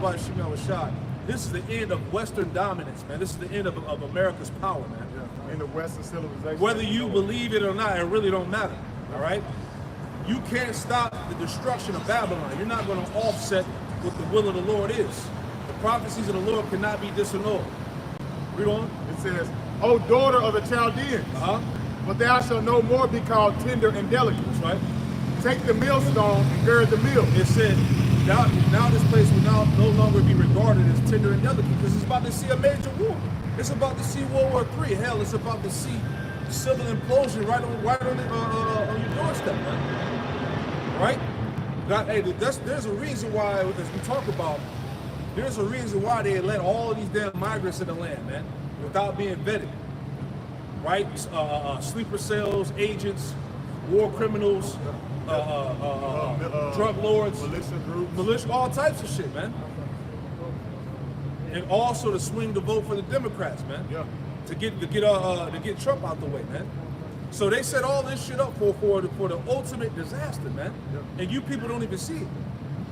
Yahweh Shemel Rashad, this is the end of Western dominance, man. This is the end of America's power, man. Yeah. In the Western civilization. Whether you believe it or not, it really don't matter, all right? You can't stop the destruction of Babylon. You're not going to offset what the will of the Lord is. The prophecies of the Lord cannot be disannulled. Read on. It says, O daughter of the Chaldeans, but thou shalt no more be called tender and delicate. That's right. Take the millstone and gird the mill. It said, now this place will now no longer be regarded as tender and delicate because it's about to see a major war. It's about to see World War III. Hell, it's about to see civil implosion right on your doorstep, man. Right? God, hey, there's a reason why, as we talk about, there's a reason why they let all of these damn migrants in the land, man, without being vetted. Right? Sleeper cells, agents, war criminals, drug lords, militia groups, militia, all types of shit, man. And also to swing the vote for the Democrats, man. Yeah. To get Trump out the way, man. So they set all this shit up for the ultimate disaster, man. Yeah. And you people don't even see it.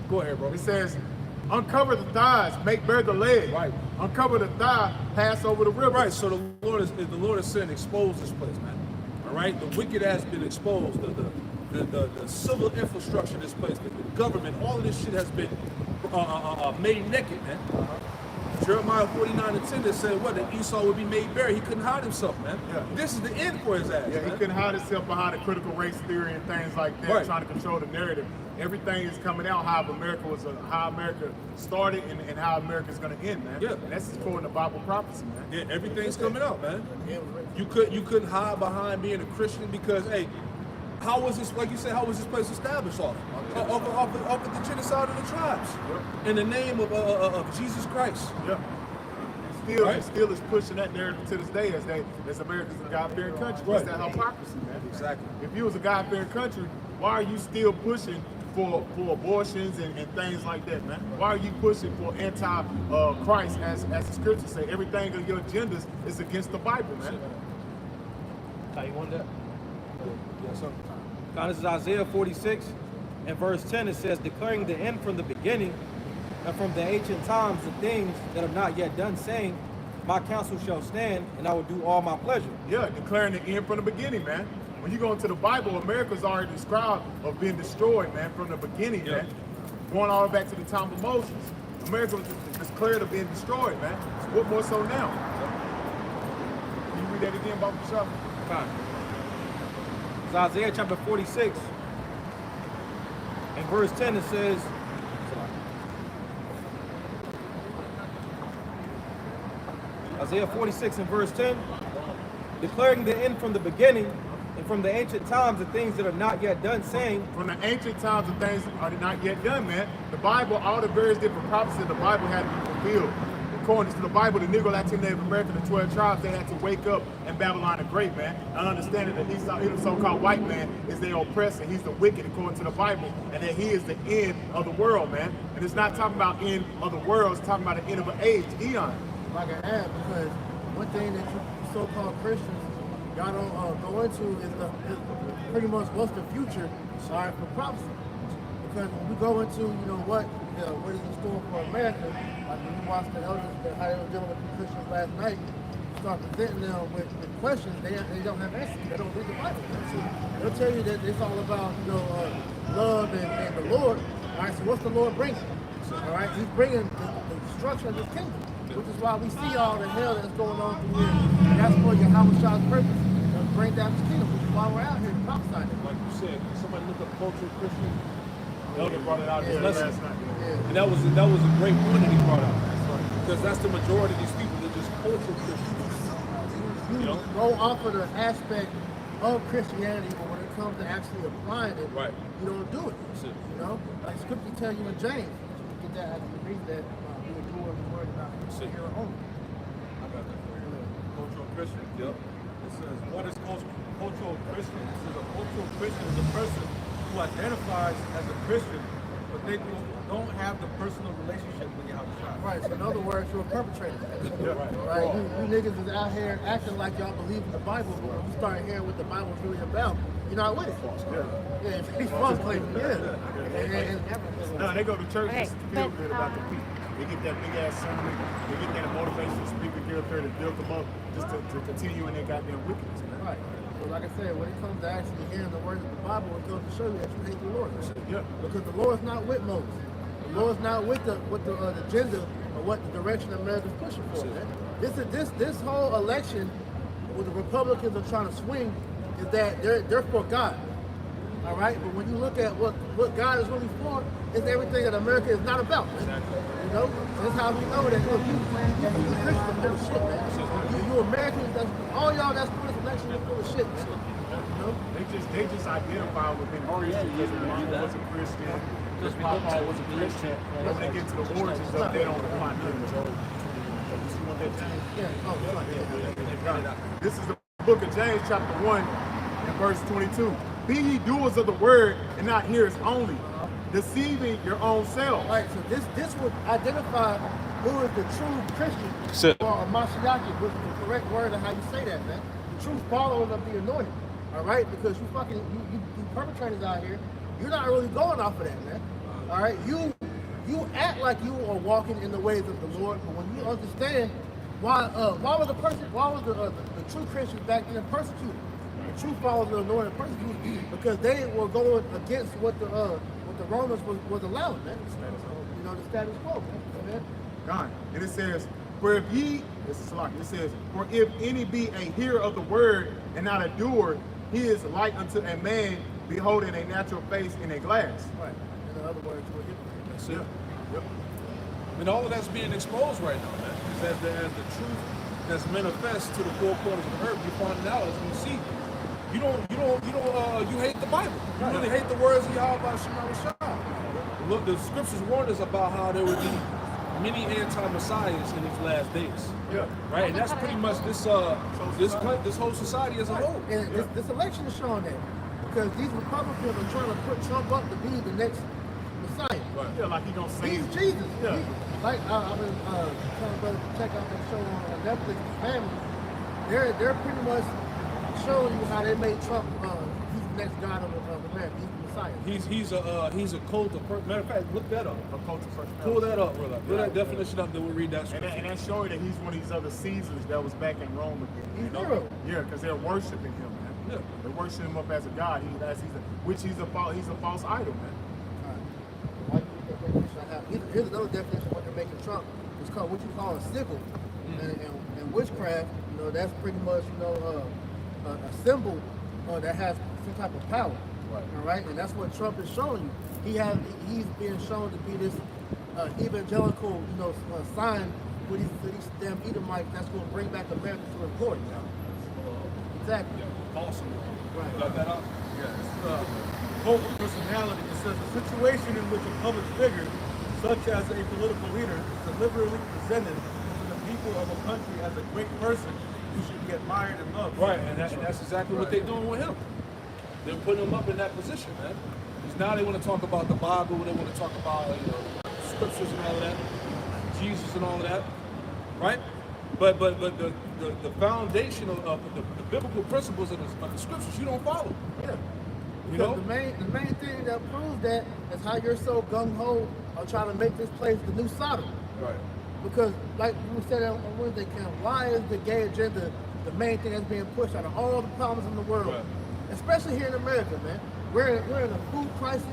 Go ahead, bro. It says, uncover the thighs, make bare the legs. Right. Uncover the thigh, pass over the river. Right. So the Lord is saying, expose this place, man. All right. The wicked has been exposed. The civil infrastructure of this place, the government, all of this shit has been made naked, man. Jeremiah 49:10 that said what? That Esau would be made bare. He couldn't hide himself, man. Yeah. This is the end for his ass. Yeah, man. he couldn't hide himself behind the critical race theory and things like that, trying to control the narrative. Everything is coming out how America started and how America's gonna end, man. Yeah. And that's according to Bible prophecy, man. Yeah, everything's coming out, man. You couldn't hide behind being a Christian because, hey, how was this, like you said, how was this place established off of the genocide of the tribes? Yep. In the name of Jesus Christ. Yeah. Still is pushing that narrative to this day as America's a God-fearing country. Right. That's that hypocrisy, man. Exactly. If you was a God-fearing country, why are you still pushing for abortions and things like that, man? Why are you pushing for anti-Christ as the scriptures say? Everything of your agendas is against the Bible, man. How you want that? Yes, sir. Now, this is Isaiah 46 and verse 10. It says, declaring the end from the beginning and from the ancient times the things that have not yet done, saying, my counsel shall stand and I will do all my pleasure. Yeah, declaring the end from the beginning, man. When you go into the Bible, America's already described of being destroyed, man, from the beginning, man. Going all the way back to the time of Moses. America was declared of being destroyed, man. So what more so now? Can you read that again, Bob Bishop? Fine. It's Isaiah chapter 46 and verse 10. It says, Isaiah 46 and verse 10, declaring the end from the beginning and from the ancient times the things that are not yet done, saying, from the ancient times the things are not yet done, man. The Bible, all the various different prophecies of the Bible had to be fulfilled. According to the Bible, the Negro, Latin, Native American, the 12 tribes, they had to wake up in Babylon the Great, man. And understanding that he's the so-called white man is their oppressor. He's the wicked, according to the Bible, and that he is the end of the world, man. And it's not talking about end of the world, it's talking about the end of an age, eon. If I can add, because one thing that you so-called Christians, y'all don't go into is pretty much what's the future, all right, for prophecy. Because when we go into, what is in store for America, like when you watch the elders, how they were dealing with the Christians last night, start presenting them with questions, they don't have answers. They don't read the Bible. They'll tell you that it's all about love and the Lord. All right, so what's the Lord bringing? All right, he's bringing the destruction of his kingdom, which is why we see all the hell that's going on through here. And that's for Yahweh's purpose, to bring down his kingdom, which is why we're out here prophesying. Like you said, somebody look up cultural Christian. Elder brought it out Yeah, last night. Yeah. And that was a great point that he brought out. Because that's the majority of these people that just cultural Christians. You go off of the aspect of Christianity, but when it comes to actually applying it, right, you don't do it. Like Scripture tell you in James, you get that after you read that, be a doer of the word, not a hearer only. I got that for you. Cultural Christian. Yep. It says, what is cultural Christian? It says a cultural Christian is a person who identifies as a Christian, but they don't have the personal relationship with Yahweh. Right, so in other words, you're a perpetrator. Yeah, right. You niggas is out here acting like y'all believe in the Bible, but when you start hearing what the Bible's really about, you're not with it. Yeah, it's false claim. Yeah. No, they go to church and feel good about the people. They get that big ass sermon. They get that motivational speaker get up there to build them up, just to continue in their goddamn wickedness, man. Right. So like I said, when it comes to actually hearing the words of the Bible, it goes to show you that you hate the Lord. Yeah. Because the Lord's not with Moses. The Lord's not with the agenda or what the direction America's pushing for. Man. This whole election, what the Republicans are trying to swing, is that they're for God. All right, but when you look at what God is really for, it's everything that America is not about. Man. You know, that's how we know that look, you Christians are full of shit, man. You Americans, all y'all that's for this election are full of shit, man. You know? They just identify with being Christian because their mama was a Christian, because Papa was a Christian. When they get to the origins of it, they don't apply nothing. This is the book of James, chapter 1, and verse 22. Be ye doers of the word and not hearers only, deceiving your own selves. Right, so this would identify who is the true Christian or a Mashiach, which is the correct word of how you say that, man. The true followers of the anointed. All right, because you perpetrators out here, you're not really going off of that, man. All right, you act like you are walking in the ways of the Lord, but when you understand why was the true Christians back then persecuted? The true followers of the Lord are persecuted because they were going against what the Romans was allowing, man. You know, the status quo, man. God. And it says, for if ye, this is like it says, for if any be a hearer of the word and not a doer, he is like unto a man beholding a natural face in a glass. Right. In other words, you were hypocrite. That's it. Yep. I mean, all of that's being exposed right now, man. Because as the truth that's manifest to the four corners of the earth, you're finding out as we see. You hate the Bible. You really hate the words of Yahweh Shema Rashad. Look, the scriptures warn us about how there would be many anti-messiahs in these last days. Yeah. Right? And that's pretty much this whole society as a whole. And this election is showing that. Because these Republicans are trying to put Trump up to be the next Messiah. Right. Yeah, like he gonna save He's Jesus. Yeah. Like I've been telling brothers to check out that show on Netflix, Family. They're pretty much showing you how they made Trump he's the next God of America. He's the Messiah. He's a cult of matter of fact, look that up. a cult of personality. Pull that up, brother. Pull that definition up, then we'll read that scripture. And that's showing that he's one of these other Caesars that was back in Rome again. He's Nero. Yeah, because they're worshiping him, man. Yeah. They're worshiping him up as a god. He's a false idol, man. Here's another definition of what they're making Trump. It's called what you call a sickle. And witchcraft, you know, that's pretty much, you know, a symbol that has some type of power. Right. All right, and that's what Trump is showing you. He's being shown to be this evangelical, you know, sign with these damn Edomites that's going to bring back America to the glory. Exactly. Yeah. Awesome. Right. Got that up? Yes. Cult of personality. It says a situation in which a public figure, such as a political leader, is deliberately presented to the people of a country as a great person who should be admired and loved. Right, and that's exactly what they're doing with him. They're putting him up in that position, man. Because now they want to talk about the Bible, they want to talk about scriptures and all of that, Jesus and all of that, right? But the foundation of the biblical principles of the scriptures, you don't follow. Yeah. You Because know? the main thing that proves that is how you're so gung-ho on trying to make this place the new Sodom. Right. Because, like we said on Wednesday camp, why is the gay agenda the main thing that's being pushed out of all the problems in the world? Right. Especially here in America, man. We're in a food crisis,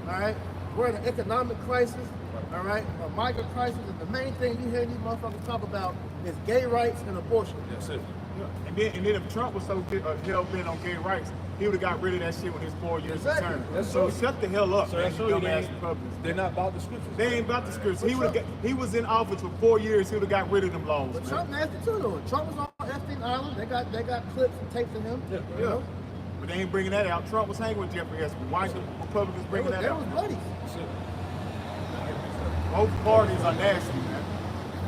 all right? We're in an economic crisis, all right? A migrant crisis, and the main thing you hear these motherfuckers talk about is gay rights and abortion. That's it. Yeah. And then if Trump was so hell-bent on gay rights, he would have got rid of that shit when his 4 years Exactly. term. That's So true. shut the hell up, So man, that's you true. dumbass Republicans. They're not about the scriptures. They ain't about the scriptures. He was in office for 4 years. He would have got rid of them laws. But man. Trump nasty too, though. Trump was on Epstein Island. They got clips and tapes of him. Yeah. You know? But they ain't bringing that out. Trump was hanging with Jeffrey Epstein. Why is the Republicans bringing that They out? was buddies. That's it. Both parties are nasty, man.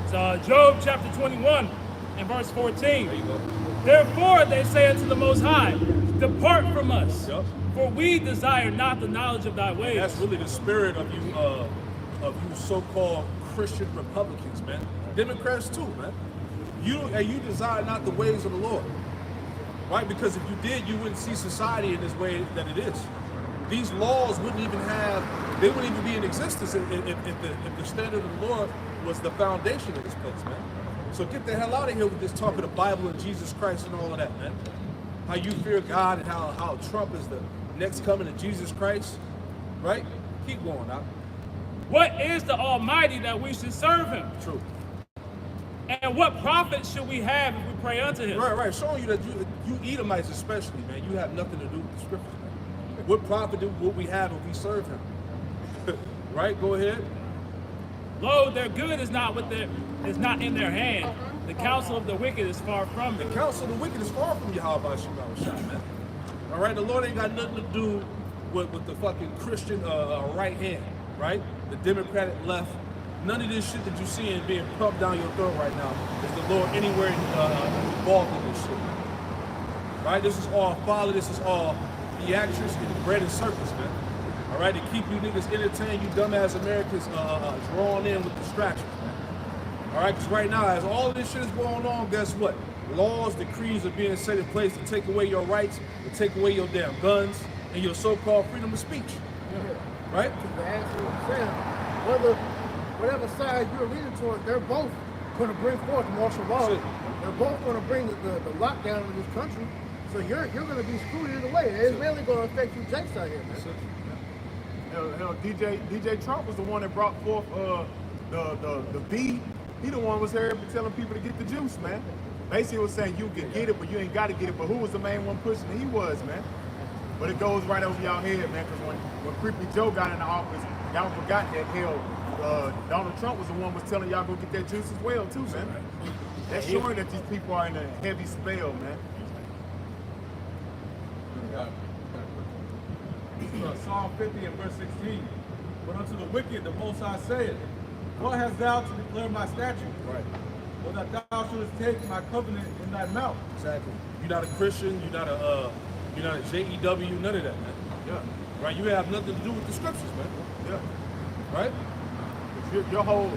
It's Job chapter 21 and verse 14. There you go. Therefore they say unto the Most High, depart from us, Yup. for we desire not the knowledge of thy ways. That's really the spirit of you so-called Christian Republicans, man. Democrats too, man. You desire not the ways of the Lord, right? Because if you did, you wouldn't see society in this way that it is. These laws wouldn't even be in existence if the standard of the Lord was the foundation of this place, man. So get the hell out of here with this talk of the Bible and Jesus Christ and all of that, man. How you fear God and how Trump is the next coming of Jesus Christ, right? Keep going, now. What is the Almighty that we should serve him? True. And what profit should we have if we pray unto him? Right. Showing you that you Edomites especially, man, you have nothing to do with the scriptures, man. What profit would we have if we serve him? Right? Go ahead. Lo, their good is not in their hand. The counsel of the wicked is far from The them. counsel of the wicked is far from Yahweh Shemel, man. All right, the Lord ain't got nothing to do with the fucking Christian right hand, right? The Democratic left. None of this shit that you see and being pumped down your throat right now is the Lord anywhere involved in this shit. Right? This is all folly. This is all theatrics and bread and circus, man. All right, to keep you niggas entertained, you dumbass Americans drawn in with distractions, man. All right, because right now, as all of this shit is going on, guess what? Laws, decrees are being set in place to take away your rights, to take away your damn guns, and your so-called freedom of speech. Right? To answer what I'm saying, whatever side you're leaning toward, they're both going to bring forth martial law. That's it. They're both going to bring the lockdown in this country. So you're going to be screwed either way. It's mainly going to affect you Jakes out here, man. Hell, DJ Trump was the one that brought forth the B. He the one was here telling people to get the juice, man. Basically, it was saying you can get it, but you ain't got to get it. But who was the main one pushing it? He was, man. But it goes right over y'all head, man. Because when Creepy Joe got in the office, y'all forgot that hell. Donald Trump was the one was telling y'all go get that juice as well, too, man. That's showing that these people are in a heavy spell, man. Psalm 50 and verse 16. But unto the wicked the Most High saith, what hast thou to declare my statute? Right. Or that thou shouldest take my covenant in thy mouth? Exactly. You're not a Christian. You're not a JEW. None of that, man. Yeah. Right? You have nothing to do with the scriptures, man. Yeah. Right? Your whole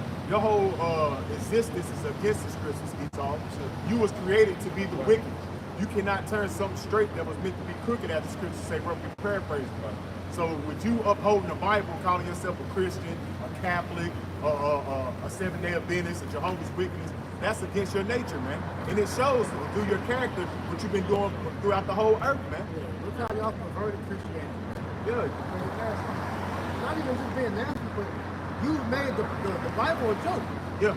existence is against the scriptures, Esau. You was created to be the wicked. You cannot turn something straight that was meant to be crooked, as the scriptures say, roughly paraphrasing. So with you upholding the Bible, calling yourself a Christian, a Catholic, a Seventh-day Adventist, a Jehovah's Witness, that's against your nature, man. And it shows through your character what you've been doing throughout the whole earth, man. Yeah, look how y'all perverted Christianity. Good. Not even just being nasty, but you've made the Bible a joke. Yeah.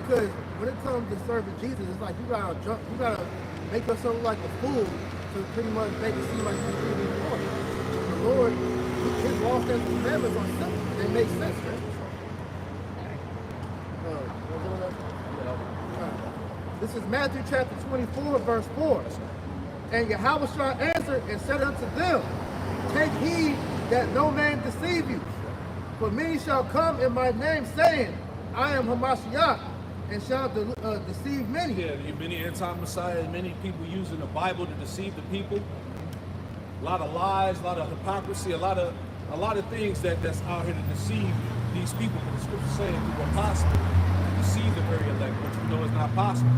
Because when it comes to serving Jesus, it's like you gotta make yourself look like a fool to pretty much make it seem like you're really important. The Lord, his laws and commandments are simple. They make sense, right? This is Matthew chapter 24, verse 4. And Yahweh shall answer and said unto them, take heed that no man deceive you. For many shall come in my name, saying, I am Hamashiach, and shall deceive many. Yeah, many anti-Messiah, many people using the Bible to deceive the people. A lot of lies, a lot of hypocrisy, a lot of things that's out here to deceive these people. But the scriptures say if it were possible to deceive the very elect, but you know it's not possible.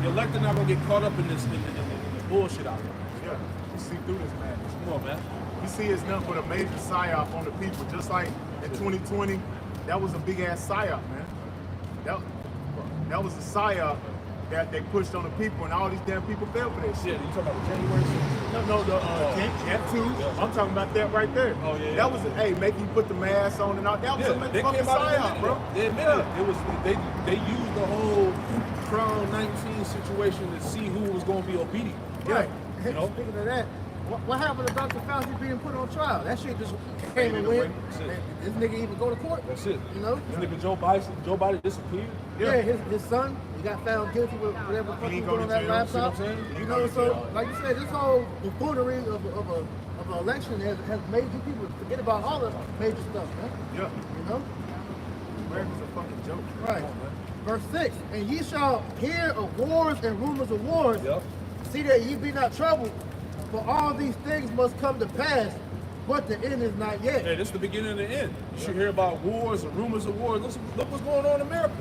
The elect are not gonna get caught up in this in the bullshit out there. Yeah. You see through this madness. Come on, man. You see it's nothing but a major psyop on the people. Just like in 2020, that was a big ass psyop, man. That was a psyop that they pushed on the people, and all these damn people fell for that shit. Yeah, you talking about the January 6th? No, that too. Yeah. I'm talking about that right there. Oh, yeah. That was, hey, make you put the mask on and all. That was a they motherfucking came out psyop, and bro. They admitted it. It was they used the whole Crown 19 situation to see who was going to be obedient. Yeah. You know? Speaking of that, what happened to Dr. Fauci being put on trial? That shit just came and went. That's it. This nigga even go to court. That's it. You know? This nigga Joe Biden disappeared. Yeah, his son, he got found guilty with whatever the fuck He he ain't was go doing to on that jail, see what laptop. I'm saying? He You go know, to so jail. like you said, this whole buffoonery of an election has made you people forget about all the major stuff, man. Yeah. You know? America's a fucking joke. Right. Verse 6, and ye shall hear of wars and rumors of wars. Yep. See that ye be not troubled, for all these things must come to pass, but the end is not yet. Hey, this is the beginning of the end. You should hear about wars and rumors of wars. Look what's going on in America.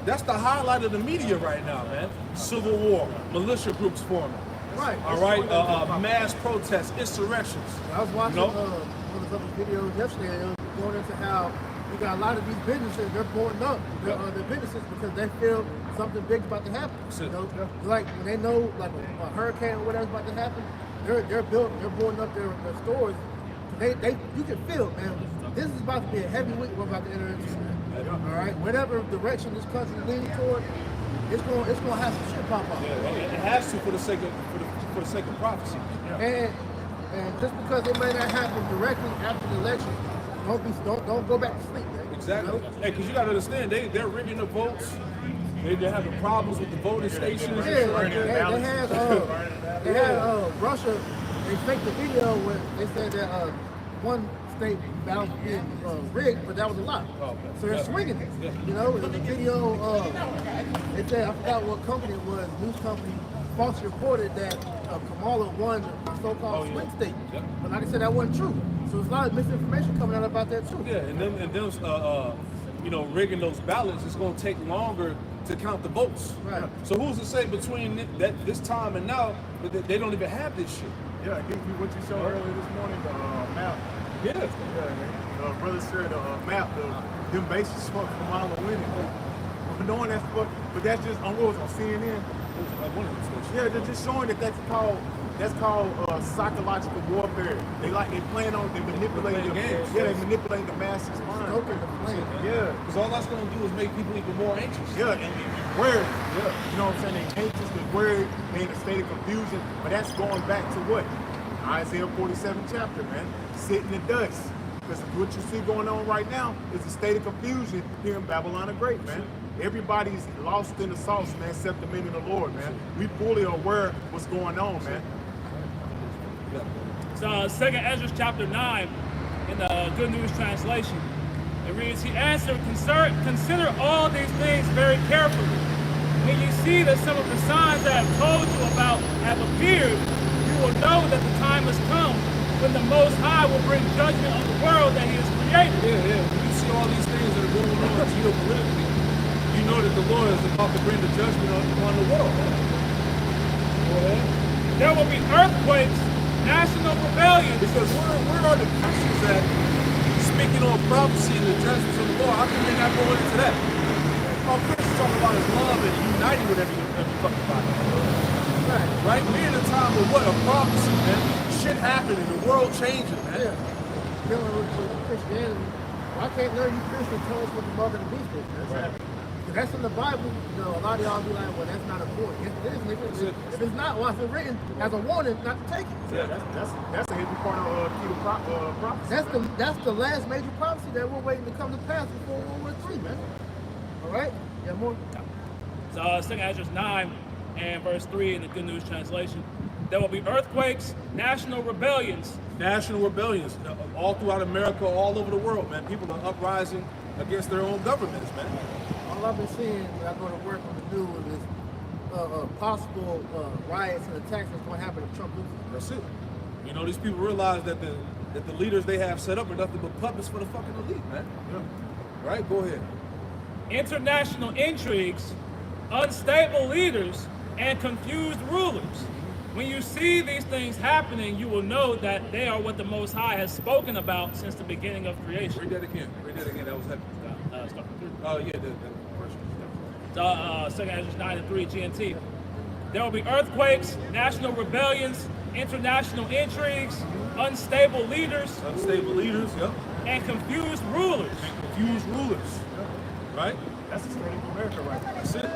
That's the highlight of the media right now, man. Civil war, militia groups forming. Right. All right, mass protests, insurrections. I was watching You know? one of the videos yesterday, it was going into how you got a lot of these businesses, they're boarding up their businesses because they feel something big's about to happen. You know? Like when they know like a hurricane or whatever's about to happen, they're boarding up their stores. You can feel, man, this is about to be a heavy week we're about to enter into. All right, whatever direction this country is leaning toward, it's gonna have some shit pop up. It has to for the sake of prophecy. And just because it may not happen directly after the election, don't go back to sleep, man. Exactly. You know? Hey, because you got to understand, they're rigging the votes. They're having problems with the voting stations. Yeah, like they had Russia. They faked the video where they said that one state ballot was being rigged, but that was a lie. So they're swinging it. You know, in the video, they said, I forgot what company it was, news company, falsely reported that Kamala won the so-called swing state. But like I said, that wasn't true. So there's a lot of misinformation coming out about that too. Yeah, and them rigging those ballots is going to take longer to count the votes. Right. So who's to say between this time and now that they don't even have this shit? Yeah, I think what you showed earlier this morning, the map. Yeah. Brother shared the map, them bases for Kamala winning. Knowing that's but that's just on what was on CNN. Yeah, they're just showing that's called psychological warfare. They manipulate the games. Yeah, they manipulate the masses' mind. Yeah. Because all that's going to do is make people even more anxious. Yeah, and worried. Yeah. You know what I'm saying? They anxious, they're worried, they're in a state of confusion. But that's going back to what? Isaiah 47 chapter, man. Sit in the dust. Because what you see going on right now is a state of confusion here in Babylon the Great, man. Everybody's lost in the sauce, man, except the men of the Lord, man. We fully aware of what's going on, man. So 2nd Ezra chapter 9 in the Good News translation. It reads, he answered, consider all these things very carefully. When you see that some of the signs that I have told you about have appeared, you will know that the time has come when the Most High will bring judgment on the world that he has created. Yeah. When you see all these things that are going on geopolitically, you know that the Lord is about to bring the judgment upon the world. Go ahead. There will be earthquakes, national rebellion. Because where are the Christians at speaking on prophecy and the judgments of the Lord? How can they not go into that? All Christians talking about is love and uniting with every fucking body. Right? We're in a time of what? A prophecy, man. Shit happening, the world changing, man. Yeah. Dealing with Christianity. Why can't none of you Christians tell us what the mark of the beast is? Because that's in the Bible. You know, a lot of y'all be like, well, that's not important. Yes, it is, nigga. If it's not, well, it's written as a warning not to take it. Yeah, that's a heavy part of prophecy. That's the last major prophecy that we're waiting to come to pass before World War III, man. All right? Yeah, more? So 2nd Ezra 9 and verse 3 in the Good News translation. There will be earthquakes, national rebellions. National rebellions all throughout America, all over the world, man. People are uprising against their own governments, man. All I've been seeing when I go to work on the news is possible riots and attacks that's going to happen if Trump loses. That's it. You know, these people realize that the leaders they have set up are nothing but puppets for the fucking elite, man. Yeah. Right? Go ahead. International intrigues, unstable leaders, and confused rulers. When you see these things happening, you will know that they are what the Most High has spoken about since the beginning of creation. Read that again. That was heavy. Start from 3. Oh, yeah, the first one. 2nd Ezra 9 and 3 GMT. There will be earthquakes, national rebellions, international intrigues, unstable leaders, Yep. and confused rulers. Right? That's the state of America right now. That's it.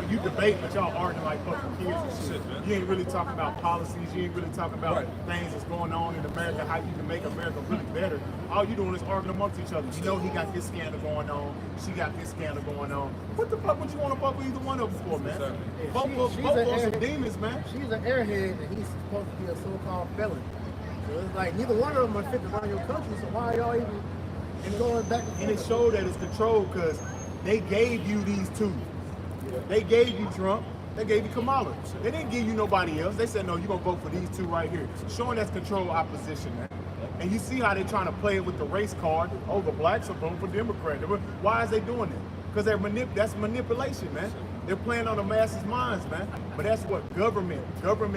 You debate, but y'all arguing like fucking kids and shit. That's it, man. You ain't really talking about policies. You ain't really talking about things that's going on in America, how you can make America really better. All you doing is arguing amongst each other. You know he got this scandal going on. She got this scandal going on. What the fuck would you want to fuck with either one of them for, man? Exactly. Both are some demons, man. She's an airhead and he's supposed to be a so-called felon. So it's like neither one of them are fit to run your country, so why are y'all even going back and forth? And it showed that it's controlled because they gave you these two. They gave you Trump. They gave you Kamala. They didn't give you nobody else. They said, no, you're going to vote for these two right here. Showing that's controlled opposition, man. And you see how they're trying to play it with the race card. Oh, the blacks are voting for Democrat. Why is they doing that? Because that's manipulation, man. They're playing on the masses' minds, man. But that's what government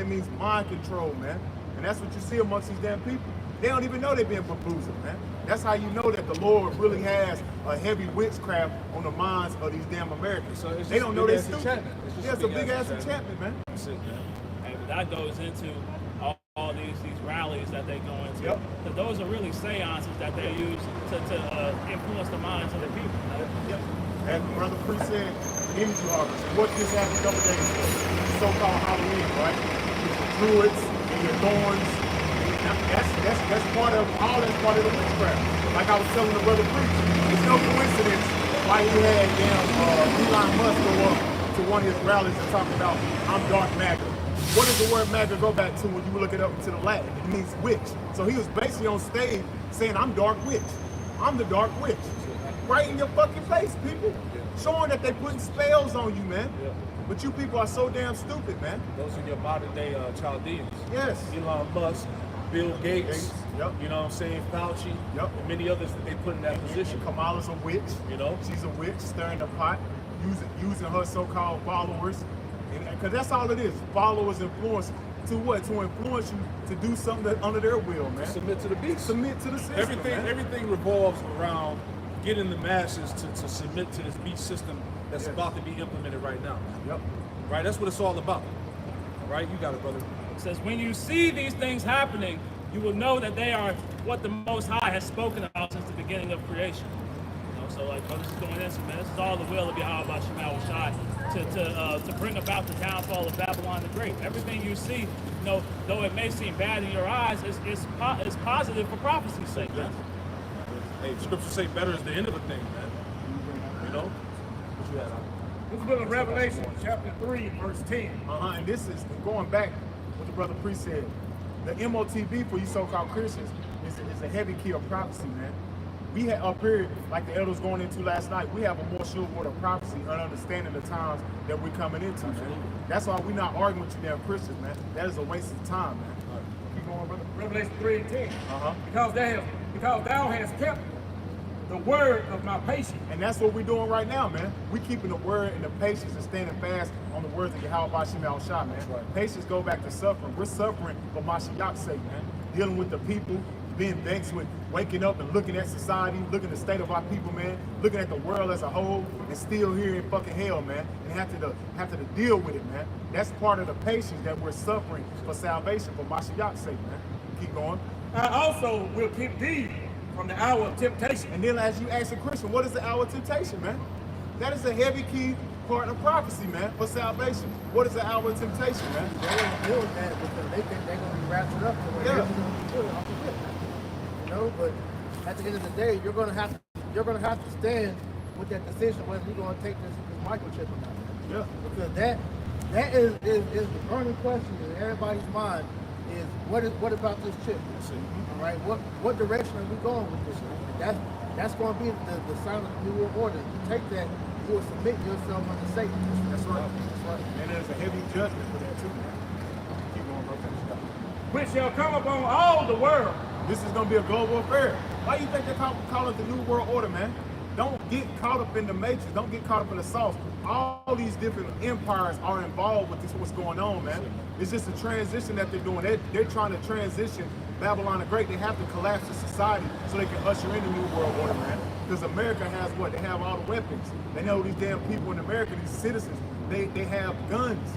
means mind control, man. And that's what you see amongst these damn people. They don't even know they're being bamboozled, man. That's how you know that the Lord really has a heavy witchcraft on the minds of these damn Americans. So it's they just don't a know they're big-ass stupid. enchantment. It's just Yeah, it's a big ass enchantment, man. That's it, man. And that goes into all these rallies that they go into. Yep. So those are really seances that they use to influence the minds of the people. Yep. As Brother Priest said, energy harvest. What just happened a couple days ago? So-called Halloween, right? With your druids and your thorns. That's part of the witchcraft. Like I was telling the Brother Priest, it's no coincidence why he had Elon Musk go up to one of his rallies and talk about I'm dark matter. What does the word matter go back to when you look it up into the Latin? It means witch. So he was basically on stage saying, I'm dark witch. I'm the dark witch. Right in your fucking face, people. Showing that they putting spells on you, man. Yeah. But you people are so damn stupid, man. Those are your modern day Chaldeans. Yes. Elon Musk, Bill Gates, Yep. you know what I'm saying, Fauci, Yep. and many others that they put in that position. Kamala's a witch. You know? She's a witch, stirring the pot, using her so-called followers. Because that's all it is. Followers influence to what? To influence you to do something that under their will, man. Submit to the beast. Submit to the system, man. Everything revolves around getting the masses to submit to this beast system that's Yes. about to be implemented right now. Yep. Right? That's what it's all about. Right? You got it, brother. It says, when you see these things happening, you will know that they are what the Most High has spoken about since the beginning of creation. You know, so like what this is going into, man, this is all the will of Yahweh Shema Shai to bring about the downfall of Babylon the Great. Everything you see, you know, though it may seem bad in your eyes, it's positive for prophecy's sake, man. Hey, scripture say better is the end of a thing, man. You know? What you had on? This book of Revelation, chapter 3, verse 10. And this is going back what the Brother Priest said. The MOTB for you so-called Christians is a heavy key of prophecy, man. We have up here, like the elders going into last night, we have a more sure word of prophecy and understanding the times that we're coming into, man. That's why we're not arguing with you damn Christians, man. That is a waste of time, man. Keep going, brother. Revelation 3 and 10. Uh-huh. Because thou hast kept the word of my patience. And that's what we're doing right now, man. We keeping the word and the patience and standing fast on the words of Yahweh Bashim Al Shah, man. right. Patience go back to suffering. We're suffering for Mashiach's sake, man. Dealing with the people, being vexed with waking up and looking at society, looking at the state of our people, man, looking at the world as a whole, and still here in fucking hell, man, and have to deal with it, man. That's part of the patience that we're suffering for salvation, for Mashiach's sake, man. Keep going. I also will keep thee from the hour of temptation. And then as you ask a Christian, what is the hour of temptation, man? That is a heavy key part of prophecy, man, for salvation. What is the hour of temptation, man? They won't deal with that because they think they're going to be raptured up to where Yeah. they're going to be put off the ship. You know, but at the end of the day, you're going to have to stand with that decision whether you're going to take this microchip or not. Yeah. Because that is the burning question in everybody's mind is what about this chip? All right, what direction are we going with this? And that's going to be the sign of the New World Order. You take that, you will submit yourself under Satan. That's right. That's right. And there's a heavy judgment for that too, man. Keep going, bro. Finish it up. Which shall come upon all the world. This is gonna be a global affair. Why do you think they call it the New World Order, man? Don't get caught up in the matrix. Don't get caught up in the sauce. All these different empires are involved with this. What's going on, man? It's just a transition that they're doing. They're trying to transition Babylon the Great. They have to collapse the society so they can usher in the New World Order, man. Because America has what? They have all the weapons. They know these damn people in America, these citizens, they have guns.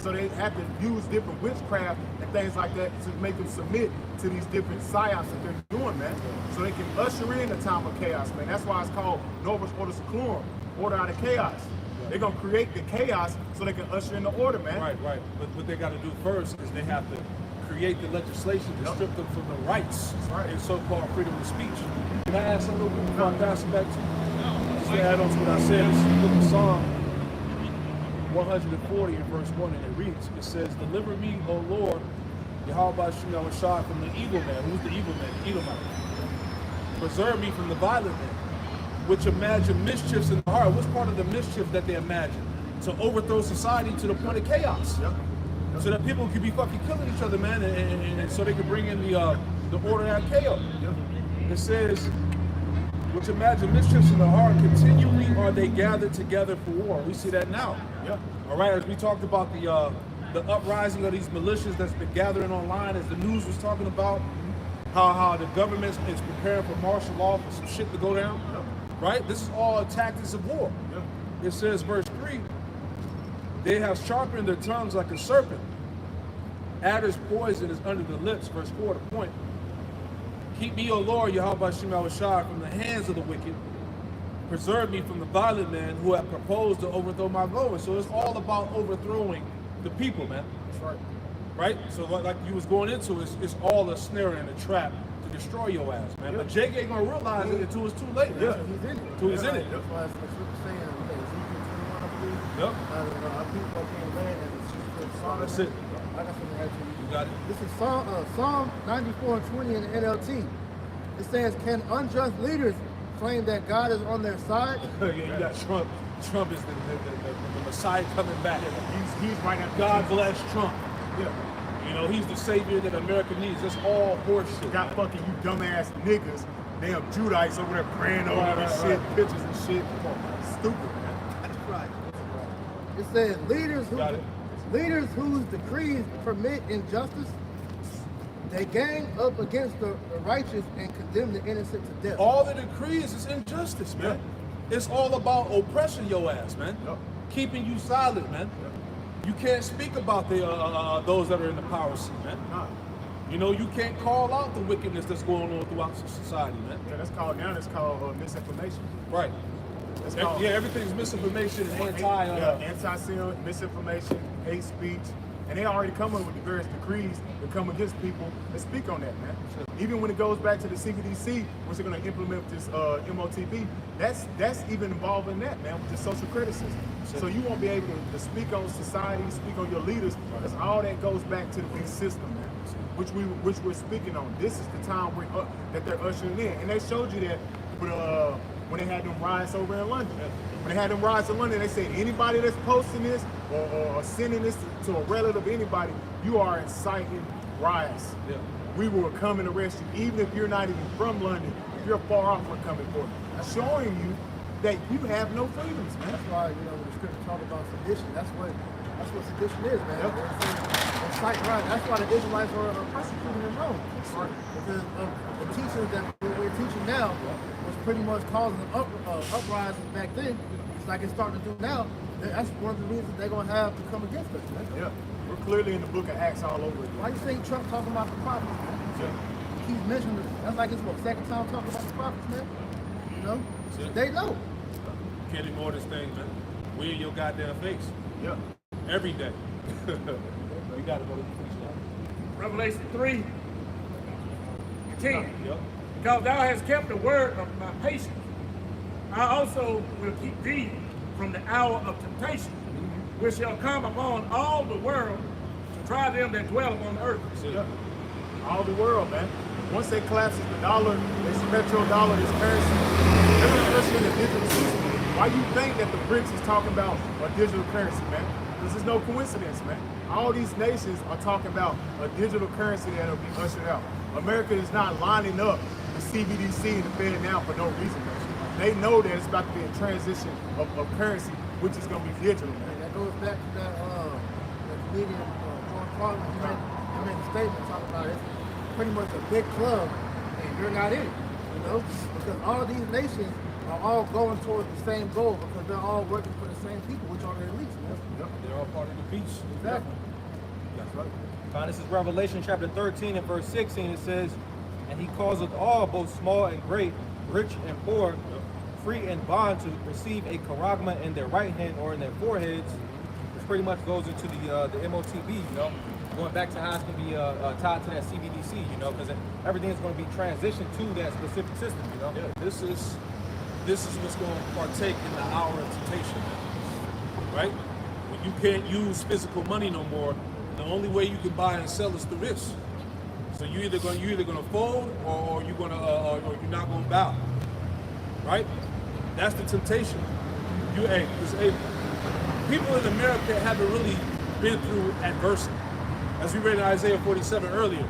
So they have to use different witchcraft and things like that to make them submit to these different psyops that they're doing, man. So they can usher in a time of chaos, man. That's why it's called Novus Ordo Seclorum, order out of chaos. They're gonna create the chaos so they can usher in the order, man. Right. But what they got to do first is they have to create the legislation to strip them from the rights and so-called freedom of speech. Can I ask something before I pass it back to you? Just to add on to what I said, this is the book of Psalm 140 in verse 1, and it reads, it says, deliver me, O Lord, Yahweh Shema Shah, from the evil man. Who's the evil man? The Edomite. Preserve me from the violent man, which imagine mischiefs in the heart. What's part of the mischief that they imagine? To overthrow society to the point of chaos. Yep. So that people could be fucking killing each other, man, and so they could bring in the order and chaos. It says, which imagine mischiefs in the heart, continually are they gathered together for war. We see that now. Yeah. All right, as we talked about the uprising of these militias that's been gathering online, as the news was talking about, How the government is preparing for martial law for some shit to go down, right? This is all tactics of war. It says, verse 3, they have sharpened their tongues like a serpent. Adder's poison is under the lips. Verse 4, the point. Keep me, O Lord, Yahweh Shem Shai, from the hands of the wicked. Preserve me from the violent man who have proposed to overthrow my going. So it's all about overthrowing the people, man. That's right. Right? So like you was going into, it's all a snare and a trap to destroy your ass, man. But Jake ain't gonna realize it until it's too late. Yeah, he's in it. Until he's in it. That's why it's saying, Ezekiel 21, I believe. Yep. Our people can't land, and it's Psalm. That's it. I got something to add to you. You got it. This is Psalm 94 and 20 in the NLT. It says, can unjust leaders claim that God is on their side? Yeah, you got Trump. Trump is the Messiah coming back. He's right after God Jesus. bless Trump. Yeah. You know, he's the savior that America needs. That's all horseshit. Got fucking you dumbass niggas, damn Judites over there praying over this shit, pictures and shit. Stupid, man. That's right. It says Got it. leaders whose decrees permit injustice, they gang up against the righteous and condemn the innocent to death. All the decrees is injustice, man. It's all about oppressing your ass, man. Yep. Keeping you silent, man. You can't speak about the those that are in the power seat, man. Nah. You know, you can't call out the wickedness that's going on throughout society, man. Yeah, that's called misinformation. Right. That's called, Yeah, everything's misinformation and anti-sin, misinformation, hate speech, and they already come up with the various decrees that come against people that speak on that, man. Even when it goes back to the CBDC, which they're going to implement this MOTB, that's even involved in that, man, with the social criticism. So you won't be able to speak on society, speak on your leaders, because all that goes back to the beast system, man, which we're speaking on. This is the time that they're ushering in, and they showed you that when they had them riots over in London. When they had them riots in London, they said anybody that's posting this or sending this to a relative, anybody, you are inciting riots. Yeah. We will come and arrest you, even if you're not even from London. If you're far off, we're coming for you. Showing you that you have no freedoms, man. That's why, when the scripture talk about sedition, that's what sedition is, man. Yep. Incite riot. That's why the Israelites are persecuting in Rome. Right. Because of the teachings that we're teaching now was pretty much causing uprisings back then. It's like it's starting to do now. That's one of the reasons they're going to have to come against us, man. Yeah. We're clearly in the book of Acts all over again. Why you think Trump talking about the prophets, man? Yeah. He keeps mentioning it. That's like his second time talking about the prophets, man. You know? it. They know. Can't ignore this thing, man. We in your goddamn face. Yeah. Every day. We gotta go to the preach now. Revelation 3 and 10. Yep. Because thou hast kept the word of my patience, I also will keep thee from the hour of temptation, which shall come upon all the world to try them that dwell upon the earth. Yeah. All the world, man. Once they collapse the dollar, this petrodollar, this currency, they're pushing the digital system. Why you think that the BRICS is talking about a digital currency, man? This is no coincidence, man. All these nations are talking about a digital currency that'll be ushered out. America is not lining up the CBDC and the Fed now for no reason, man. They know that it's about to be a transition of currency, which is going to be digital, man. And that goes back to that comedian, George Carlin, he made a statement talking about it. Pretty much a big club, and you're not in it, because all of these nations are all going towards the same goal because they're all working for the same people, which are the elites. Yep. They're all part of the beach. Exactly. That's right. This is Revelation chapter 13 and verse 16. It says, and he causeth all, both small and great, rich and poor, free and bond, to receive a charagma in their right hand or in their foreheads, which pretty much goes into the MOTB, going back to how it's going to be tied to that CBDC, because everything is going to be transitioned to that specific system, Yeah, this is what's going to partake in the hour of temptation, right? When you can't use physical money no more, the only way you can buy and sell is through this. So you're either gonna fold or you're not gonna bow, right? That's the temptation. People in America haven't really been through adversity. As we read in Isaiah 47 earlier,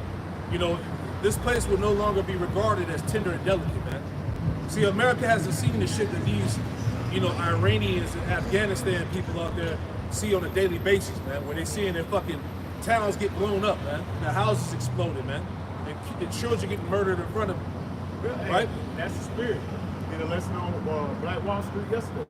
this place will no longer be regarded as tender and delicate, man. See, America hasn't seen the shit that these, Iranians and Afghanistan people out there see on a daily basis, man, when they seeing their fucking towns get blown up, man. Their houses exploded, man. And and children getting murdered in front of them. Hey, Right? That's the spirit. Did a lesson on Black Wall Street yesterday.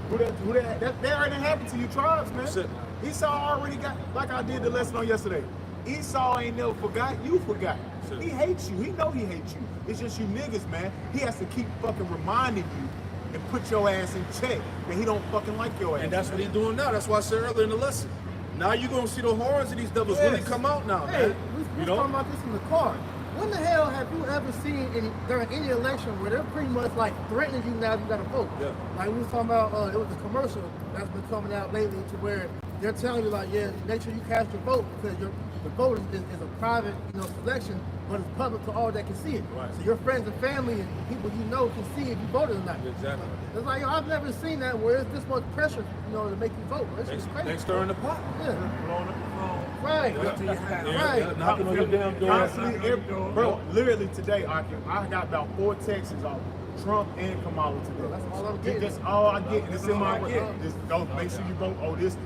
That already happened to you tribes, man. That's it. Esau already got, like I did the lesson on yesterday. Esau ain't never forgot, you forgot. That's it. He hates you. He know he hates you. It's just you niggas, man. He has to keep fucking reminding you and put your ass in check that he don't fucking like your ass. And that's what he's doing now. That's why I said earlier in the lesson. Now you're gonna see the horns of these devils Yes. really come out now, Hey, man. we You talking know? about this in the car. When the hell have you ever seen during any election where they're pretty much like threatening you now you gotta vote? Yeah. Like we was talking about, it was a commercial that's been coming out lately to where they're telling you like, yeah, make sure you cast your vote because the vote is a private, selection, but it's public to all that can see it. Right. So your friends and family and people you know can see if you voted or not. Exactly. It's like, I've never seen that where it's this much pressure, to make you vote. It's just crazy. They stirring the pot. Yeah. Blowing up the phone. Right. Wait till you have Yeah, Right. yeah, knocking on your damn door. Constantly, bro, literally today, I got about 4 texts off Trump and Kamala today. That's all I'm getting. That's all I get. And it's in my That's all I get. Just go make sure you vote. It's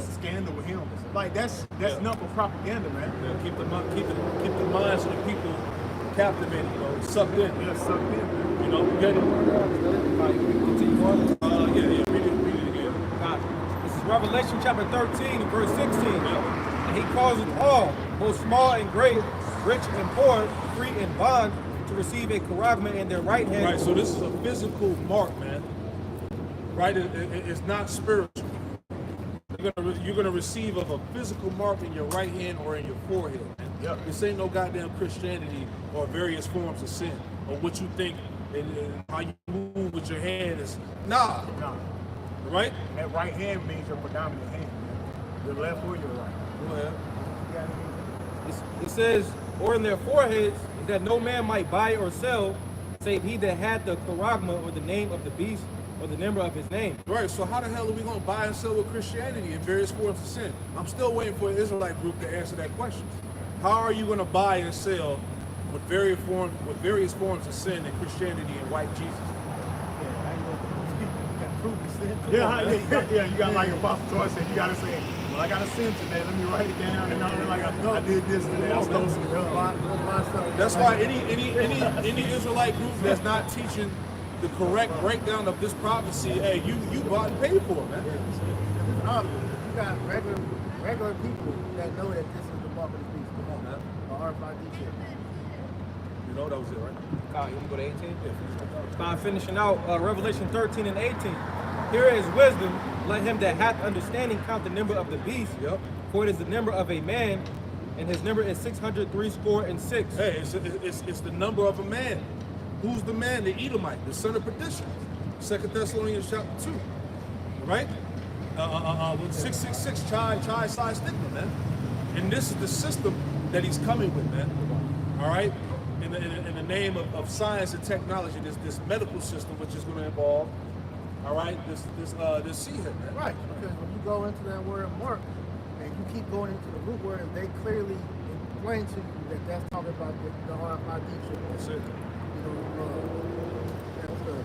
a scandal with him. Like that's enough for propaganda, man. Yeah, keep the minds of the people captivated, sucked in. Yeah, sucked in, man. You know, we get it. Continue on. Yeah, read it again. God. This is Revelation chapter 13 and verse 16. Yeah. And he causeth all, both small and great, rich and poor, free and bond, to receive a charagma in their right hand. Right, so this is a physical mark, man. Right, it's not spiritual. You're gonna receive of a physical mark in your right hand or in your forehead. Man. Yep. This ain't no goddamn Christianity or various forms of sin or what you think and how you move with your hand is nah, right? And that right hand means your predominant hand, man. Your left or your right. Go ahead. It says, or in their foreheads, that no man might buy or sell, save he that had the charagma or the name of the beast or the number of his name. Right, so how the hell are we going to buy and sell with Christianity in various forms of sin? I'm still waiting for an Israelite group to answer that question. How are you going to buy and sell with various forms of sin in Christianity and white Jesus? Yeah, you got like Apostle Troy said, you got to say, well, I got a sin today, let me write it down, and I did this today, I stole some stuff. That's why any Israelite group that's not teaching the correct breakdown of this prophecy, hey, you bought and paid for it, man. You got regular people that know that this is the mark of the beast. Come on, man. Or RFID chip. You know that was it, right? You want to go to 18? Start finishing out Revelation 13 and 18. Here is wisdom. Let him that hath understanding count the number of the beast. Yep. For it is the number of a man, and his number is 666. Hey, it's the number of a man. Who's the man? The Edomite, the son of perdition. 2 Thessalonians chapter 2. Right? 666, chai size stigma, man. And this is the system that he's coming with, man. All right? In the name of science and technology, this medical system, which is going to involve, all right, this seed head, man. Right, because when you go into that word mark, and you keep going into the root word, and they clearly explain to you that that's talking about the RFID chip. That's it. That's the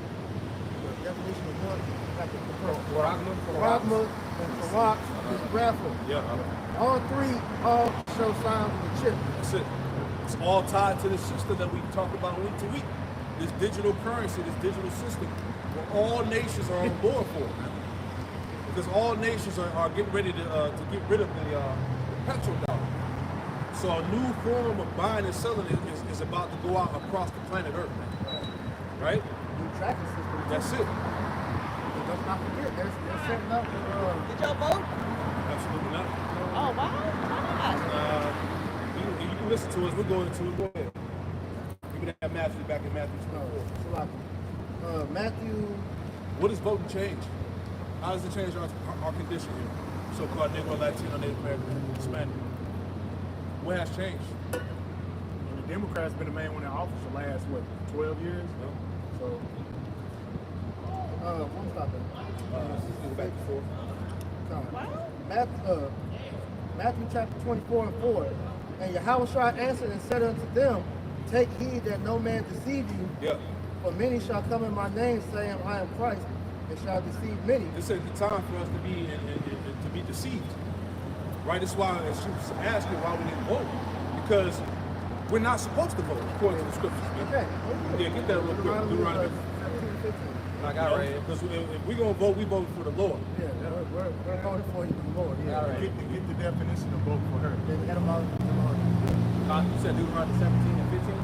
definition of one, like the Charagma. and Karak is raffle. Yeah. All three show signs of the chip. That's it. It's all tied to the system that we talk about week to week. This digital currency, this digital system, where all nations are on board for it, man. Because all nations are getting ready to get rid of the petrodollar. So a new form of buying and selling is about to go out across the planet Earth, man. Right? New tracking system. That's it. But let's not forget, they're setting up Did y'all vote? Absolutely not. Oh, wow. Why not? You can listen to us. We're going into it. Go ahead. Give me that Matthew back in Matthew 24. Matthew. What does voting change? How does it change our condition here? So-called Negro, Latino, Native American, Hispanic. What has changed? And the Democrats been the main one in office for the last, 12 years? No. So, One stop there. Go back to 4. Matthew chapter 24 and 4. And Yahushua answered and said unto them, take heed that no man deceive you, Yeah. for many shall come in my name, saying, I am Christ, and shall deceive many. This ain't the time for us to be deceived. Right? That's why she was asking why we didn't vote. Because we're not supposed to vote according to the scriptures. Man. Okay. Yeah, get that real quick. Deuteronomy. 17, 15. I got right here. Because if we're gonna vote, we vote for the Lord. Yeah, we're voting for you, the Lord. Yeah. All right. Get the definition of vote for her. Then get them out. You said Deuteronomy 17 and 15?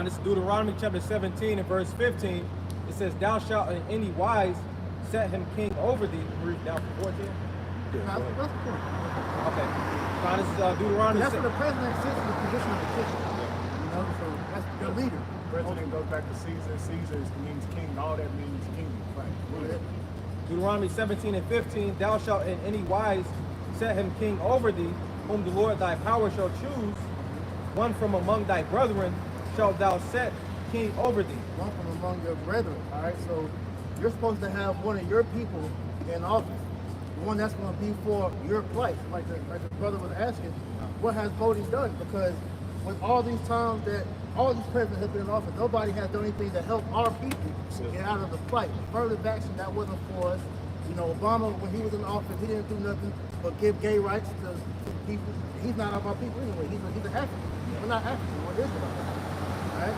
This is Deuteronomy chapter 17 and verse 15. It says, thou shalt in any wise set him king over thee. Read down from 14. That's cool. Okay. This is Deuteronomy. That's where the president sits in the position of the king. You know, so that's the leader. President goes back to Caesar. Caesar means king. All that means kingdom. Right. Deuteronomy 17 and 15. Thou shalt in any wise set him king over thee, whom the Lord thy power shall choose. One from among thy brethren shalt thou set king over thee. One from among your brethren. All right, so you're supposed to have one of your people in office. The one that's going to be for your plight. Like the brother was asking, what has voting done? Because with all these times that all these presidents have been in office, nobody has done anything to help our people get out of the plight. Affirmative action, that wasn't for us. You know, Obama, when he was in office, he didn't do nothing but give gay rights to people. He's not of our people anyway. He's an African. We're not African. We're Israelites. All right?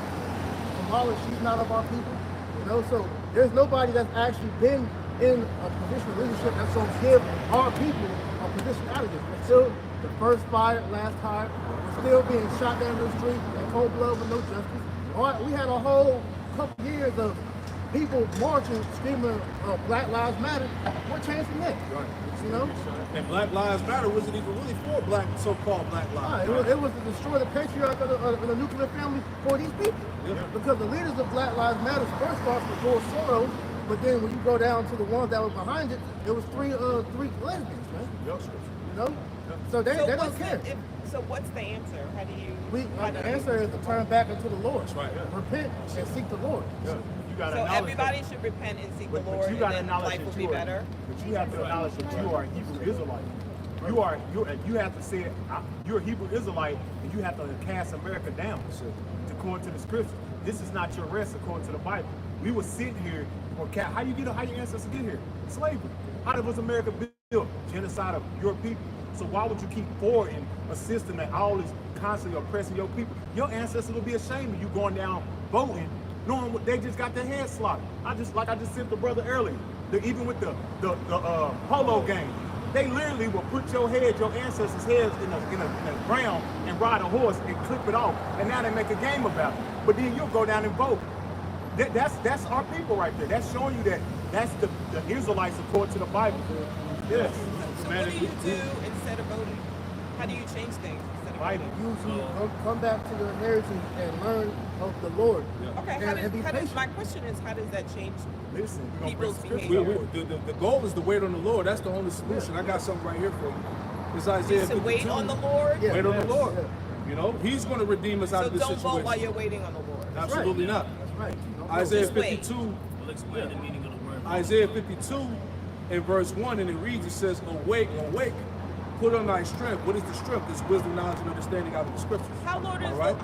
Kamala, she's not of our people. You know, so there's nobody that's actually been in a position of leadership that's going to give our people a position out of this. We're still the first fired, last hired. We're still being shot down the street in cold blood with no justice. All right, we had a whole couple years of people marching, screaming, Black Lives Matter. What changed from that? Right. You know? And Black Lives Matter wasn't even really for so-called black lives. It was to destroy the patriarch of the nuclear family for these people. Yeah. Because the leaders of Black Lives Matter first started with George Soros, but then when you go down to the ones that were behind it, there was three lesbians, man. You know? So they don't care. So what's the answer? How do you? The answer is to turn back into the Lord. Right. Yeah. Repent and seek the Lord. Yeah. You gotta So acknowledge everybody that. should repent and seek the But Lord, you gotta and then acknowledge life that will be you are, better. but you have to acknowledge that you are a Hebrew Israelite. You have to say you're a Hebrew Israelite, and you have to cast America down according to the scripture. This is not your rest according to the Bible. We were sitting here for how your ancestors get here? Slavery. How was America built? Genocide of your people. So why would you keep forwarding a system that always constantly oppressing your people? Your ancestors will be ashamed of you going down voting, knowing what they just got their heads slaughtered. I just sent the brother earlier. Even with the polo game, they literally will put your ancestors' heads in the ground and ride a horse and clip it off. And now they make a game about it. But then you'll go down and vote. That's our people right there. That's showing you that that's the Israelites according to the Bible. Yes. So what do you do instead of voting? How do you change things instead of Bible. voting? Come back to your heritage and learn of the Lord. Okay, my question is, how does that change Listen, we're gonna people's press scripture. behavior? The goal is to wait on the Lord. That's the only solution. I got something right here for you. It's Isaiah To 52. wait on the Lord? Yeah. Wait on the Lord. Yeah. You know, He's going to redeem us out So of this don't situation. vote while you're waiting on the Lord. Absolutely not. That's right. Don't Isaiah Just wait. 52. We'll explain the meaning of the word. Isaiah 52 in verse 1, and it reads, it says, awake, awake, put on thy strength. What is the strength? It's wisdom, knowledge, and understanding out of the scriptures. How long All right?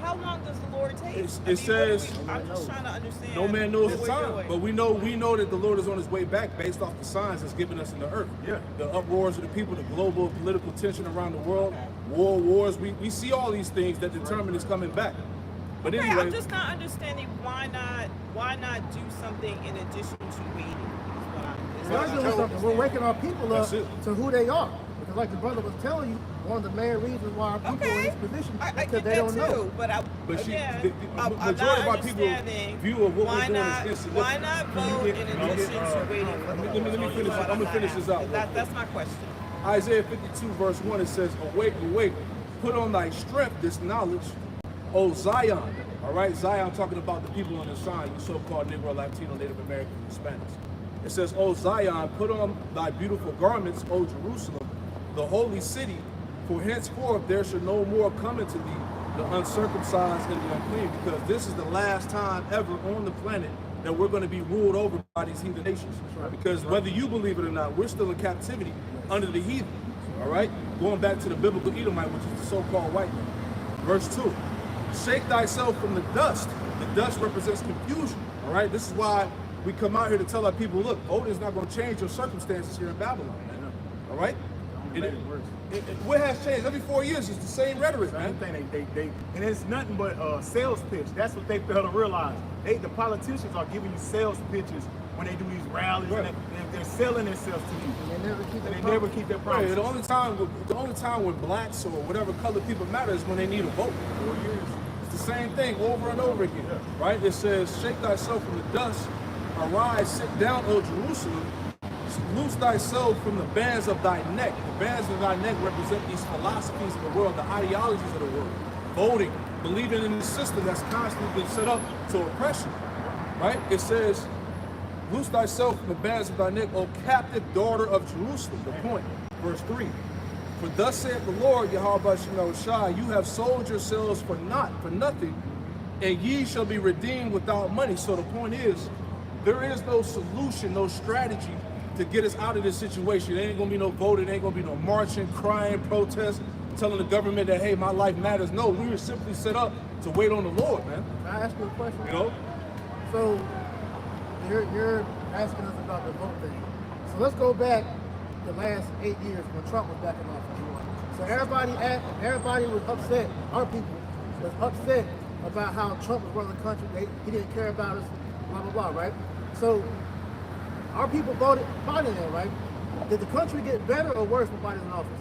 does the Lord take? It says- I'm just trying to understand. No man knows what the we're time, doing. but we know that the Lord is on his way back based off the signs that's given us in the earth. Yeah. The uproars of the people, the global political tension around the world, wars. We see all these things that determine he's coming back. But Okay, anyway, I'm just not understanding why not do something in addition to waiting. Is what I'm- We're doing something. We're waking our people up That's it. to who they are. Because like the brother was telling you, one of the main reasons why our people are in Okay, this position I is get because they that don't too, know. but But she- again, the I'm majority not of our people understanding view of what why we're doing is not insignificant. why not vote in addition to waiting for the let me Lord? finish- What I'm gonna finish this out. That's my question. Isaiah 52 verse 1, it says, awake, awake, put on thy strength this knowledge, O Zion. All right, Zion talking about the people on the sign, the so-called Negro, Latino, Native American, Hispanics. It says, O Zion, put on thy beautiful garments, O Jerusalem, the holy city, for henceforth there shall no more come into thee the uncircumcised and the unclean, because this is the last time ever on the planet that we're going to be ruled over by these heathen nations. Because whether you believe it or not, we're still in captivity under the heathen. All right? Going back to the biblical Edomite, which is the so-called white man. Verse 2. Shake thyself from the dust. The dust represents confusion. All right? This is why we come out here to tell our people, look, Odin's not going to change your circumstances here in Babylon. All right? It made it worse. What has changed? Every 4 years, it's the same rhetoric, Same man. thing. They and it's nothing but sales pitch. That's what they fail to realize. The politicians are giving you sales pitches when they do these rallies. Right. And they're selling themselves to you. And they never keep And their they never promise. keep their Right, promises. the only time when blacks or whatever color people matter is when they need a vote. 4 years. It's the same thing over and over again, right? It says, "Shake thyself from the dust, arise, sit down, O Jerusalem, loose thyself from the bands of thy neck." The bands of thy neck represent these philosophies of the world, the ideologies of the world. Voting, believing in the system that's constantly been set up to oppression, right? It says, "Loose thyself from the bands of thy neck, O captive daughter of Jerusalem." The point, verse 3. "For thus saith the Lord, Yahweh Shai, you have sold yourselves for nothing, and ye shall be redeemed without money." So the point is, there is no solution, no strategy to get us out of this situation. There ain't gonna be no voting, there ain't gonna be no marching, crying, protest, telling the government that, hey, my life matters. No, we were simply set up to wait on the Lord, man. Can I ask you a question? You know? So you're asking us about the vote thing. So let's go back the last 8 years when Trump was back in office. So everybody was upset. Our people was upset about how Trump was running the country. He didn't care about us, blah blah blah, right? So our people voted Biden in, right? Did the country get better or worse with Biden in office?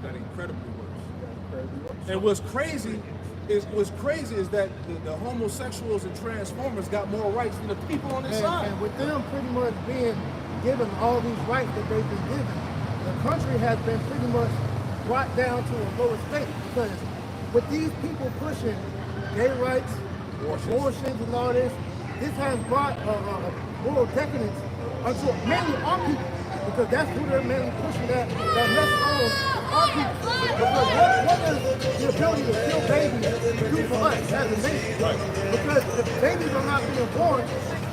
Got incredibly worse. And what's crazy is that the homosexuals and transformers got more rights than the people on their side. And with them pretty much being given all these rights that they've been given, the country has been pretty much brought down to a lower state, because with these people pushing gay rights, abortions and all this has brought a moral decadence unto mainly our people, because that's who they're mainly pushing that message on our people. Because what does the ability to kill babies do for us as a nation? Because if babies are not being born,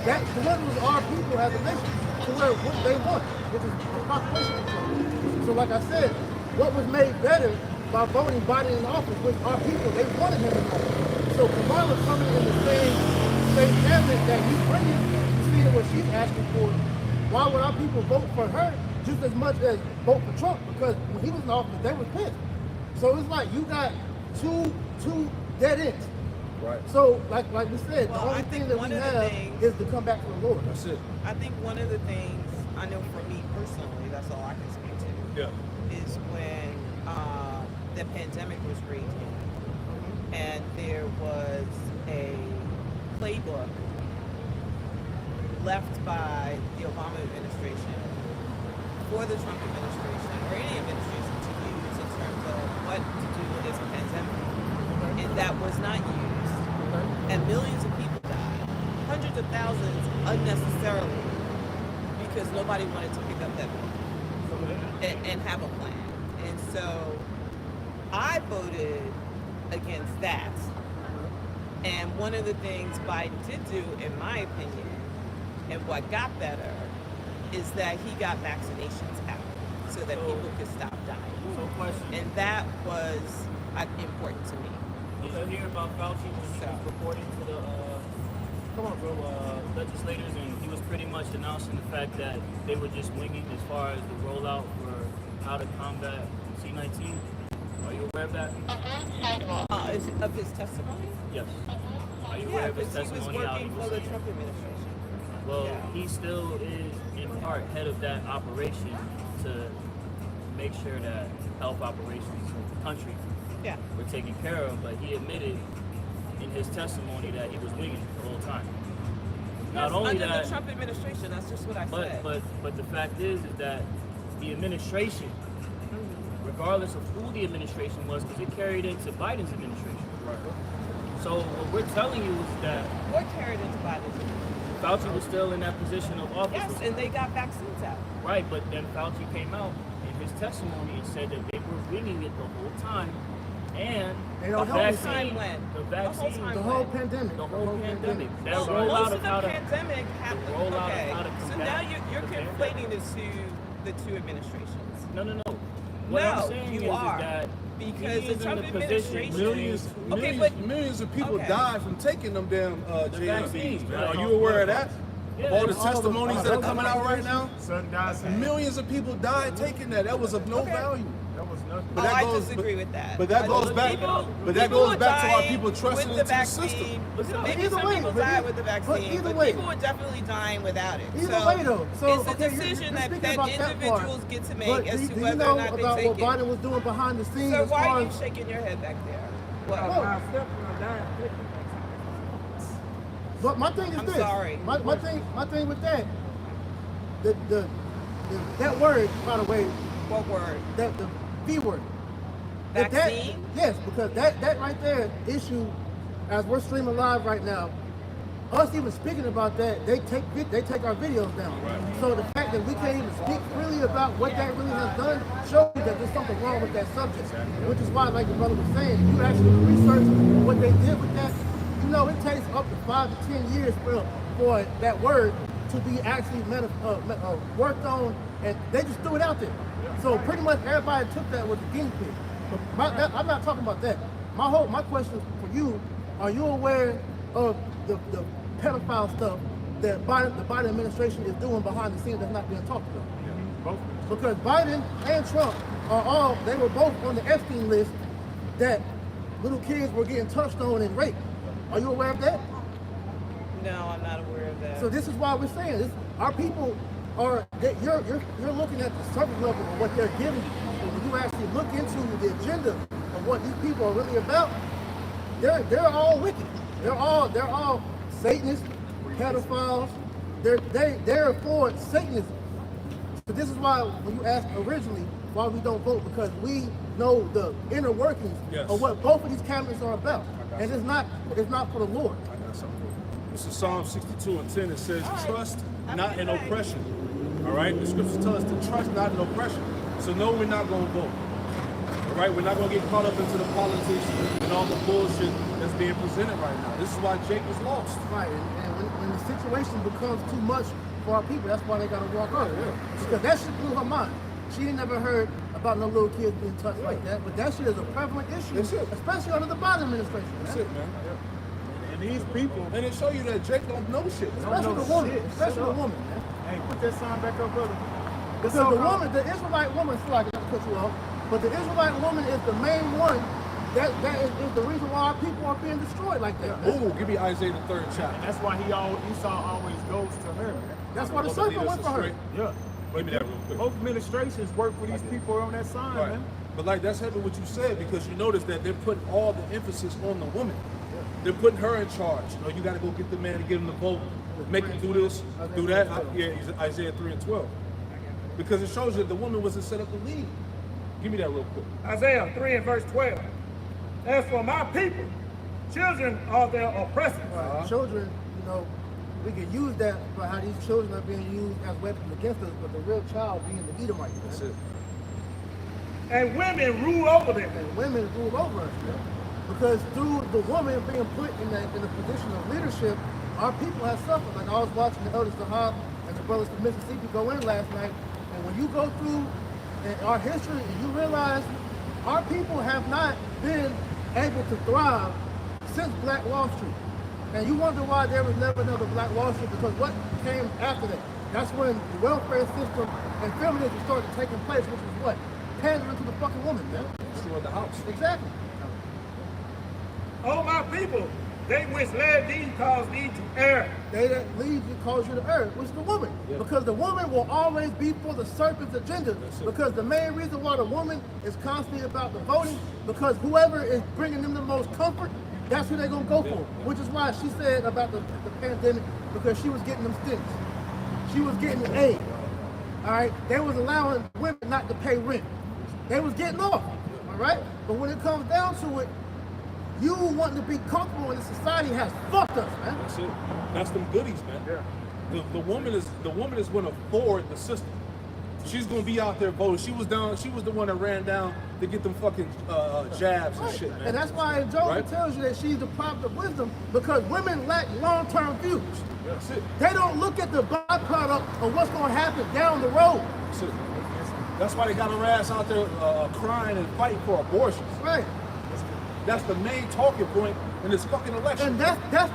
that delivers our people as a nation to where what they want, which is a population control. So like I said, what was made better by voting Biden in office was our people. They wanted him in office. So Kamala coming in the same cabinet that he's bringing, seeing what she's asking for, why would our people vote for her just as much as vote for Trump? Because when he was in office, they were pissed. So it's like you got two dead ends. Right. So like we said, Well, the only I thing think that one we of the have things- is to come back to the Lord. That's it. I think one of the things, I know for me personally, that's all I can speak to, Yeah. is when the pandemic was raging and there was a playbook left by the Obama administration for the Trump administration or any administration to use in terms of what to do with this pandemic. And that was not used. And millions of people died. Hundreds of thousands unnecessarily because nobody wanted to pick up that book and have a plan. And so I voted against that. And one of the things Biden did do, in my opinion, and what got better, is that he got vaccinations out so that people could stop dying. So question. And that was important to me. Did you hear about Fauci when he was reporting to the legislators, and he was pretty much announcing the fact that they were just winging as far as the rollout for how to combat C-19? Are you aware of that? Of his testimony? Yes. Are you Yeah, aware of his because he was testimony? How working he for was the saying? Trump administration. Well, Yeah. he still is in part head of that operation to make sure that health operations in the country Yeah. were taken care of, but he admitted in his testimony that he was winging it the whole time. Not Yes, only under that, the Trump administration, that's just what I said. but the fact is that the administration, regardless of who the administration was, because it carried into Biden's administration. Right. So what we're telling you is that What carried into Biden's administration? Fauci was still in that position of office. Yes, and they got vaccines out. Right, but then Fauci came out in his testimony and said that they were winging it the whole time, and They don't the help us. vaccine, When? the The whole vaccine, time. The whole pandemic. the whole pandemic, that Well, rollout most of of the how to, pandemic happened. rollout of Okay, how to so combat now you're the conflating the two administrations. no. What No, I'm saying you is are. that Because he the is Trump in the position, administration- Okay, Millions but- millions of people okay. died from taking them damn JMCs, vaccines, man. right? Are you aware of that? of all the testimonies that are coming out right now, Son died saying, millions of people died taking that. That was of no Okay. value. that was nothing. But that I goes- disagree with that. But that goes back. But that goes back to our people trusting with the into the system. vaccine. But Maybe either some way, people but died e- with the but vaccine, either but way- people were definitely dying without it. Either way, though. So, it's a okay, decision you're that, speaking that about that part. individuals get to make But as do to you whether know or not they about take what it. Biden was doing behind the scenes So as why far are you as shaking your head back there? What? My stepson died. But my thing is I'm this. sorry. My thing with that, the that word, by the way, What word? that the V word. That- Vaccine? yes, because that right there issue, as we're streaming live right now, us even speaking about that, they take our videos down. So the fact that we can't even speak freely about what that really has done shows you that there's something wrong with that subject. Which is why, like the brother was saying, you actually research what they did with that. You know, it takes up to 5 to 10 years for that word to be actually worked on, and they just threw it out there. So pretty much everybody took that with the guinea pig. But I'm not talking about that. My question for you: are you aware of the pedophile stuff that the Biden administration is doing behind the scenes that's not being talked about? Because Biden and Trump they were both on the Epstein list that little kids were getting touched on and raped. Are you aware of that? No, I'm not aware of that. So this is why we're saying this. Our people are. You're looking at the surface level of what they're giving you. But when you actually look into the agenda of what these people are really about, they're all wicked. They're all Satanists, pedophiles. They're for Satanism. So this is why when you asked originally why we don't vote, because we know the inner workings Yes. of what both of these candidates are about, and it's not for the Lord. I got something. This is Psalm 62:10. It says, "Trust not in oppression." All right. The scriptures tell us to trust not in oppression. So no, we're not going to vote. All right. We're not going to get caught up into the politics and all the bullshit that's being presented right now. This is why Jake was lost. Right, and when the situation becomes too much for our people, that's why they gotta walk out. Because that shit blew her mind. She ain't never heard about no little kids being touched like that, but that shit is a prevalent issue, That's it. especially under the Biden administration. That's it, man. And these people, And it show you that Jake don't know shit. Especially know the woman, shit. especially Shut the up. woman, man. hey, put that sign back up, brother. Because the woman, the Israelite woman, so I can cut you off, but the Israelite woman is the main one that is the reason why our people are being destroyed like that. man. Ooh, give me Isaiah the 3rd chapter. And that's why Esau always goes to her, man. That's why the Well, serpent lead us went for her. astray. Yeah. Give me that real quick. Both administrations work for these people on that sign, Right. man. But like that's heavy what you said, because you notice that they're putting all the emphasis on the woman. They're putting her in charge. You know, you got to go get the man to get him to vote, make him do this, do that. Yeah, Isaiah 3:12. Because it shows you that the woman wasn't set up to lead. Give me that real quick. Isaiah 3 and verse 12. As for my people, children are their oppressors. Children, you know, we can use that for how these children are being used as weapons against us, but the real child being the Edomite. man. That's it. And women rule over them. And women rule over us. man. Because through the woman being put in a position of leadership, our people have suffered. Like I was watching the Elders Zahab and the Brothers from Mississippi go in last night, and when you go through our history and you realize our people have not been able to thrive since Black Wall Street. And you wonder why there was never another Black Wall Street, because what came after that? That's when the welfare system and feminism started taking place, which is what? Pandering to the fucking woman, man. Destroy the house. Exactly. O my people, they which led thee cause thee to err. They that lead you cause you to err, which is the woman. Yeah. Because the woman will always be for the serpent's agenda. That's it. Because the main reason why the woman is constantly about the voting, because whoever is bringing them the most comfort, that's who they're going to go for. Which is why she said about the pandemic, because she was getting them stints. She was getting aid. All right? They was allowing women not to pay rent. They was getting off. All right? But when it comes down to it, you wanting to be comfortable in the society has fucked us, man. That's it. That's them goodies, man. Yeah. The woman is going to forward the system. She's going to be out there voting. She was the one that ran down to get them fucking jabs and shit, man. And that's why Job Right? tells you that she's deprived of wisdom, because women lack long-term views. That's it. They don't look at the byproduct of what's going to happen down the road. That's it. That's why they got her ass out there crying and fighting for abortions. Right. That's the main talking point in this fucking election. And that's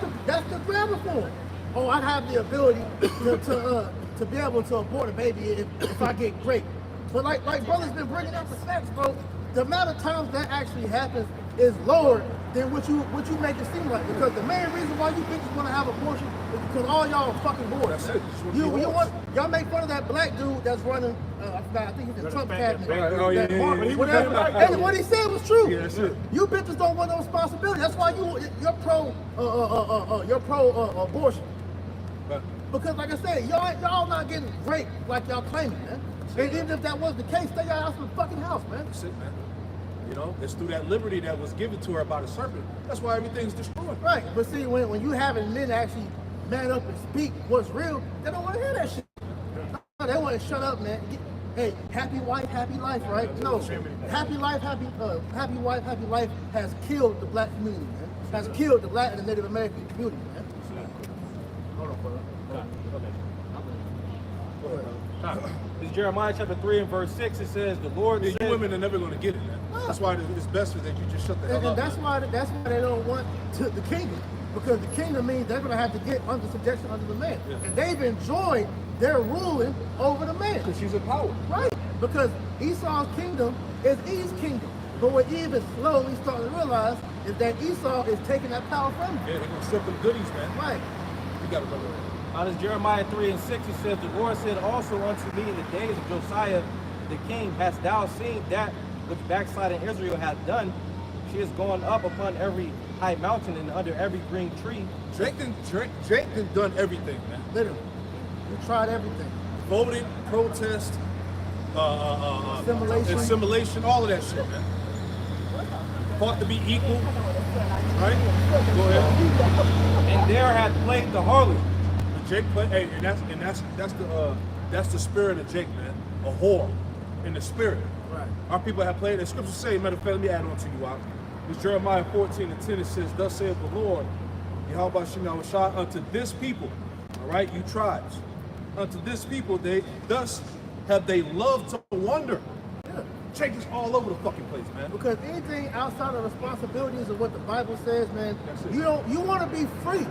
the grabber for them. oh, I have the ability to be able to abort a baby if I get raped. But like brother's been bringing up the facts, bro. The amount of times that actually happens is lower than what you make it seem like. Because the main reason why you bitches want to have abortion is because all y'all are fucking bored. That's it. Y'all make fun of that black dude that's running. I forgot. I think he's in Trump cabinet. Right. Oh, yeah, Whatever. And what he said was true. Yeah, that's it. You bitches don't want no responsibility. That's why you're pro abortion. But Because like I said, y'all not getting raped like y'all claiming, man. And even if that was the case, stay out of the fucking house, man. that's it, man. You know, it's through that liberty that was given to her by the serpent. That's why everything's destroyed. Right, but see, when you having men actually man up and speak what's real, they don't want to hear that shit. No, they want to shut up, man. Hey, happy wife, happy life, right? No, happy life, happy wife, happy life has killed the black community, man. Has killed the black and the Native American community, man. Hold on, brother. This Jeremiah chapter 3 and verse 6, it says, the Lord You said, women are never going to get it, man. That's why it's best that you just shut the hell And up. that's why they don't want the kingdom, because the kingdom means they're going to have to get under subjection under the man, Yeah. and they've enjoyed their ruling over the man. Because she's in power. Right, because Esau's kingdom is Eve's kingdom, but what Eve is slowly starting to realize is that Esau is taking that power from him. Yeah, they're going to strip them goodies, man. Right. You got to remember that. This Jeremiah 3 and 6, it says, the Lord said also unto me in the days of Josiah the king, hast thou seen that which backsliding Israel hath done? She is gone up upon every high mountain and under every green tree. Drake done everything, man. Literally, we tried everything. Voted, protest, Assimilation, all of that shit, man. Fought to be equal, right? Go ahead. And there hath played the harlot. And Jake play, hey, and that's the spirit of Jake, man. A whore in the spirit. Right. Our people have played. The scriptures say, matter of fact, let me add on to you out. It's Jeremiah 14 and 10. It says, thus saith the Lord, Yahweh Shemel Shah, unto this people, all right, you tribes, unto this people, thus have they loved to wonder. Yeah. Jake is all over the fucking place, man. Because anything outside of responsibilities of what the Bible says, man, That's it. you want to be free.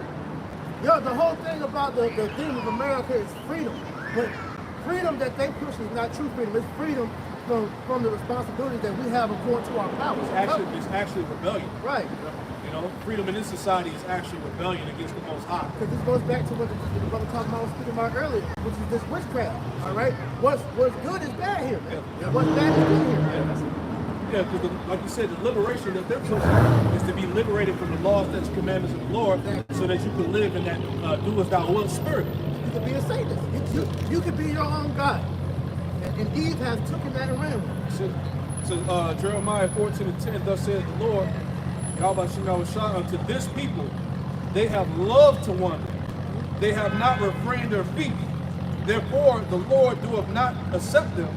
Yo, the whole thing about the theme of America is freedom. But freedom that they push is not true freedom. It's freedom from the responsibilities that we have according to our powers. It's actually rebellion. Right. You know, freedom in this society is actually rebellion against the Most High. Because this goes back to what the brother talking about, was speaking about earlier, which is this witchcraft. All right. What's good is bad here, man. Yeah. What's bad is good here. Yeah, because like you said, the liberation that they're pushing is to be liberated from the laws, statutes, commandments of the Lord, so that you can live in that do as thou wilt spirit. You could be a Satanist. You could be your own God. And Eve has taken that around. So Jeremiah 14 and 10, thus says the Lord, Yahweh Shemel Shah, unto this people, they have loved to wander. They have not refrained their feet. Therefore, the Lord doeth not accept them.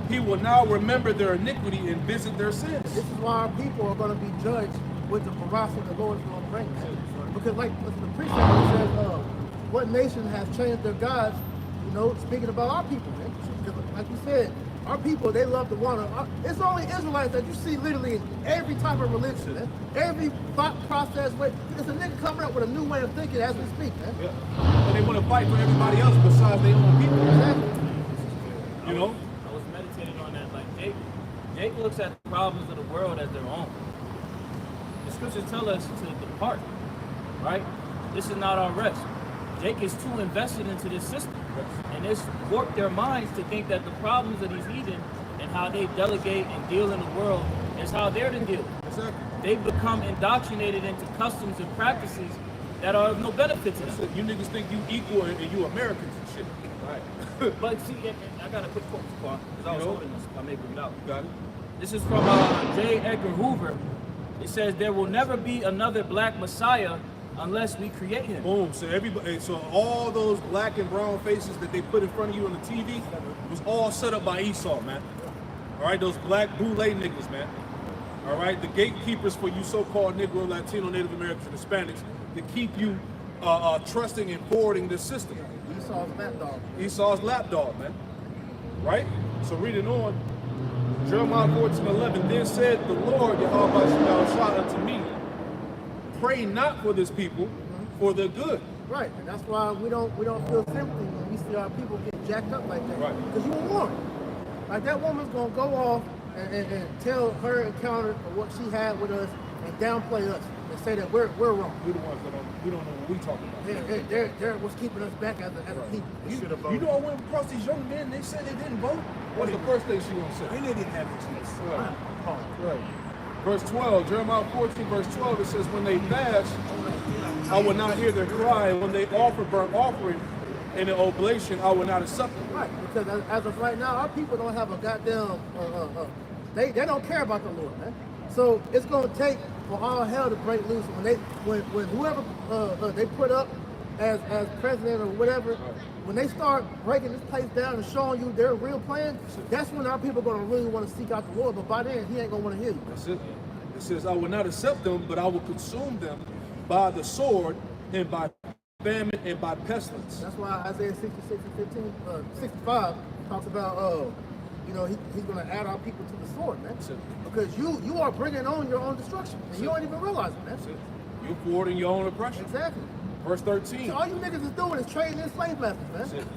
He will now remember their iniquity and visit their sins. This is why our people are going to be judged with the ferocity the Lord is going to bring. Because like the precept says, what nation has changed their gods, you know, speaking about our people, man. Because like you said, our people, they love to wander. It's only Israelites that you see literally in every type of religion, man. Every thought process, it's a nigga coming up with a new way of thinking as we speak, man. Yeah. And they want to fight for everybody else besides their own people. Exactly. You know? I was meditating on that. Like Jake looks at the problems of the world as their own. The scriptures tell us to depart, right? This is not our rest. Jake is too invested into this system, and it's warped their minds to think that the problems of these heathen and how they delegate and deal in the world is how they're to deal. Exactly. They've become indoctrinated into customs and practices that are of no benefit to them. You niggas think you equal and you Americans and shit. Right. But see, I got a quick quote, because I was holding this. I may bring it out. You got it? This is from J. Edgar Hoover. It says, there will never be another black Messiah unless we create him. Boom. So everybody, so all those black and brown faces that they put in front of you on the TV was all set up by Esau, man. All right, those black boule niggas, man. All right, the gatekeepers for you so-called Negro, Latino, Native Americans, and Hispanics to keep you trusting and forwarding this system. Esau's lapdog. Esau's lapdog, man. Right? So reading on, Jeremiah 14:11, then said the Lord, Yahweh Shemel Shah, unto me, pray not for this people, for their good. Right, and that's why we don't feel sympathy when we see our people get jacked up like that. Right. Because you a woman. Like that woman's gonna go off and tell her encounter of what she had with us and downplay us and say that we're wrong. We're the ones that we don't know what we talking about. They're what's keeping us back as a people. You know, I went across these young men, they said they didn't vote. What's the first thing she gonna say? And they didn't have a choice. Right. Verse 12, Jeremiah 14, verse 12, it says, when they fast, I will not hear their cry. And when they offer burnt offering and an oblation, I will not accept them. Right, because as of right now, our people don't have a goddamn, they don't care about the Lord, man. So it's gonna take for all hell to break loose when whoever they put up as president or whatever, when they start breaking this place down and showing you their real plan, that's when our people are gonna really want to seek out the Lord. But by then, he ain't gonna want to hear you. That's it. It says, I will not accept them, but I will consume them by the sword and by famine and by pestilence. That's why Isaiah 66 and 65 talks about, you know, he's going to add our people to the sword, man. Because you are bringing on your own destruction, and you don't even realize it, man. You're forwarding your own oppression. Exactly. Verse 13. So all you niggas is doing is trading in slave masters, man. That's it.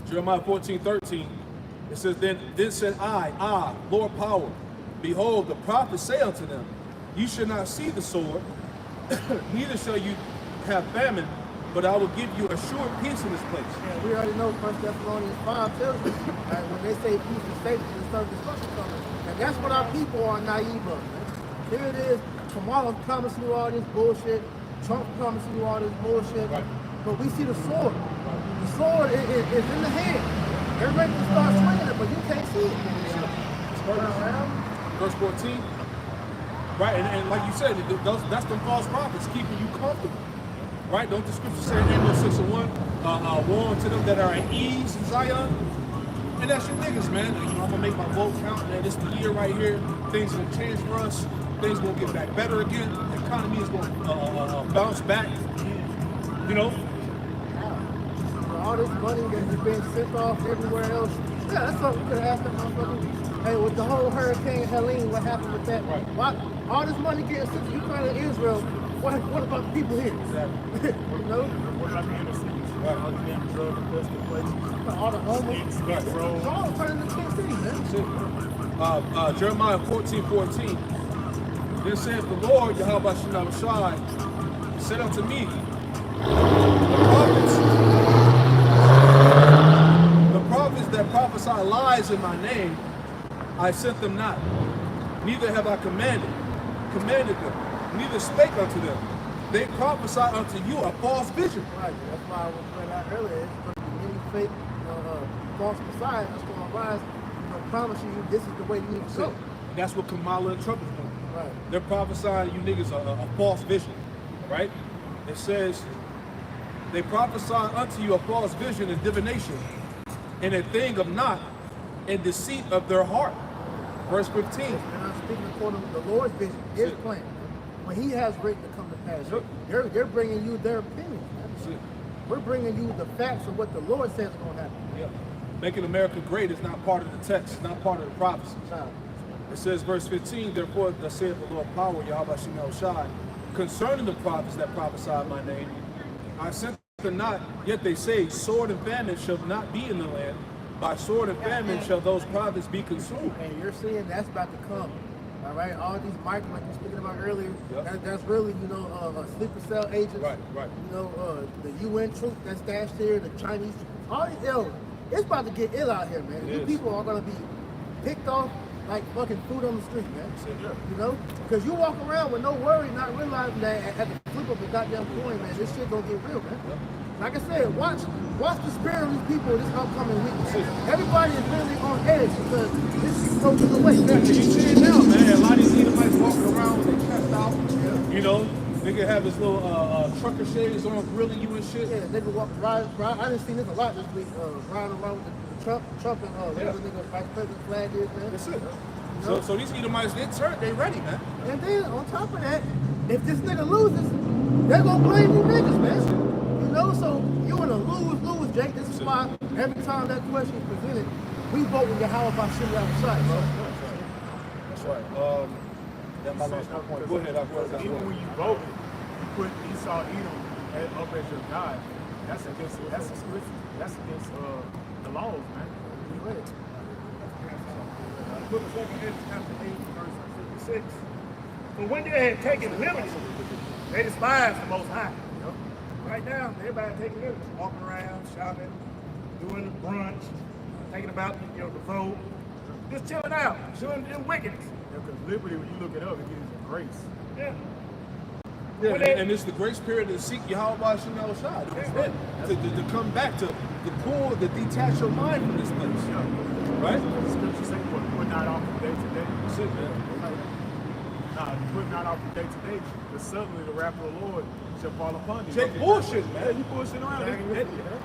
Jeremiah 14, 13. It says, then said I, Lord power, behold, the prophets say unto them, you shall not see the sword, neither shall you have famine, but I will give you a sure peace in this place. Yeah, we already know 1 Thessalonians 5 tells us that when they say peace and safety, there's some destruction coming. And that's what our people are naive of, man. Here it is, Kamala promising you all this bullshit, Trump promising you all this bullshit, but we see the sword. The sword is in the hand. They're ready to start swinging it, but you can't see it. Verse 14. Right, and like you said, that's the false prophets keeping you comfortable. Right? Don't the scripture say in Amos 6 and 1, woe unto them that are at ease in Zion? And that's your niggas, man. You know, I'm gonna make my vote count, man. This the year right here. Things gonna change for us. Things gonna get back better again. The economy is gonna bounce back. You know? All this money that has been sent off everywhere else. Yeah, that's something we could have asked that motherfucker. Hey, with the whole Hurricane Helene, what happened with that? Right. Why, all this money getting sent to Ukraine and Israel, what about the people here? Exactly. You know? What about the inner cities? All the damn drug infested places. All the homeless. It's all turning into King City, man. Jeremiah 14, 14. Then saith the Lord, Yahweh Shem Shai, said unto me, the prophets that prophesy lies in my name, I sent them not. Neither have I commanded them, neither spake unto them. They prophesy unto you a false vision. Right, that's why I was pointing out earlier, it's going to be many fake, false messiahs that's going to rise, promising you this is the way you need to go. And that's what Kamala and Trump is doing. Right. They're prophesying you niggas a false vision, right? It says, they prophesy unto you a false vision and divination, and a thing of naught, and deceit of their heart. Verse 15. And I'm speaking according to the Lord's vision, his plan. When he has written to come to pass, they're bringing you their opinions. We're bringing you the facts of what the Lord says is going to happen. Yeah. Making America great is not part of the text, it's not part of the prophecy. No. It says, verse 15, therefore, thus saith the Lord power, Yahweh Shem Shai, concerning the prophets that prophesy in my name, I sent them not, yet they say, sword and famine shall not be in the land. By sword and famine shall those prophets be consumed. And you're seeing that's about to come. All right, all these like you were speaking about earlier, that's really, sleeper cell agents. Right. You know, the UN troops that's stashed here, the Chinese, all these it's about to get ill out here, man. You people are gonna be picked off like fucking food on the street, man. You know? Because you walk around with no worry, not realizing that at the flip of a goddamn coin, man, this shit gonna get real, man. Like I said, watch the spirit of these people this upcoming week. Everybody is really on edge because this is so to the way. Yeah, you see it now, man. A lot of these Edomites walking around with their chest out. You know, they can have his little trucker shades on, grilling you and shit. Yeah, they can ride. I didn't see this a lot this week. Riding around with the Trump and whatever nigga vice president flag is, man. That's it. So these Edomites, they ready, man. And then on top of that, if this nigga loses, they're gonna blame you niggas, man. You know, so you in a lose-lose, Jake. This is why every time that question is presented, we vote with Yahweh by Shimmy outside, bro. That's right. Go ahead. Even when you vote, you put Esau Edom up as your God, that's against the laws, man. Book of 2 Corinthians chapter 8, verse 56. For when they had taken liberty, they despised the Most High. Right now, everybody taking liberty, walking around, shopping, doing the brunch, thinking about the vote, just chilling out, doing wickedness. Because liberty, when you look it up, it gives you grace. Yeah. Yeah, When they- and it's the grace period to seek Yahweh Shem Shai. To come back, to detach your mind from this place. Right? The scripture says, put not off from day to day. That's it, man. Nah, you put not off from day to day, but suddenly the wrath of the Lord shall fall upon you. Jake bullshit, Yeah, man. you bullshitting around.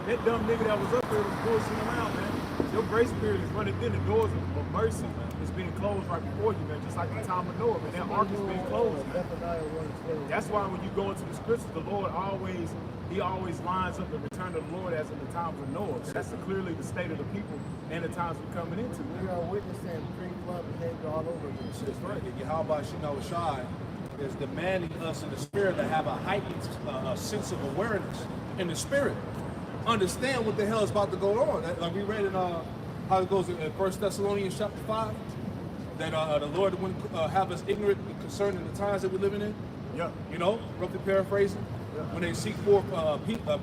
That dumb nigga that was up there was bullshitting around, man. Your grace period is running thin. The doors of mercy is being closed right before you, man. Just like the time of Noah, man. That ark is being closed, man. That's why when you go into the scriptures, the Lord always lines up the return of the Lord as in the times of Noah. That's clearly the state of the people and the times we're coming into. We are witnessing pre-flood behavior all over again. That's right. Yahweh Shem Shai is demanding us in the spirit to have a heightened sense of awareness in the spirit. Understand what the hell is about to go on. Like we read in how it goes in 1 Thessalonians chapter 5, that the Lord wouldn't have us ignorant concerning the times that we're living in. Yeah. You know, roughly paraphrasing. Yeah. When they seek for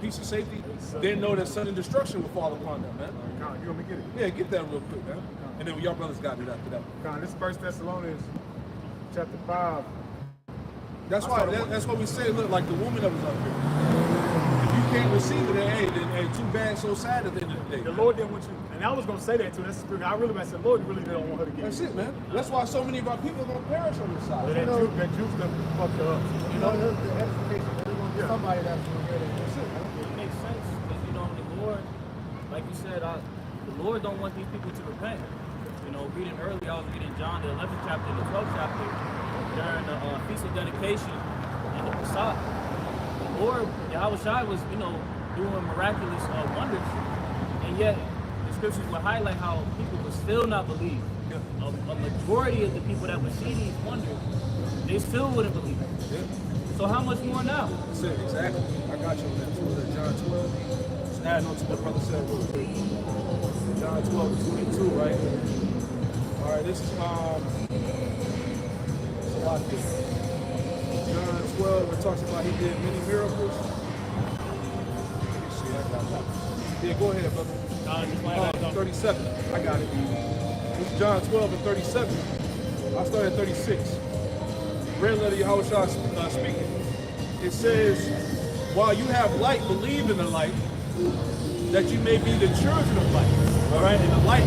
peace and safety, they know that sudden destruction will fall upon them, man. Con, you want me to get it? Yeah, get that real quick, man. And then y'all brothers got it after that. Con, this is 1 Thessalonians chapter 5. That's why we say, look, like the woman that was up here. If you can't receive it, then too bad, so sad at the end of the day. The Lord didn't want you, and I was going to say that too. That's the spirit. I said, Lord, you really didn't want her to get That's it. it, man. That's why so many of our people are going to perish on this side. That juice done fucked her up. You know, the edification, there's going to be somebody that's going to hear that. That's it, man. It makes sense because the Lord, like you said, the Lord don't want these people to repent. Reading earlier, I was reading John the 11th chapter, the 12th chapter, during the Feast of Dedication and the Passat. The Lord, Yahweh Shai was, doing miraculous wonders, and yet the scriptures would highlight how people would still not believe. A majority of the people that would see these wonders, they still wouldn't believe it. Yeah. So how much more now? That's it, exactly. I got you on that. John 12. Just adding on to what brother said real quick. John 12:22, right? All right, this is a lot there. John 12, it talks about he did many miracles. Let me see, I got that. Yeah, go ahead, brother. 37. I got it. This is John 12:37. I started at 36. Red letter Yahweh Shai speaking. It says, while you have light, believe in the light, that you may be the children of light. All right, and the light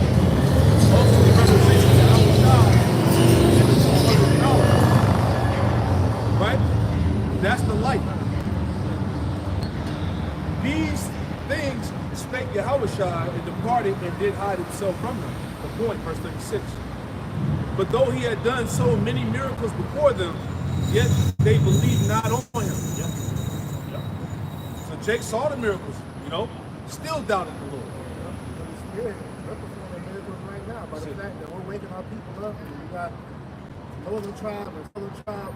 also the representation of Yahweh Shai and the form of the power. Right? That's the light. These things spake Yahweh Shai and departed and did hide himself from them. The point, verse 36. But though he had done so many miracles before them, yet they believed not on him. Yeah. So Jake saw the miracles, still doubted the Lord. The Spirit, we're performing miracles right now by the fact that we're waking our people up, and you got northern tribe and southern tribe,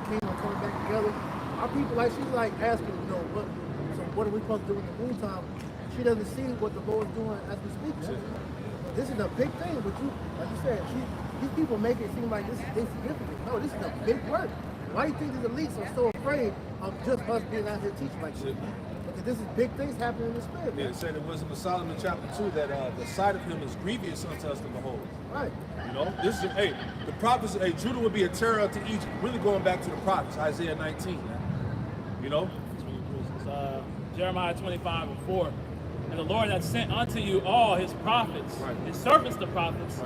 kingdom coming back together. Our people, she's asking, what are we supposed to do in the meantime? She doesn't see what the Lord's doing as we speak. This is a big thing, but like you said, these people make it seem like this is insignificant. No, this is a big work. Why do you think these elites are so afraid of just us being out here teaching like this? Because this is big things happening in the spirit. Yeah, it said it was in Solomon chapter 2 that the sight of him is grievous unto us to behold. Right. This is the prophets. Judah would be a terror to Egypt. Really going back to the prophets, Isaiah 19. Man. Jeremiah 25:4. And the Lord hath sent unto you all his prophets, his servants the prophets,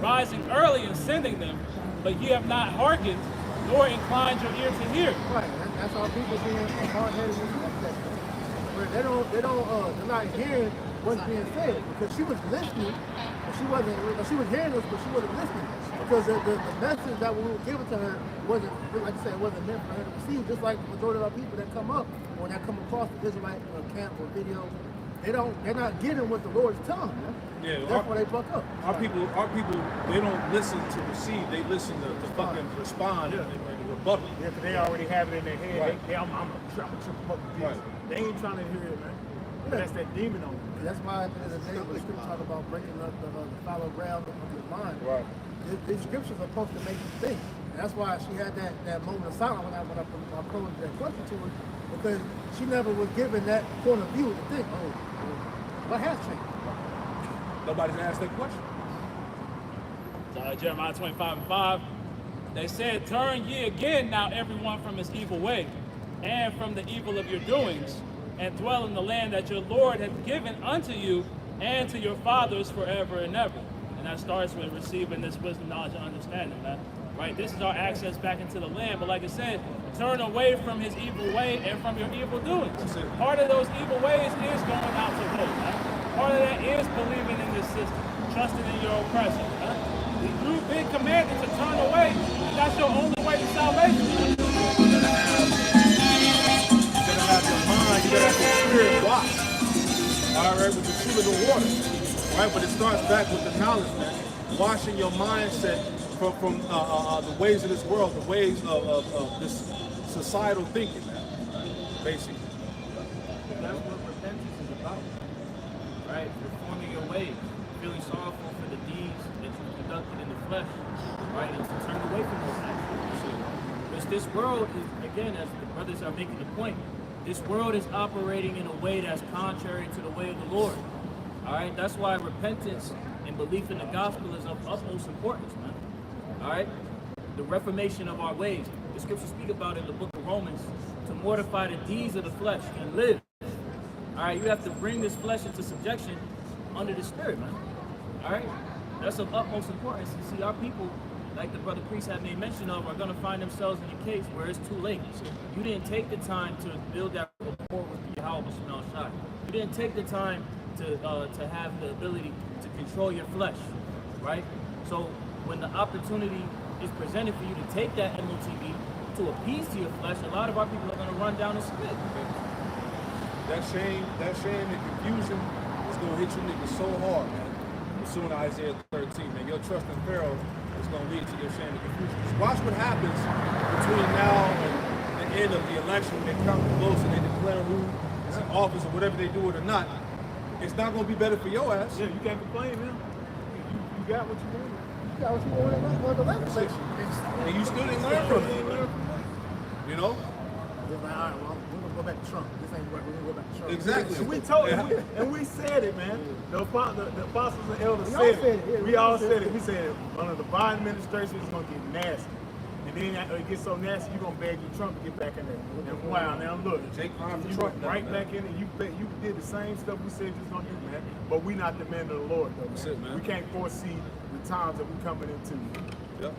rising early and sending them, but ye have not hearkened, nor inclined your ear to hear. Right, that's our people being hard-headed and they're not hearing what's being said, because she was listening, but she was hearing us, but she wasn't listening, because the message that we were giving to her wasn't, like I said, wasn't meant for her to receive, just like the majority of our people that come up, or that come across the Israelite camp or videos, they're not getting what the Lord is telling them. Man. Yeah, That's why they buck up. Our people, they don't listen to receive. They listen to fucking respond and rebuttal. Yeah, 'cause they already have it in their head. Right. I'm a trip them up with this. Right. They ain't trying to hear it, man. That's that demon on them. That's why at the end of the day, when the scripture talk about breaking up the fallow ground of your mind, Right. these scriptures are supposed to make you think. And that's why she had that moment of silence when I posed that question to her, because she never was given that point of view to think, oh, what has changed? Nobody's asked that question. Jeremiah 25:5. They said, turn ye again now everyone from his evil way, and from the evil of your doings, and dwell in the land that your Lord hath given unto you and to your fathers forever and ever. And that starts with receiving this wisdom, knowledge, and understanding, man. Right? This is our access back into the land. But like I said, turn away from his evil way and from your evil doings. Part of those evil ways is going out to vote, right? Part of that is believing in this system, trusting in your oppressor. Right? You've been commanded to turn away, and that's your only way to salvation. You gotta have your mind, you gotta have your spirit washed. All right, with the fruit of the water. Right, but it starts back with the knowledge, man. Washing your mindset from the ways of this world, the ways of this societal thinking, man. Basically. That's what repentance is about. Right? Reforming your ways, feeling sorrowful for the deeds that you conducted in the flesh, right? And to turn away from those actions. Because this world is, again, as the brothers are making the point, this world is operating in a way that's contrary to the way of the Lord. All right? That's why repentance and belief in the gospel is of utmost importance, man. All right? The reformation of our ways. The scriptures speak about in the book of Romans to mortify the deeds of the flesh and live. All right? You have to bring this flesh into subjection under the spirit, man. All right? That's of utmost importance. You see, our people, like the brother priest had made mention of, are going to find themselves in a case where it's too late. You didn't take the time to build that rapport with Yahweh Shemel Shai. You didn't take the time to have the ability to control your flesh, right? So when the opportunity is presented for you to take that MOTB to appease to your flesh, a lot of our people are going to run down and spit. That shame and confusion is gonna hit you niggas so hard, man. Soon Isaiah 13, man. Your trust in Pharaoh is gonna lead to your shame and confusion. Just watch what happens between now and the end of the election when they come close and they declare who is in office or whatever they do it or not. It's not gonna be better for your ass. Yeah, you can't complain, man. You got what you wanted. You got what you wanted on the legislature. And you still didn't learn from it. You know? Just like, all right, well, we're gonna go back to Trump. This ain't working. We're gonna go back to Trump. Exactly. And we told you, and we said it, man. The apostles and elders We all said said it. it. We all said it. We said it. Under the Biden administration, it's gonna get nasty. And then after it gets so nasty, you're gonna beg you Trump to get back in there. And wow, now look, Jake Paul for you Trump went now, right man. back in, and you did the same stuff we said you was gonna do, man. But we not the men of the Lord, though. That's it, man. We can't foresee the times that we coming into. Yep.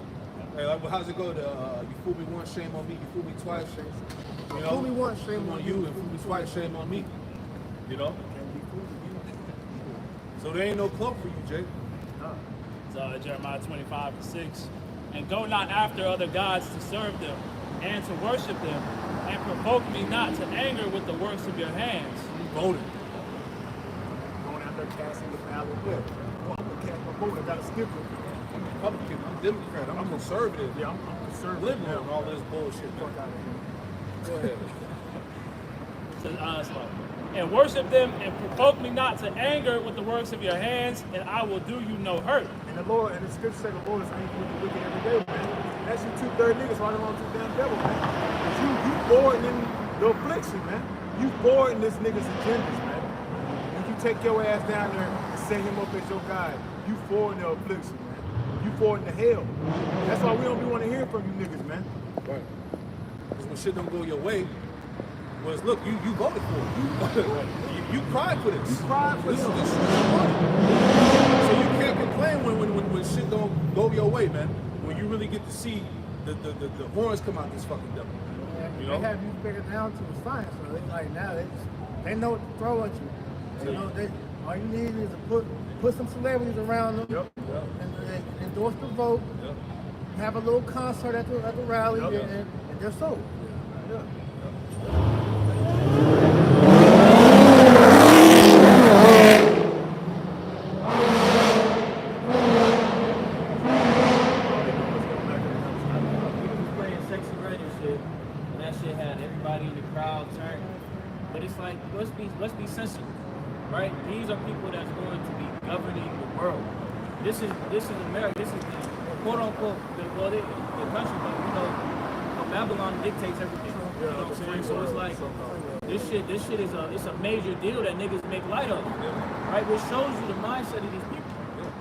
Hey, like, how's it go? You fool me once, shame on me. You fool me twice, shame. You know? Fool me once, shame on you. And fool me twice, shame on me. You know? So there ain't no cloak for you, Jake. So Jeremiah 25:6. And go not after other gods to serve them, and to worship them, and provoke me not to anger with the works of your hands. You voted. Going out there casting the ballot. Well, I'm gonna cast my vote. I got a sticker. I'm Republican. I'm Democrat. I'm conservative. Yeah, I'm conservative. Liberal and all this bullshit. Fuck out of here. Go ahead. So, and worship them, and provoke me not to anger with the works of your hands, and I will do you no hurt. And the Lord, and the scripture say the Lord is angry with the wicked every day, man. And that's you 2/3 niggas right along to the damn devil, man. But you forwarding in the affliction, man. You forwarding this nigga's agendas, man. When you take your ass down there and set him up as your guide, you forwarding the affliction, man. You forwarding the hell. That's why we don't be want to hear from you niggas, man. Right. Because when shit don't go your way, was look, you voted for it. You cried for this. You cried for this. this. This is your money. So you can't complain when shit don't go your way, man. When you really get to see the horns come out this fucking devil. You know? They have you figured down to a science. So they like now they know what to throw at you. You know, all you need is to put some celebrities around them and endorse the vote. Yep. Have a little concert at the rally, and they're sold. are people that's going to be governing the world. This is America. This is the quote unquote the country, but Babylon dictates everything. You know what I'm saying? So it's like this shit is it's a major deal that niggas make light of, right? Which shows you the mindset of these people.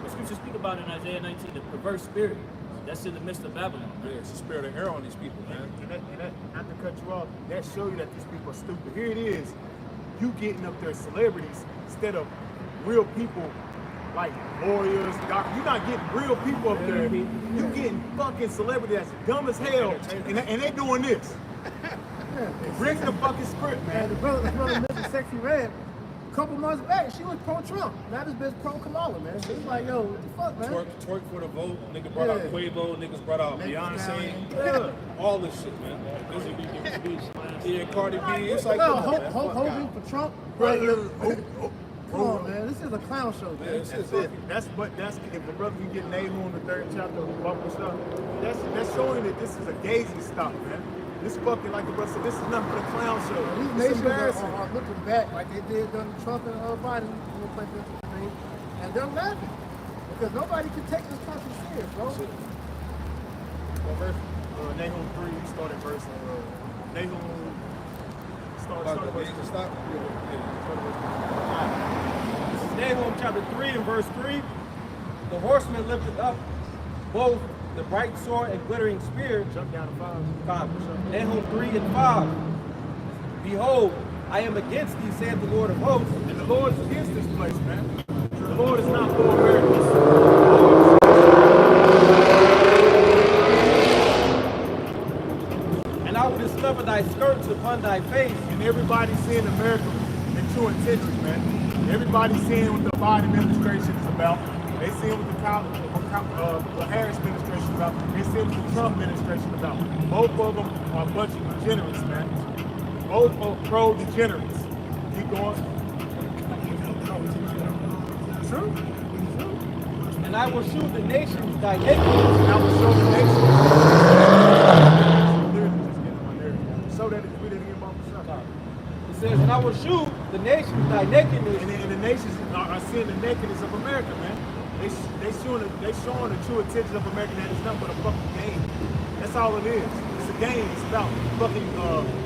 The scriptures speak about in Isaiah 19 the perverse spirit that's in the midst of Babylon. Yeah, it's a spirit of error on these people, man. And that, not to cut you off, that show you that these people are stupid. Here it is, you getting up there celebrities instead of real people like lawyers, doctors. You're not getting real people up there. You getting fucking celebrities that's dumb as hell, and they doing this. Bring the fucking script, man. The brother Mr. Sexy Red, a couple months back, she was pro-Trump. Now this bitch pro-Kamala, man. So it's like, yo, what the fuck, man? Twerk for the vote. Nigga brought out Quavo. Niggas brought out Beyonce. All this shit, man. Yeah, Cardi B. It's like Hulk Hogan for Trump. Come on, man. This is a clown show, man. That's if the brother can get Nahum on the 3rd chapter of Buffalo stuff, that's showing that this is a gazing stop, man. This fucking, like the brother said, this is nothing but a clown show. These nations are looking back like they did during Trump and Biden thing, and they're laughing because nobody can take this country serious, bro. Verse Nahum 3, we started verse Nahum. This is Nahum chapter 3 and verse 3. The horseman lifted up both the bright sword and glittering spear. Jump down to 5. Nahum 3 and 5. Behold, I am against thee, saith the Lord of hosts. And the Lord is against this place, man. The Lord is not for Americans. And I will discover thy skirts upon thy face. And everybody's seeing America in true intentions, man. Everybody's seeing what the Biden administration is about. They seeing what the Harris administration is about. They seeing what the Trump administration is about. Both of them are a bunch of degenerates, man. Both are pro-degenerates. Keep going. True. And I will shew the nations thy nakedness. And I will show the nations. So that it's really again about the It says, and I will shew the nations thy nakedness. And the nations are seeing the nakedness of America, man. They showing the true intentions of America, that it's nothing but a fucking game. That's all it is. It's a game. It's about fucking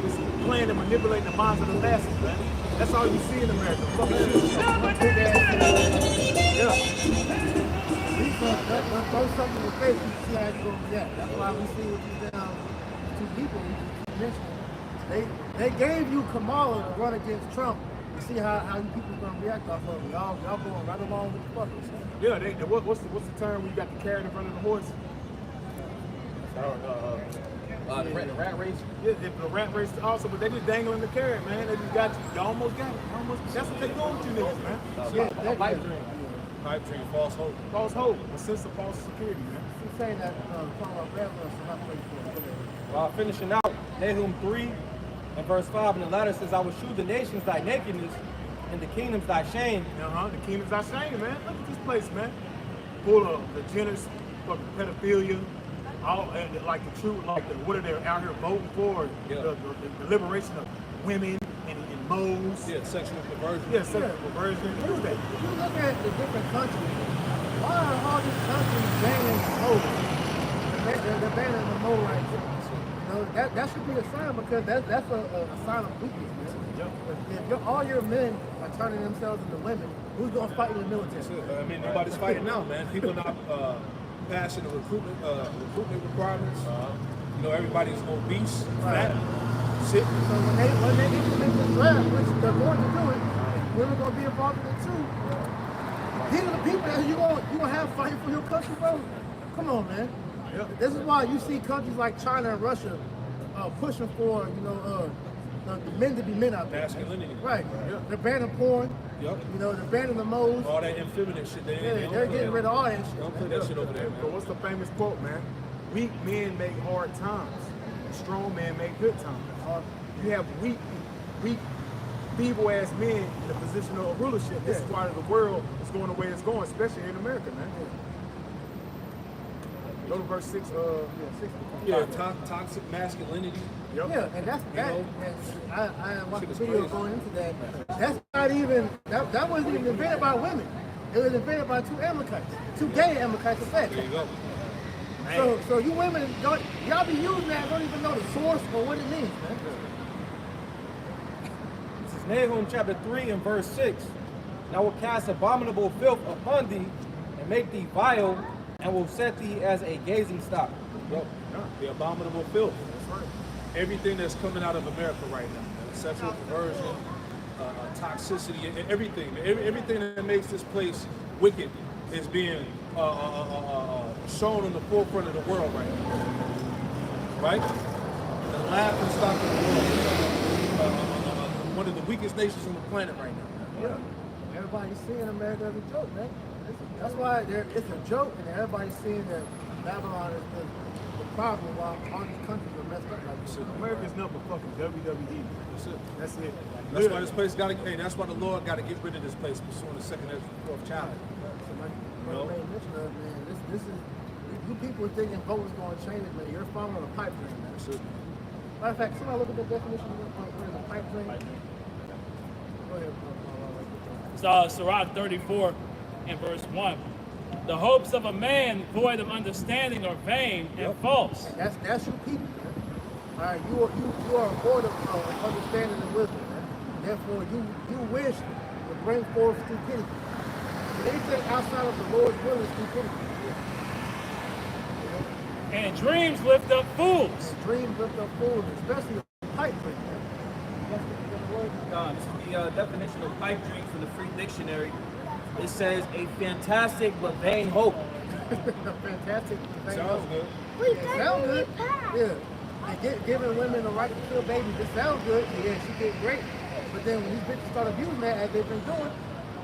it's playing and manipulating the minds of the masses, man. That's all you see in America. Fucking shit. Yeah. Throw something in the face, you see how you gonna react. That's why we see what these two people we just mentioned. They gave you Kamala to run against Trump. You see how you people gonna react off of it. Y'all going right along with the fuckers. Yeah, what's the term when you got the carrot in front of the horse? The rat race. Yeah, the rat race also, but they just dangling the carrot, man. They just got you. You almost got it. That's what they doing with you niggas, man. Pipe dream. Pipe dream, false hope. False hope, a sense of false security, man. She's saying that talking about Babylon, so not playing for it. While finishing out, Nahum 3 and verse 5, and the latter says, I will shew the nations thy nakedness, and the kingdoms thy shame. The kingdoms thy shame, man. Look at this place, man. Full of the generous fucking pedophilia, all like the truth, what are they out here voting for? The liberation of women and moles. Yeah, sexual perversion. Yeah, sexual perversion. What is that? If you look at the different countries, why are all these countries banning moles? They're banning the mole right here. That should be a sign, because that's a sign of weakness, man. If all your men are turning themselves into women, who's gonna fight in the military? I mean, nobody's fighting now, man. People not passing the recruitment requirements. Everybody's obese, fat, sick. So when they implement this draft, which they're going to do it, women are gonna be involved in it too. These are the people that you gonna have fighting for your country, bro. Come on, man. Yep. This is why you see countries like China and Russia pushing for, the men to be men out there. Masculinity. Right. Yep. They're banning porn. Yep. They're banning the moles. All that effeminate shit. They're getting rid of all that shit. Don't put that shit over there. But what's the famous quote, man? Weak men make hard times. Strong men make good times. You have weak, feeble-ass men in the position of rulership. This is why the world is going the way it's going, especially in America, man. Go to verse 6. Toxic masculinity. Yep. Yeah, and that's that. know? And I watched Shit the is video crazy. going into that. That's not even that wasn't even invented by women. It was invented by two Amalekites, two gay Amalekites, in fact. There you go. So you women don't y'all be using that, don't even know the source or what it means, man. This is Nahum chapter 3 and verse 6. And I will cast abominable filth upon thee, and make thee vile, and will set thee as a gazing stock. Bro, the abominable filth. Everything that's coming out of America right now, man. Sexual perversion, toxicity, and everything. Everything that makes this place wicked is being shown on the forefront of the world right now. Right? The laughing stock of the world. One of the weakest nations on the planet right now. Yeah. Everybody's seeing America as a joke, man. That's why it's a joke, and everybody's seeing that Babylon is the problem while all these countries are messed up like this. America's nothing but fucking WWE. That's it. That's it. That's why this place got to. Hey, that's why the Lord got to get rid of this place pursuing the second and fourth challenge. So like No. made mention of, man, this is you people thinking vote is going to change it, man. You're following a pipe dream, man. That's it. Matter of fact, somebody look at the definition of what is a pipe dream. Go ahead. It's Sirach 34 and verse 1. The hopes of a man void of understanding are vain and false. That's your people, man. All right, you are void of understanding and wisdom, man. Therefore, you wish to bring forth stupidity. Anything outside of the Lord's will is stupidity. And dreams lift up fools. And dreams lift up fools, especially a pipe dream, man. That's the word. This is the definition of pipe dream from the Free Dictionary. It says a fantastic but vain hope. Fantastic. Sounds good. It sounds good. Yeah. And giving women the right to kill babies, it sounds good. Yeah, she did great. But then when these bitches start abusing that, as they've been doing,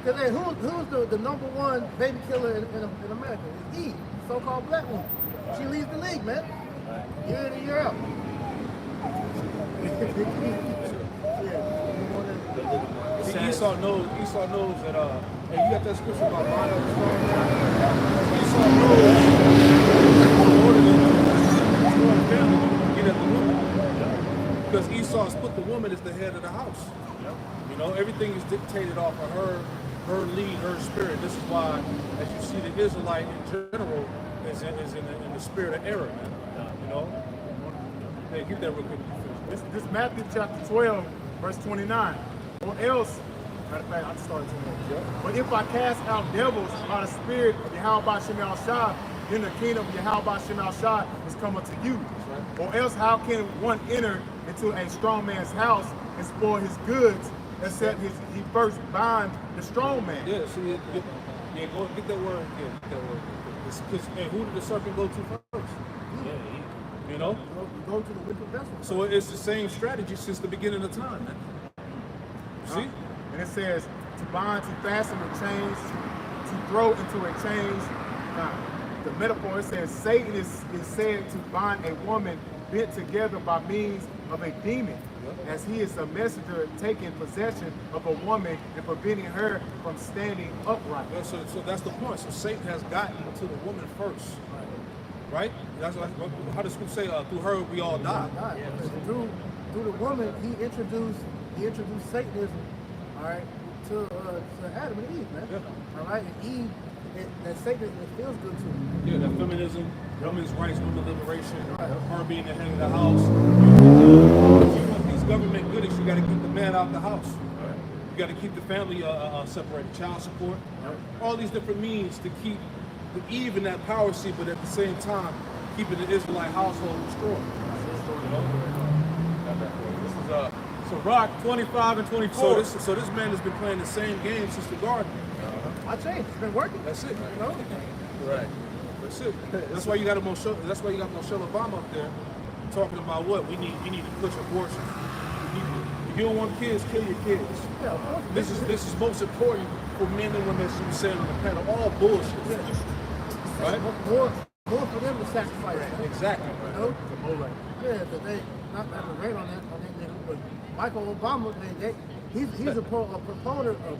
because hey, who's the number one baby killer in America? It's Eve, so-called black woman. She leads the league, man. Year in and year out. See, Esau knows that, hey, you got that scripture about line up the strong. Esau knows in order to destroy the family, get at the woman. Because Esau has put the woman as the head of the house. You know, everything is dictated off of her lead, her spirit. This is why, as you see, the Israelite in general is in the spirit of error, man. You know? Hey, get that real quick. This Matthew chapter 12, verse 29. Or else, matter of fact, I just started to know. But if I cast out devils by the spirit of Yahweh Shem Shah, then the kingdom of Yahweh Shem Shah is come unto you. Or else how can one enter into a strong man's house and spoil his goods, except he first bind the strong man? Yeah, so go get that word. Yeah, get that word. Because who did the serpent go to first? You know? Go to the wicked vessel. So it's the same strategy since the beginning of time, man. See? And it says to bind, to fasten with chains, to throw into a chains. Now, the metaphor, it says Satan is said to bind a woman bent together by means of a demon, as he is a messenger taking possession of a woman and preventing her from standing upright. Yeah, so that's the point. So Satan has gotten to the woman first. Right? That's like, how does scripture say, through her we all die. Through the woman, he introduced Satanism, all right, to Adam and Eve, man. Yeah. All right, and Eve, that Satanism, it feels good to him. Yeah, that feminism, women's rights, women's liberation, her being the head of the house. If you want these government goodies, you got to keep the man out the house. You got to keep the family separated, child support, all these different means to keep the Eve in that power seat, but at the same time, keeping the Israelite household destroyed. This is Sirach 25 and 24. So this man has been playing the same game since the garden. I changed. It's been working. That's it. You know? Right. That's it. That's why you got That's why you got Michelle Obama up there talking about what we need to push abortion. If you don't want kids, kill your kids. Yeah, of course. This is most important for men and women, as you were saying on the panel. All bullshit. Right? More for them to sacrifice. Exactly. You know? Yeah, but they not to rain on that nigga, but Michael Obama, he's a proponent of.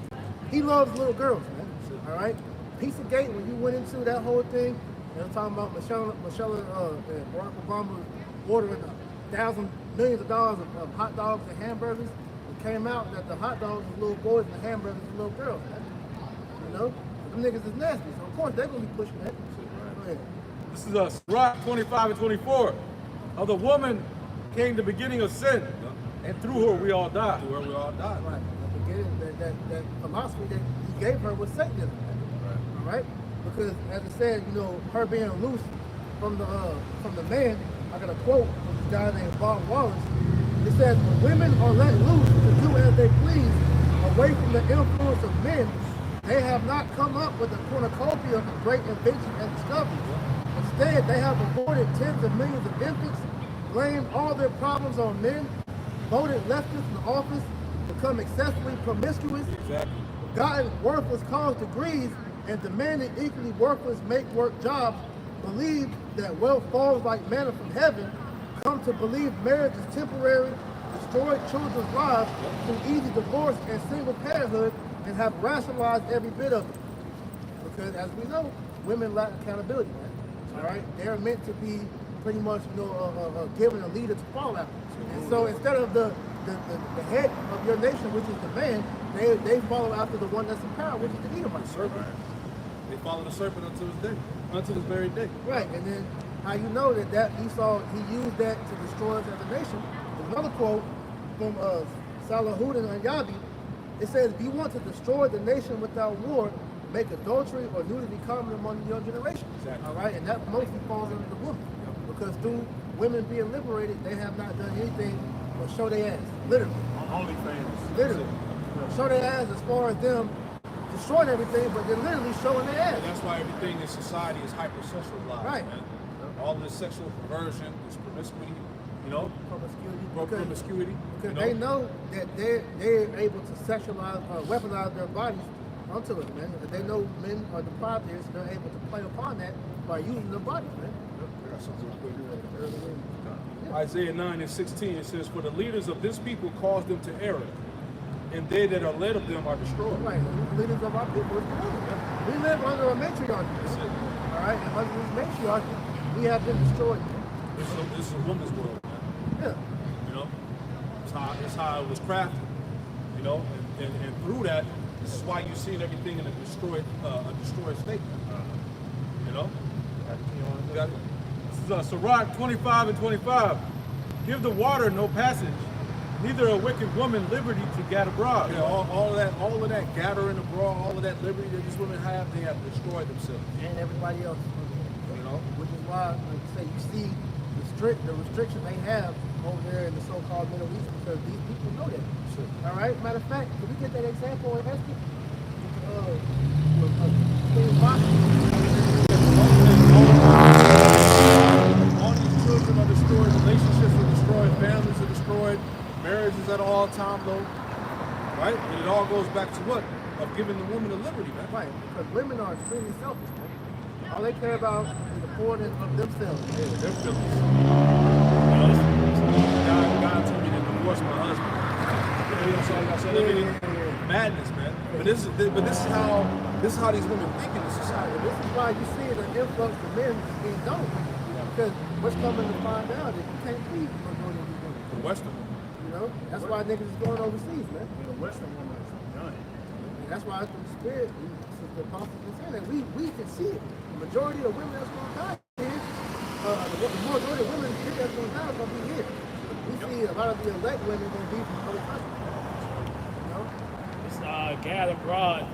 He loves little girls, man. All right. Pizzagate, when you went into that whole thing, they were talking about Michelle and Barack Obama ordering 1,000 millions of dollars of hot dogs and hamburgers. It came out that the hot dogs was little boys and the hamburgers was little girls, man. You know? Them niggas is nasty, so of course they're gonna be pushing that. Go ahead. This is Sirach 25 and 24. Of the woman came the beginning of sin, and through her we all die. Where we all died. Right. The beginning, that philosophy that he gave her was Satanism. All right? Because as it said, you know, her being loose from the man, I got a quote from this guy named Bob Wallace. It says, when women are let loose to do as they please, away from the influence of men, they have not come up with a cornucopia of great inventions and discoveries. Instead, they have aborted tens of millions of infants, blamed all their problems on men, voted leftists in office, become excessively promiscuous, gotten worthless college degrees, and demanded equally worthless make-work jobs, believe that wealth falls like manna from heaven, come to believe marriage is temporary, destroyed children's lives through easy divorce and single parenthood, and have rationalized every bit of it. Because as we know, women lack accountability, man. All right, they're meant to be pretty much, you know, given a leader to follow after. And so instead of the head of your nation, which is the man, they follow after the one that's in power, which is the Edomite. Serpent. They follow the serpent until this day, until this very day. Right, and then how you know that Esau, he used that to destroy us as a nation. There's another quote from Salahuddin Ayabi. It says, if you want to destroy the nation without war, make adultery or nudity common among the young generation. Exactly. All right, and that mostly falls under the woman. Because through women being liberated, they have not done anything but show their ass. Literally. OnlyFans. Literally. Show their ass as far as them destroying everything, but they're literally showing their ass. And that's why everything in society is hypersexualized, Right. man. All this sexual perversion, this promiscuity, you know, promiscuity. Because they know that they're able to sexualize or weaponize their bodies onto us, man. They know men are deprived here, so they're able to play upon that by using their bodies, man. Isaiah 9 and 16, it says, for the leaders of this people cause them to err, and they that are led of them are destroyed. Right, the leaders of our people is the women. We live under a matriarchy. That's it. All right, and under this matriarchy, we have been destroyed. This is a woman's world, man. Yeah. You know, it's how it was crafted. You know, and through that, this is why you're seeing everything in a destroyed state. You know, you got it. This is Sirach 25 and 25. Give the water no passage, neither a wicked woman liberty to gad abroad. Yeah, all of that gathering abroad, all of that liberty that these women have, they have destroyed themselves. And everybody else. You know, Which is why, like you say, you see the restriction they have over there in the so-called Middle East, because these people know that. Sure. All right. Matter of fact, can we get that example in Esther? King all these children are destroyed, relationships are destroyed, families are destroyed, marriages at all time low. Right? And it all goes back to what? Of giving the woman a liberty, man. Right, because women are extremely selfish, man. All they care about is the pouring of themselves. Yeah, their feelings. You know, God told me to divorce my husband. You know, so madness, man. But this is how these women think in the society. This is why you see the influx of men being done. Because what's coming to find out is you can't please the majority of these women. The Western. You know, that's why niggas is going overseas, man. The Western woman is done. And that's why through the spirit, since the apostles been saying that, we can see it. The majority of women that's going to die here, the majority of women that's going to die is going to be here. We see a lot of the elect women going to be from other countries. You know? It's gad abroad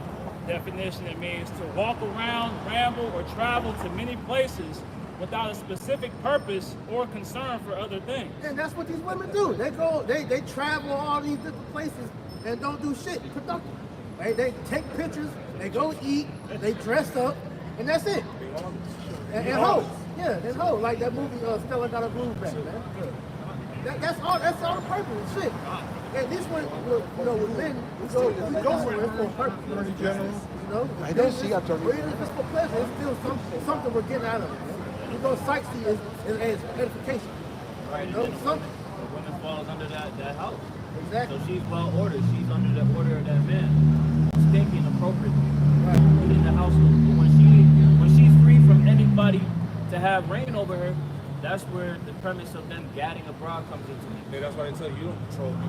definition. It means to walk around, ramble, or travel to many places without a specific purpose or concern for other things. And that's what these women do. They go, they travel all these different places and don't do shit productive. They take pictures, they go eat, they dress up, and that's it. And hoes. Yeah, and hoes. Like that movie, Stella Got a Groove Back, man. That's all the purpose. Shit. And this one, you know, with men, we go somewhere for a purpose. You know, I don't see after or even if it's for pleasure, it's still something we're getting out of it. We go sightsee as edification. You know, something. The woman falls under that house. Exactly. So she's well ordered. She's under the order of that man. She's thinking appropriately. Right. Within the household. When she's free from anybody to have reign over her, that's where the premise of them gadding abroad comes into me. Yeah, that's why they tell you don't control me.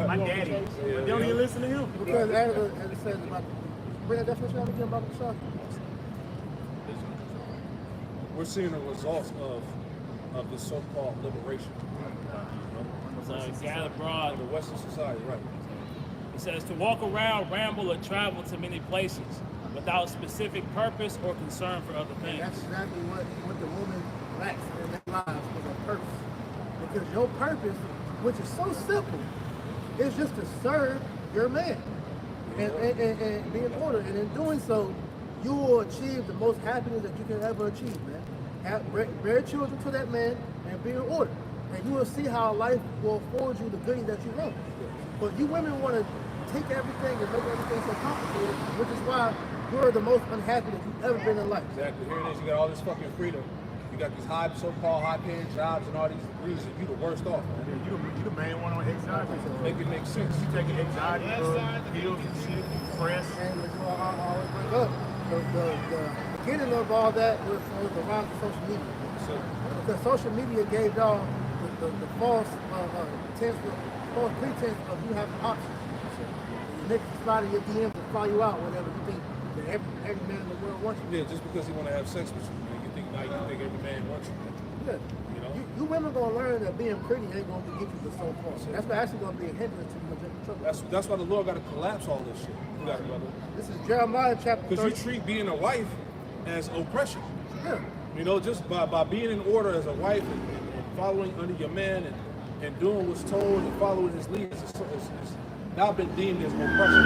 My daddy. They don't even listen to him. Because as it says about, bring that definition out again about the shock. We're seeing the results of this so-called liberation. So gather abroad. Of the Western society, right? It says to walk around, ramble, or travel to many places without specific purpose or concern for other And things. that's exactly what the woman lacks in their lives is a purpose. Because your purpose, which is so simple, is just to serve your man and be in order. And in doing so, you will achieve the most happiness that you can ever achieve, man. Bear children to that man and be in order. And you will see how life will afford you the goodies that you want. But you women want to take everything and make everything so complicated, which is why you're the most unhappy that you've ever been in life. Exactly. Here it is. You got all this fucking freedom. You got these so-called high-paying jobs and all these degrees, and you the worst off, man. You the main one on anxiety. Make it make sense. You taking anxiety pills and shit, press. And I always bring up, the beginning of all that was around social media. Because social media gave y'all the false pretense of you having options. You make you slide in your DMs and fly you out, whatever you think that every man in the world wants you. Yeah, just because he want to have sex with you, man, you think every man wants you. Yeah. You know? You women gonna learn that being pretty ain't gonna get you to so far. That's actually gonna be a hindrance to you in trouble. That's why the Lord got to collapse all this shit. You got it, brother. This is Jeremiah chapter 30. Because you treat being a wife as oppression. Yeah. You know, just by being in order as a wife and following under your man and doing what's told and following his leads, it's now been deemed as oppression.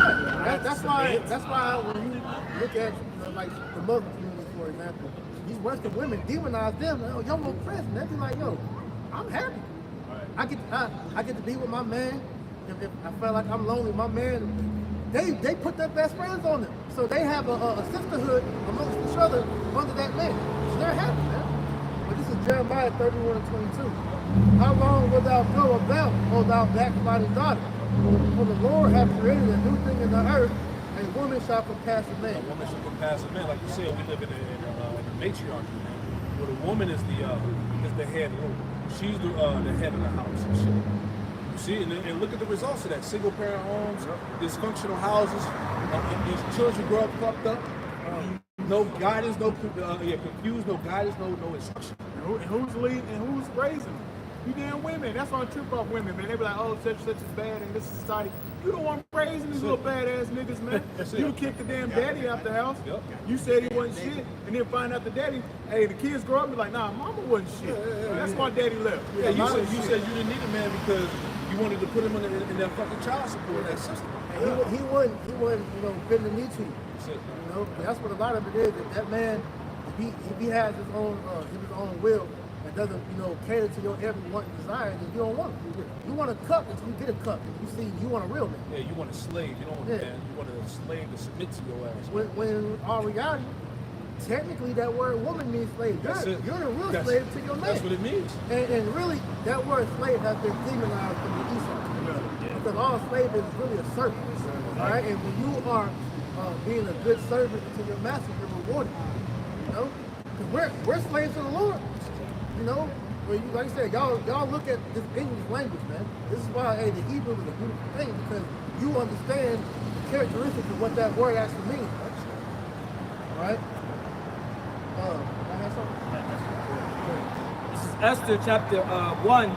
That's why when you look at like the Muslim community, for example, these Western women demonize them. Like, oh, y'all oppressed. And they be like, yo, I'm happy. I get to be with my man. If I feel like I'm lonely, my man, they put their best friends on them. So they have a sisterhood amongst each other under that man. So they're happy, man. But this is Jeremiah 31 and 22. How long wilt thou go about, O thou backsliding daughter? For the Lord hath created a new thing in the earth, and woman shall compass a man. A woman should compass a man. Like you said, we live in a matriarchy, where the woman is the head woman. She's the head of the house and shit. You see, and look at the results of that. Single parent homes, dysfunctional houses, these children grow up fucked up. No guidance, confused, no guidance, no instruction. And who's leading and who's raising them? You damn women. That's why I trip off women, man. They be like, oh, such is bad in this society. You don't want raising these little badass niggas, man. You kick the damn daddy out the house. Yep. You said he wasn't shit, and then find out the daddy, hey, the kids grow up and be like, nah, mama wasn't shit. That's why daddy left. Yeah, you said you didn't need a man because you wanted to put him in that fucking child support, that system. And he wouldn't, bend the knee to you. You know, that's what a lot of it is. That man, if he has his own will and doesn't, cater to your every want and desire, then you don't want him. You want a cup until you get a cup. You want a real man. Yeah, you want a slave. You don't want a man. You want a slave to submit to your ass. When in all reality, technically that word woman means slave. You're the real slave to your man. That's what it means. And really, that word slave has been demonized from the Esau. Because all slave is really a servant. All right? And when you are being a good servant to your master, you're rewarded. You know? Because we're slaves to the Lord. You know? Like I said, y'all look at this English language, man. This is why, the Hebrew is a beautiful thing, because you understand the characteristics of what that word actually means. All right? I have something? This is Esther chapter 1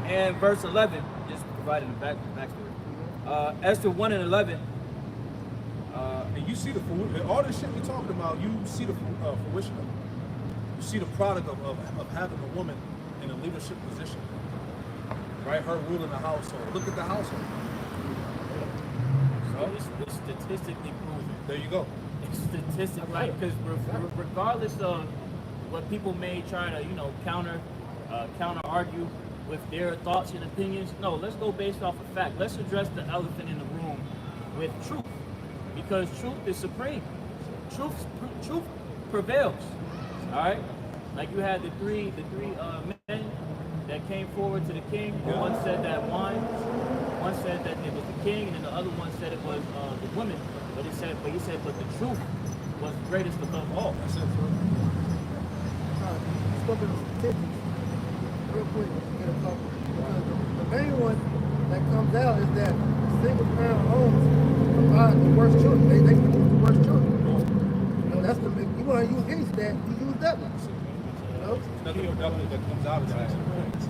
and verse 11. Just providing the backstory. Esther 1 and 11. And you see all this shit we're talking about, you see the fruition of it. You see the product of having a woman in a leadership position. Right? Her ruling the household. Look at the household. So it's statistically proven. There you go. It's statistically, right? Because regardless of what people may try to, counter argue with their thoughts and opinions, no, let's go based off of fact. Let's address the elephant in the room with truth. Because truth is supreme. Truth prevails. All right, like you had the three men that came forward to the king. One said that one said that it was the king, and then the other one said it was the woman. But he said the truth was greatest above all. That's it. look at the statistics real quick to get a couple. Because the main one that comes out is that single parent homes provide the worst children. They produce the worst children. You know, that's the big, you want to use any stat, you use that one. You know? There's nothing productive that comes out of that.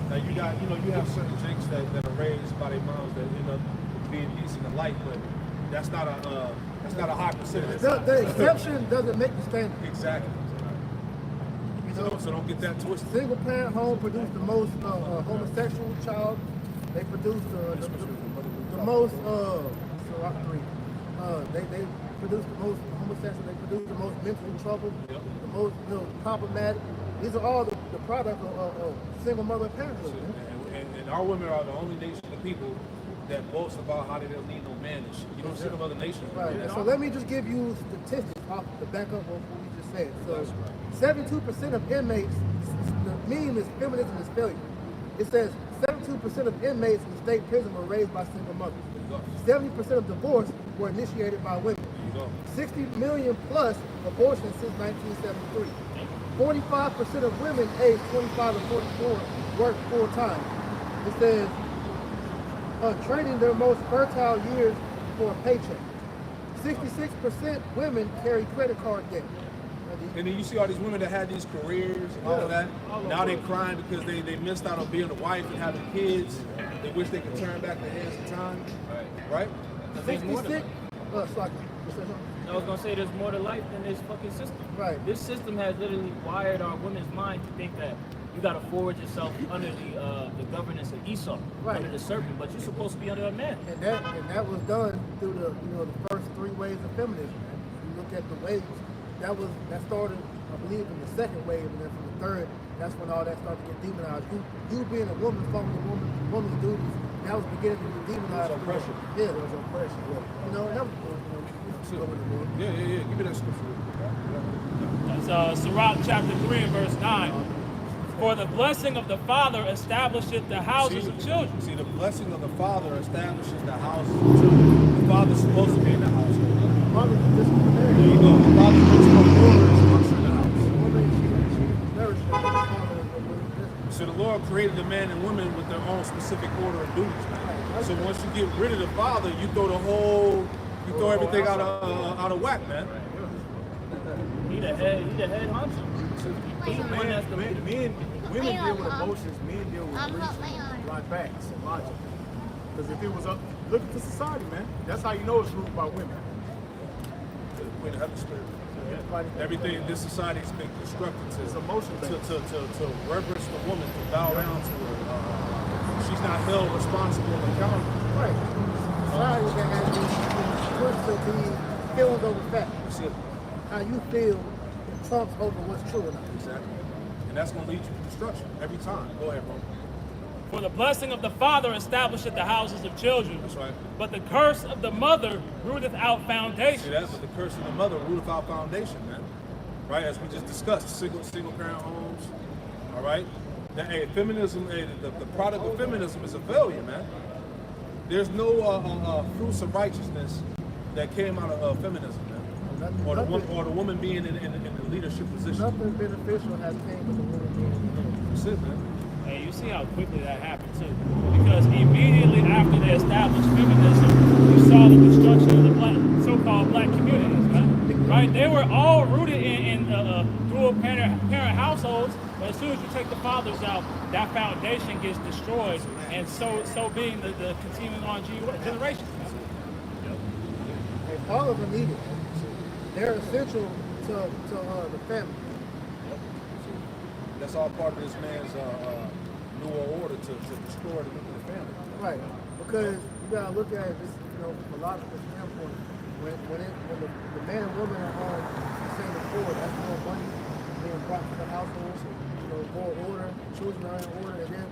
Now you got, you have certain jakes that are raised by their moms that end up being decent in life, but that's not a high percentage. The exception doesn't make the standard. Exactly. So don't get that twisted. Single parent home produce the most homosexual child. They produce the most they produce the most homosexual. They produce the most mental trouble. Yep. The most problematic. These are all the product of single mother parenthood. And our women are the only nation of people that boast about how they don't need no man and shit. You don't see them other nations. Right. So let me just give you statistics off the back up of what we just said. So 72% of inmates, the meme is feminism is failure. It says 72% of inmates in the state prison were raised by single mothers. 70% of divorce were initiated by women. 60 million plus abortions since 1973. 45% of women aged 25 to 44 work full time. It says trading their most fertile years for a paycheck. 66% women carry credit card debt. And then you see all these women that had these careers and all of that. Now they're crying because they missed out on being a wife and having kids. They wish they could turn back the hands of time. Right? 66. I was gonna say there's more to life than this fucking system. Right. This system has literally wired our women's mind to think that you gotta forward yourself under the governance of Esau, under the serpent, but you're supposed to be under a man. And that was done through the the first 3 waves of feminism. You look at the waves, that started, I believe, in the second wave, and then from the third, that's when all that started to get demonized. You being a woman, following woman's duties, that was beginning to be demonized. It was oppression. Yeah, it was oppression. Yeah. That was Yeah. Give me that scripture. That's Sirach chapter 3 and verse 9. For the blessing of the father establisheth the houses of children. See, the blessing of the father establishes the houses of children. The father's supposed to be in the household. There you go. The father puts the order in the house. So the Lord created the man and woman with their own specific order of duties, man. So once you get rid of the father, you throw everything out of whack, man. He the head honcho. Women deal with emotions, men deal with reason, like facts and logic. Because if it was up, look at the society, man. That's how you know it's ruled by women. Way to have the spirit. Everything in this society has been constructed to reverence the woman, to bow down to her. She's not held responsible and accountable. Right. Society that has been pushed to be feelings over facts. That's it. How you feel trumps over what's true or not. Exactly. And that's going to lead you to destruction every time. Go ahead, bro. For the blessing of the father establisheth the houses of children. That's right. But the curse of the mother rooteth out foundation. See that? But the curse of the mother rooteth out foundation, man. Right? As we just discussed, single parent homes. All right? Feminism, the product of feminism is a failure, man. There's no fruits of righteousness that came out of feminism, man. Or the woman being in the leadership position. Nothing beneficial has came with the woman being in the leadership. That's it, man. And you see how quickly that happened too. Because immediately after they established feminism, you saw the destruction of the so-called black communities, right? They were all rooted in dual parent households, but as soon as you take the fathers out, that foundation gets destroyed, and so being the continuing on generations. And fathers are needed. They're essential to the family. That's all part of this man's new order to destroy the nuclear family. Right. Because you gotta look at it, from a logical standpoint. When the man and woman are on the same accord, that's more money being brought to the household. More order, children are in order, and then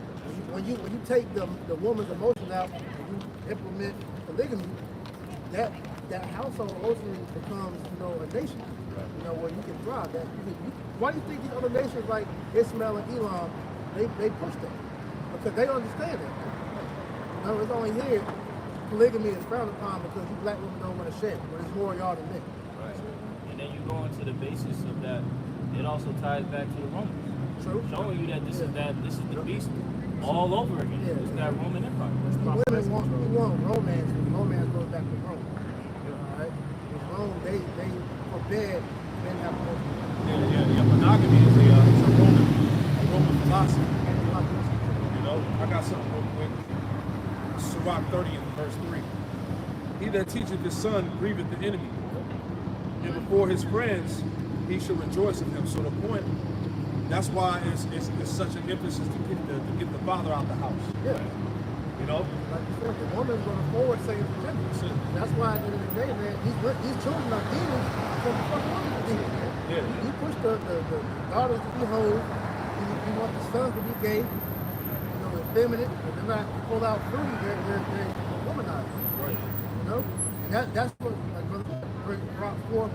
when you take the woman's emotions out and you implement polygamy, that household ultimately becomes a nation. Where you can thrive. Why do you think these other nations like Ismail and Elam, they push that? Because they understand it. It's only here polygamy is frowned upon because you black women don't want to share, but it's more y'all than men. Right. And then you go into the basis of that. It also ties back to the Romans. True. showing you that this is the beast all over again. Yeah. It's that Roman Empire. Women want romance, and romance goes back to Rome. All right? In Rome, they forbid men to have romance. Yeah. Monogamy is a Roman philosophy. You know, I got something real quick. Sirach 30 and verse 3. He that teacheth his son grieveth the enemy, and before his friends he shall rejoice in him. So the point, that's why it's such an emphasis to get the father out the house. Yeah. You know? Like you said, the woman's going to forward say it's gender. That's why at the end of the day, man, these children are demons from the fucking woman's demons, man. Yeah. He pushed the daughters to be hoes. He wants the sons to be gay, you know, effeminate, but they're not pulled out fruity, they're womanized. Right. You know? And that's what like Brother brought forth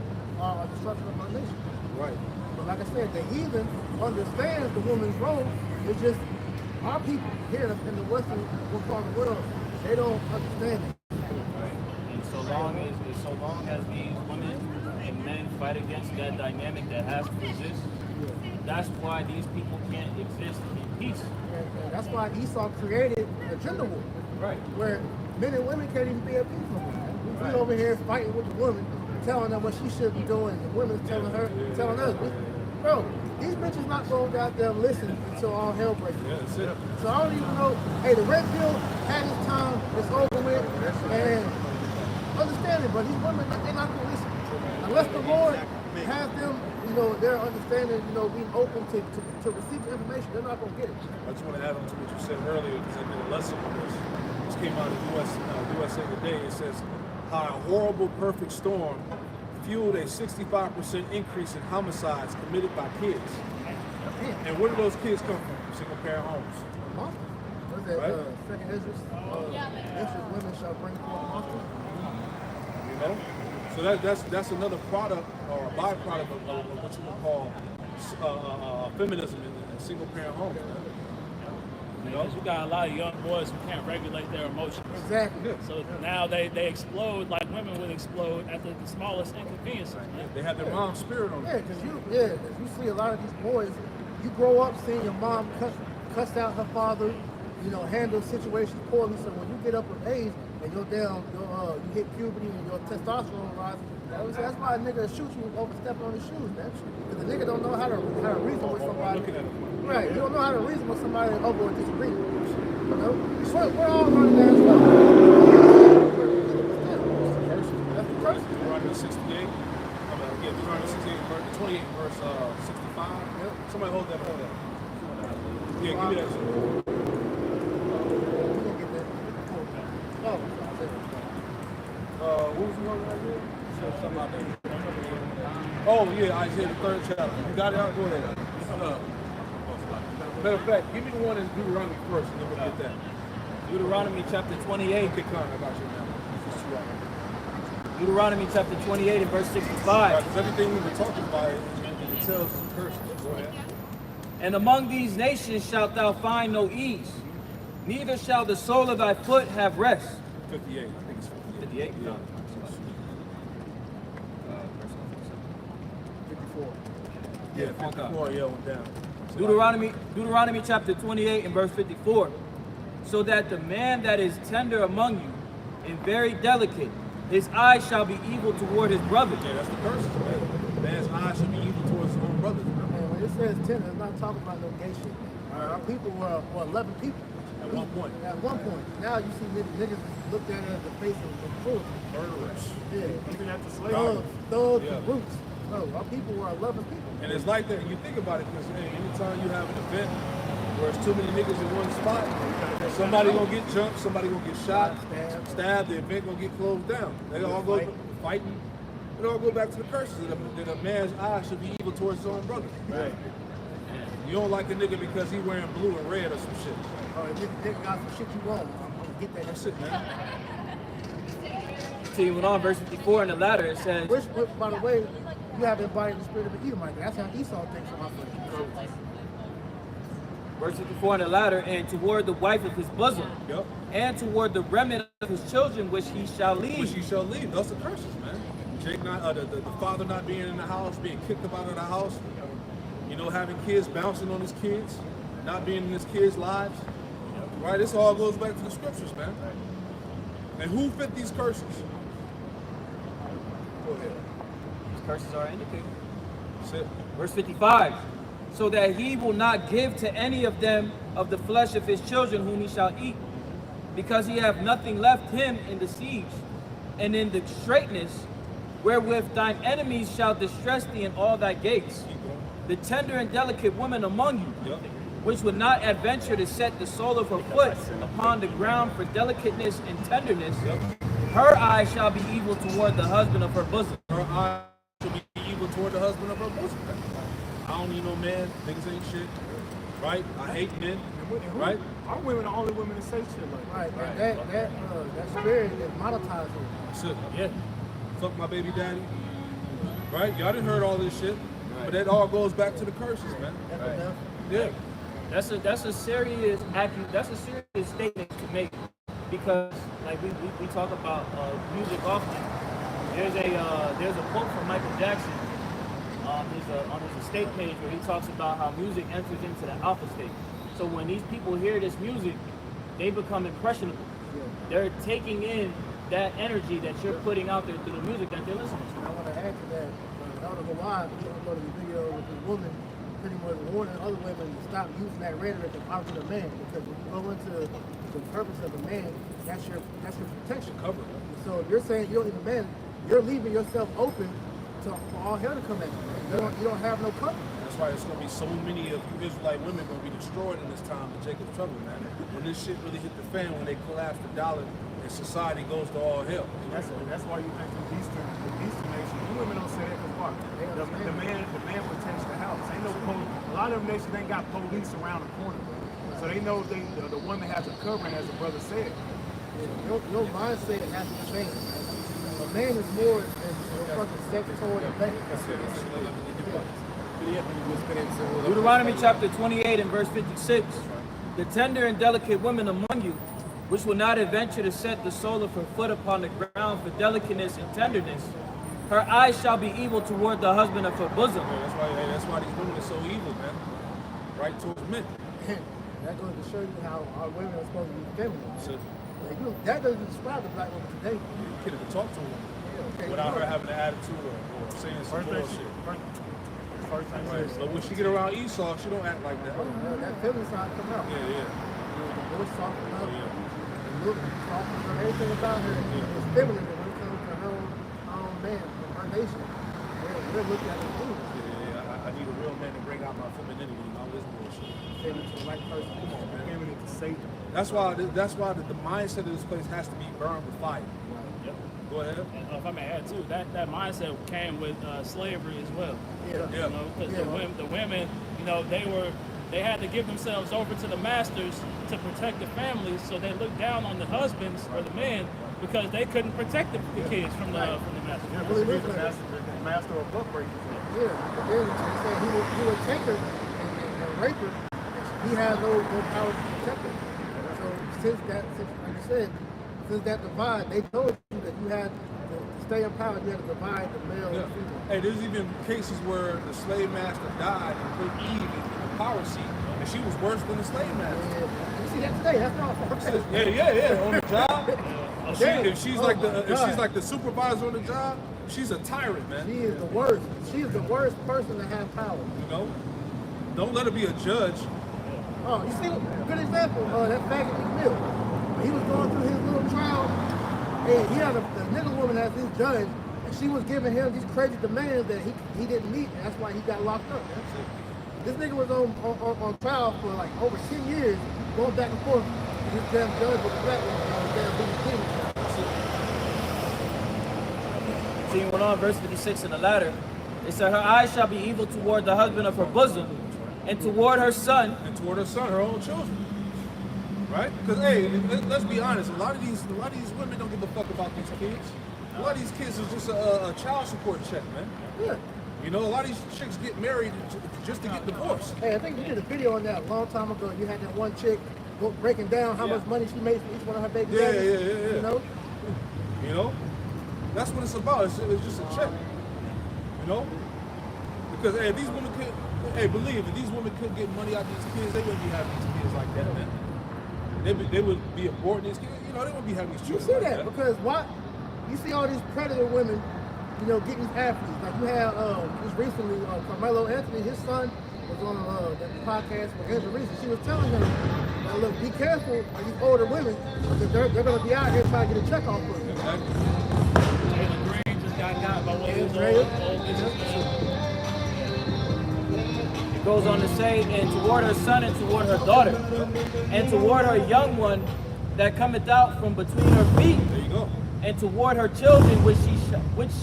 destruction of our nation. Right. But like I said, the heathen understands the woman's role. It's just our people here in the Western part of the world, they don't understand it. And so long as these women and men fight against that dynamic that has to exist, that's why these people can't exist in peace. And that's why Esau created a gender war. Right. Where men and women can't even be at peace no more. We over here fighting with the woman, telling her what she should be doing, and the women's telling us. Bro, these bitches not gonna goddamn listen until all hell breaks loose. Yeah, So I don't even know, hey, the red pill had its time, it's over with, and understand it, but these women, they're not gonna listen. Unless the Lord has them, you know, their understanding, you know, being open to receive the information, they're not gonna get it. I just want to add on to what you said earlier, because I did a lesson on this. This came out of USA Today. It says how a horrible perfect storm fueled a 65% increase in homicides committed by kids. And where do those kids come from? Single parent homes. What's that, Right. second Ezra's? Ezra's women shall bring forth monsters. You know? So that's another product or a byproduct of what you would call feminism in single parent homes. You know? Because you got a lot of young boys who can't regulate their emotions. Exactly. So now they explode like women would explode at the smallest inconvenience. They have their mom's spirit on them. Yeah, because you see a lot of these boys, you grow up seeing your mom cuss out her father, you know, handle situations poorly. So when you get up of age and you hit puberty and your testosterone rises, that's why a nigga shoot you over stepping on his shoes, man. Because the nigga don't know how to reason with somebody. Right, you don't know how to reason with somebody over a disagreement. You know, we're all learning that stuff. That's the curse. Deuteronomy 68. Deuteronomy 68, 28, verse 65. Yep. Somebody hold that. Yeah, give me that shit. What was the one right here? Something about that. Oh, yeah, Isaiah, the 3rd chapter. You got it out? Go ahead. Matter of fact, give me the one in Deuteronomy first, and then we'll get that. Deuteronomy chapter 28. Okay, Con, I got you now. Deuteronomy chapter 28 and verse 65. Because everything we were talking about, it tells us the curses. Go ahead. And among these nations shalt thou find no ease, neither shall the sole of thy foot have rest. 58, I think it's 58. 58? Yeah. 54. Yeah, 54, yeah, went down. Deuteronomy chapter 28 and verse 54. So that the man that is tender among you and very delicate, his eyes shall be evil toward his brother. Yeah, that's the curse, man. Man's eyes should be evil towards his own brother. And when it says 10, it's not talking about no gay shit. Our people were 11 people. At one point. At one point. Now you see niggas looked at it as the face of cruelty. Murderers. Yeah. Even after slavery. Thugs Yeah. and roots. No, our people were 11 people. And it's like that. You think about it, because anytime you have an event where it's too many niggas in one spot, somebody gonna get jumped, somebody gonna get shot, stabbed, the event gonna get closed down. They all go fighting. It all go back to the curses that a man's eye should be evil towards his own brother. Right. You don't like a nigga because he wearing blue and red or some shit. Oh, if nigga got some shit you want, I'm gonna get that. That's it, man. Continuing on, verse 54 in the latter, it says, Which, by the way, you have embodied the spirit of the Edomite. That's how Esau thinks of my foot. verse 54 in the latter, and toward the wife of his bosom, Yep. and toward the remnant of his children, which he shall leave. Which he shall leave. That's the curses, man. Jake not, the father not being in the house, being kicked up out of the house. You know, having kids, bouncing on his kids, not being in his kids' lives. Right? This all goes back to the scriptures, man. And who fit these curses? Go ahead. These curses are indicated. That's it. Verse 55. So that he will not give to any of them of the flesh of his children whom he shall eat, because he have nothing left him in the siege, and in the straitness, wherewith thine enemies shall distress thee in all thy gates. The tender and delicate woman among you, which would not adventure to set the sole of her foot upon the ground for delicateness and tenderness, her eye shall be evil toward the husband of her bosom. Her eye shall be evil toward the husband of her bosom. I don't need no man. Niggas ain't shit. Right? I hate men. Right? Our women are the only women that say shit like that. Right. That spirit is monetized. That's it. Yeah. Fuck my baby daddy. Right? Y'all done heard all this shit. But that all goes back to the curses, man. Right. Yeah. That's a serious statement to make, because like we talk about music often. There's a quote from Michael Jackson on his estate page where he talks about how music enters into the alpha state. So when these people hear this music, they become impressionable. They're taking in that energy that you're putting out there through the music that they're listening to. I want to add to that. I don't know why you don't go to the video with this woman pretty much warning other women to stop using that rhetoric to argue the man, because when you go into the purpose of the man, that's your protection. Cover. So if you're saying you don't need a man, you're leaving yourself open for all hell to come at you. You don't have no cover. That's why there's gonna be so many of you Israelite women gonna be destroyed in this time of Jacob's trouble, man. When this shit really hit the fan, when they collapse the dollar and society goes to all hell. That's why you think the Eastern nation, the women don't say that because what? The man protects the house. Ain't no a lot of them nations ain't got police around the corner, so they know the woman has a covering, as the brother said. Your mindset has to change. A man is more than a fucking sex toward a bank. Deuteronomy chapter 28 and verse 56. The tender and delicate woman among you, which will not adventure to set the sole of her foot upon the ground for delicateness and tenderness, her eyes shall be evil toward the husband of her bosom. That's why these women are so evil, man. Right towards men. That goes to show you how our women are supposed to be feminine. So, That doesn't describe the black woman today. you can't even talk to a woman Okay, without her having an attitude or saying some bullshit. First thing Right. But when she get around Esau, she don't act like that. That feminine side come out. Yeah. The voice soften up. Yeah. The look soften up. Everything about her is feminine. When it comes to her own man, her nation, we're looking at the food. I need a real man to bring out my femininity and all this bullshit. Feminine to the right person. Come on, man. feminine to Satan. That's why the mindset of this place has to be burned with fire. Yep. Go ahead. And if I may add too, that mindset came with slavery as well. Yeah. You know, because the women, you know, they had to give themselves over to the masters to protect the families, so they looked down on the husbands or the men because they couldn't protect the kids from the masters. Yeah, Really he's look the like master of book breakers. Yeah, but then they said he would take her and rape her. He has no power to protect her. So since like you said, since that divide, they told you that you had to stay in power, you had to divide the male and female. Hey, there's even cases where the slave master died and put Eve in the power seat, and she was worse than the slave master. Yeah. You see that today? That's not fair. Yeah, on the job. If she's God. like the supervisor on the job, she's a tyrant, man. She is the worst. She is the worst person to have power. You know, don't let her be a judge. Oh, you see, good example. That faggot McMill. When he was going through his little trial, and he had the nigga woman as his judge, and she was giving him these crazy demands that he didn't meet, and that's why he got locked up. Man. This nigga was on trial for like over 10 years, going back and forth. And this damn judge was a black woman on the damn big king. Continuing on, verse 56 in the latter, it said, her eyes shall be evil toward the husband of her bosom, and toward her son, her own children. Right? Because hey, let's be honest. A lot of these women don't give a fuck about these kids. A lot of these kids is just a child support check, man. Yeah. You know, a lot of these chicks get married just to get divorced. Hey, I think you did a video on that a long time ago. You had that one chick breaking down how much money she made for each one of her baby daddies. Yeah. You know, that's what it's about. It's just a check. You know, the Because hey, if these women could, hey, believe if these women couldn't get money out of these kids, they wouldn't be having these kids like that, man. They would be aborting these kids. You know, they wouldn't be having these You children. see like that because what you see all these predator women, you know, getting these athletes. Like you have just recently, Carmelo Anthony, his son was on that podcast with Angela Reese. She was telling him, like, look, be careful of these older women because they're going to be out here trying to get a check off for you. Jalen Green just got by one of his old It goes on to say, and toward her son and toward her daughter, and toward her young one that cometh out from between her feet, There you go. and toward her children which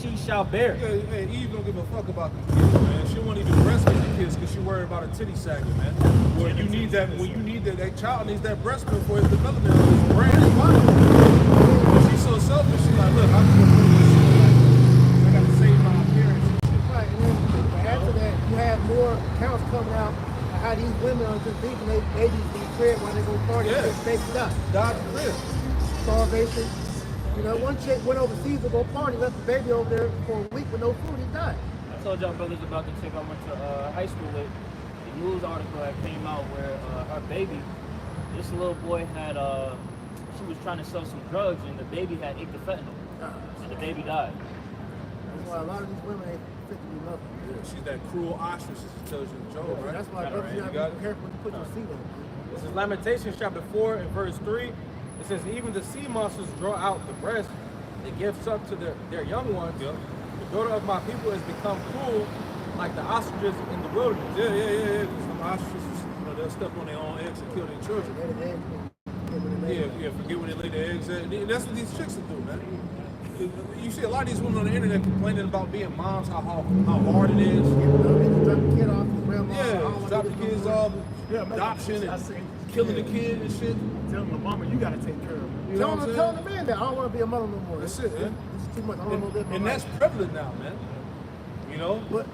she shall bear. Yeah, hey, Eve don't give a fuck about the kids, man. She won't even breastfeed the kids because she worried about a titty sagging, man. When you need that child needs that breast milk for his development of his brain. She's so selfish. She's like, look, I'm gonna put this shit like, I gotta save my appearance. Right, and then after that, you have more accounts coming out of how these women are just leaving their babies in the crib while they go party and just baby die. Dodge the crib. Starvation. You know, one chick went overseas to go party, left the baby over there for a week with no food, he died. I told y'all brothers about the chick I went to high school with. The news article that came out where her baby, this little boy had, she was trying to sell some drugs and the baby had ate the fentanyl. And the baby died. That's why a lot of these women ain't fit to be nothing. Yeah, she's that cruel ostrich, as it tells you in Job, right? That's why Got it, brothers, right? you You gotta got be it? careful when you put your seat on. This is Lamentations chapter 4 and verse 3. It says, even the sea monsters draw out the breast, they give suck to their young ones. Yep. The daughter of my people has become cruel, like the ostriches in the wilderness. Yeah. Because some ostriches, you know, they'll step on their own eggs and kill their children. Yeah, forget where they lay their eggs at. And that's what these chicks will do, man. You see a lot of these women on the internet complaining about being moms, how hard it is. Drop the kid off, his grandma. Yeah, drop the kids off, adoption, and killing the kid and shit. Tell the mama you gotta take care of her. You know what I'm Tell saying? the man that I don't want to be a mother no more. That's it, man. This is too much. I don't want to live my And life. that's prevalent now, man. You know? But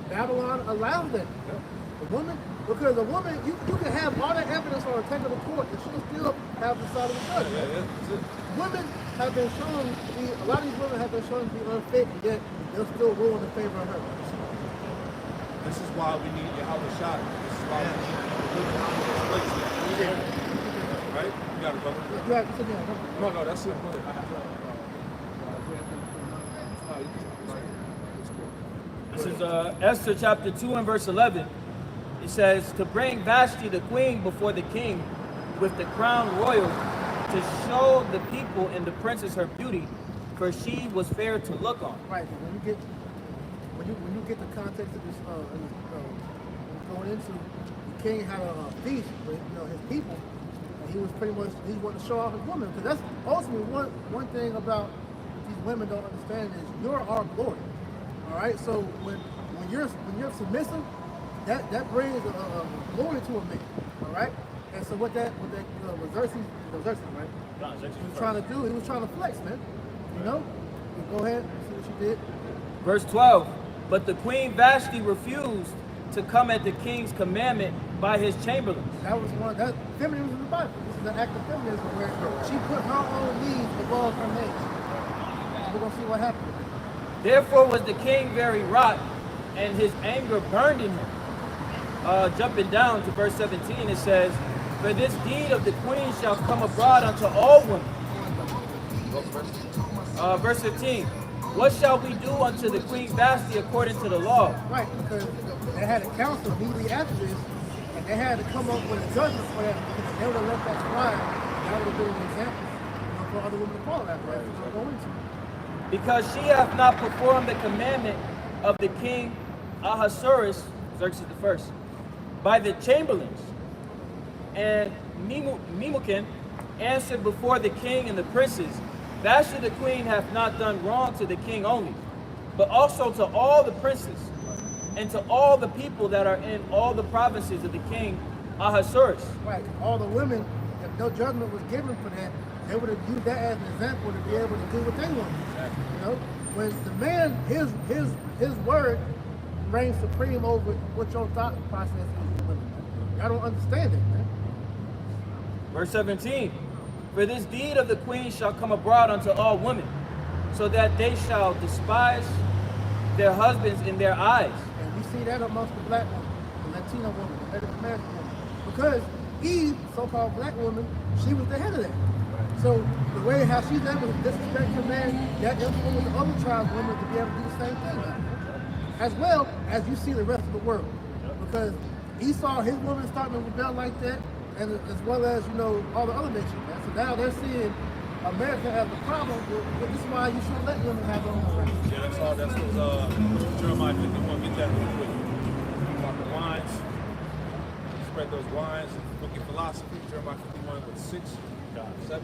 Babylon allows that. A woman, because a woman, you can have all that evidence on a technical court and she'll still have the side of the judge. Yeah, that's it. Women have been shown to be, a lot of these women have been shown to be unfit, and yet they'll still rule in favor of her. This is why we need Yahweh Shai. This is why we need to live in this place. Right? You got it, brother. You have to sit down. No, that's it. Go ahead. This is Esther chapter 2 and verse 11. It says, to bring Vashti the queen before the king with the crown royal, to show the people and the princess her beauty, for she was fair to look on. Right, but when you get the context of this, going into, the king had a feast with his people, and he was pretty much, he wanted to show off his woman, because that's ultimately one thing about these women don't understand is you're our glory. All right, so when you're submissive, that brings a glory to a man. All right, and so what that was Xerxes, right? He was trying to do. He was trying to flex, man. You know. Go ahead, see what you did. Verse 12. But the queen Vashti refused to come at the king's commandment by his chamberlains. That was that feminism in the Bible. This is an act of feminism where she put her own needs above her maid's. We're gonna see what happens. Therefore was the king very wroth, and his anger burned in him. Jumping down to verse 17, it says, for this deed of the queen shall come abroad unto all women. Verse 15, what shall we do unto the queen Vashti according to the law? Right, because they had a council immediately after this, and they had to come up with a judgment for that, because they would have left that slide. That would have been an example for other women to follow that, right? Go into. Because she hath not performed the commandment of the king Ahasuerus, Xerxes the first, by the chamberlains. And Memucan answered before the king and the princes, Vashti the queen hath not done wrong to the king only, but also to all the princes, and to all the people that are in all the provinces of the king Ahasuerus. Right, all the women, if no judgment was given for that, they would have used that as an example to be able to do what they wanted. You know, when the man, his word reigns supreme over what your thought process is. Y'all don't understand it, man. Verse 17, for this deed of the queen shall come abroad unto all women, so that they shall despise their husbands in their eyes. And You see that amongst the black woman, the Latino woman, the Native American woman. Because Eve, so-called black woman, she was the head of that. So the way how she's able to disrespect her man, that influenced the other tribes women to be able to do the same thing. As well as you see the rest of the world. Because Esau, his woman starting to rebel like that, and as well as, you know, all the other nations. Man. So now they're seeing America as the problem, but this is why you shouldn't let women have their own rights. Yeah, that's all. That's what Jeremiah 51. Get that real quick. About the wines. Spread those wines. Wicked philosophy. Jeremiah 51, verse 6, 7.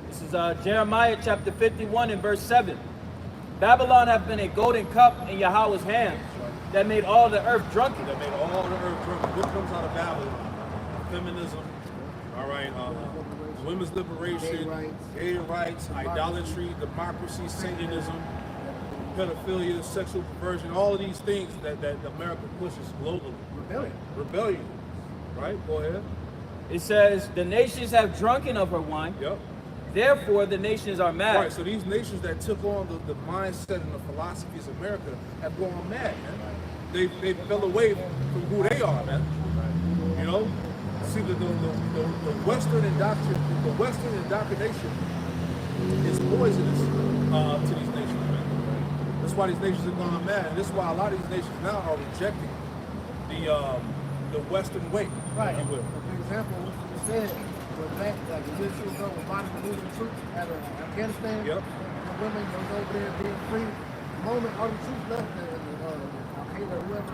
This is Jeremiah chapter 51 and verse 7. Babylon hath been a golden cup in Yahweh's hand that made all the earth drunken. That made all the earth drunken. What comes out of Babylon? Feminism. All right. Women's liberation, gay rights, idolatry, democracy, Satanism, pedophilia, sexual perversion, all of these things that America pushes globally. Rebellion. Right? Go ahead. It says, the nations have drunken of her wine. Yep. Therefore, the nations are mad. Right, so these nations that took on the mindset and the philosophies of America have gone mad, man. They fell away from who they are, man. You know? See, the Western indoctrination is poisonous to these nations, man. That's why these nations are gone mad. And this is why a lot of these nations now are rejecting the Western way, Right. if you will. For example, you said, back like a year or two ago, when Biden was losing troops out of Afghanistan, Yep. the women was over there being free. The moment all the troops left, Al-Qaeda or whoever,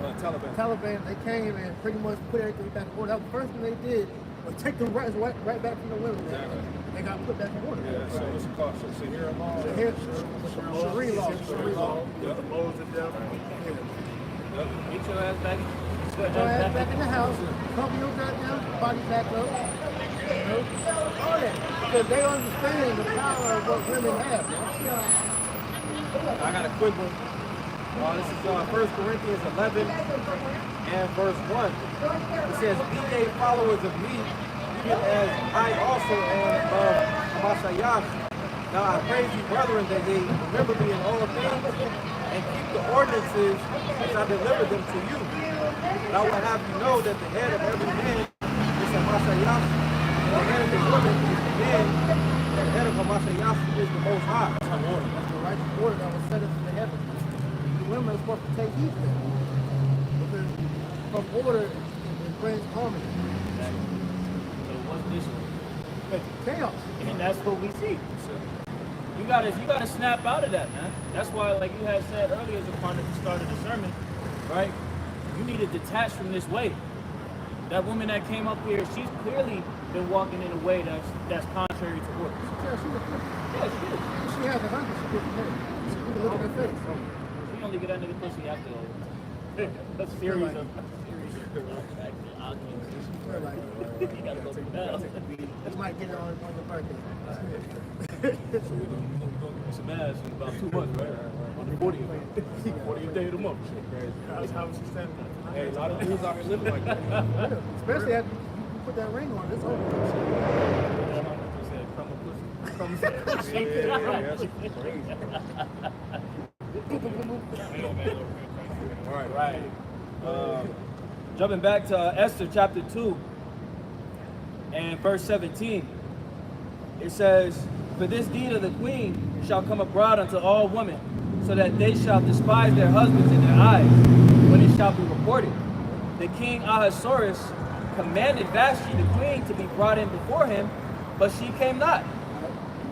Taliban, they came and pretty much put everything back in order. That was the first thing they did was take the rights right back from the women. Exactly. They got put back in order. Yeah, so what's it called? Shahira law? Sharia law. Yep. The laws of death. Yep. Get your ass back. Put your ass back in the house, cover your goddamn body back up. You know, all that. Because they understand the power of what women have. I got a quick one. This is 1 Corinthians 11 and verse 1. It says, be ye followers of me, even as I also am of Messiah. Now I praise you, brethren, that they remember me in all things and keep the ordinances as I deliver them to you. And I will have you know that the head of every man is a Messiah, and the head of the woman is the man, and the head of a Messiah is the Most High. That's the righteous order that was set into the heavens. The women are supposed to take heed of that. Because from order, it brings harmony. So what's this one? Chaos. And that's what we see. You gotta snap out of that, man. That's why, like you had said earlier, as a part of the start of the sermon, right? You need to detach from this way. That woman that came up here, she's clearly been walking in a way that's contrary to order. Yeah, she's a Christian. Yeah, she is. She has a hundred, she gets married. You can look at her face. She only get that nigga pussy after a series of arguments. You gotta go through that. You might get it on your birthday. So we're going to get some ass in about 2 months, right? On the 40th day of the month. That's how she standing. Hey, a lot of dudes out here living like that. Especially after you put that ring on, it's over. Yeah, that's crazy. Right. Jumping back to Esther chapter 2 and verse 17. It says, for this deed of the queen shall come abroad unto all women, so that they shall despise their husbands in their eyes, when it shall be reported. The king Ahasuerus commanded Vashti the queen to be brought in before him, but she came not.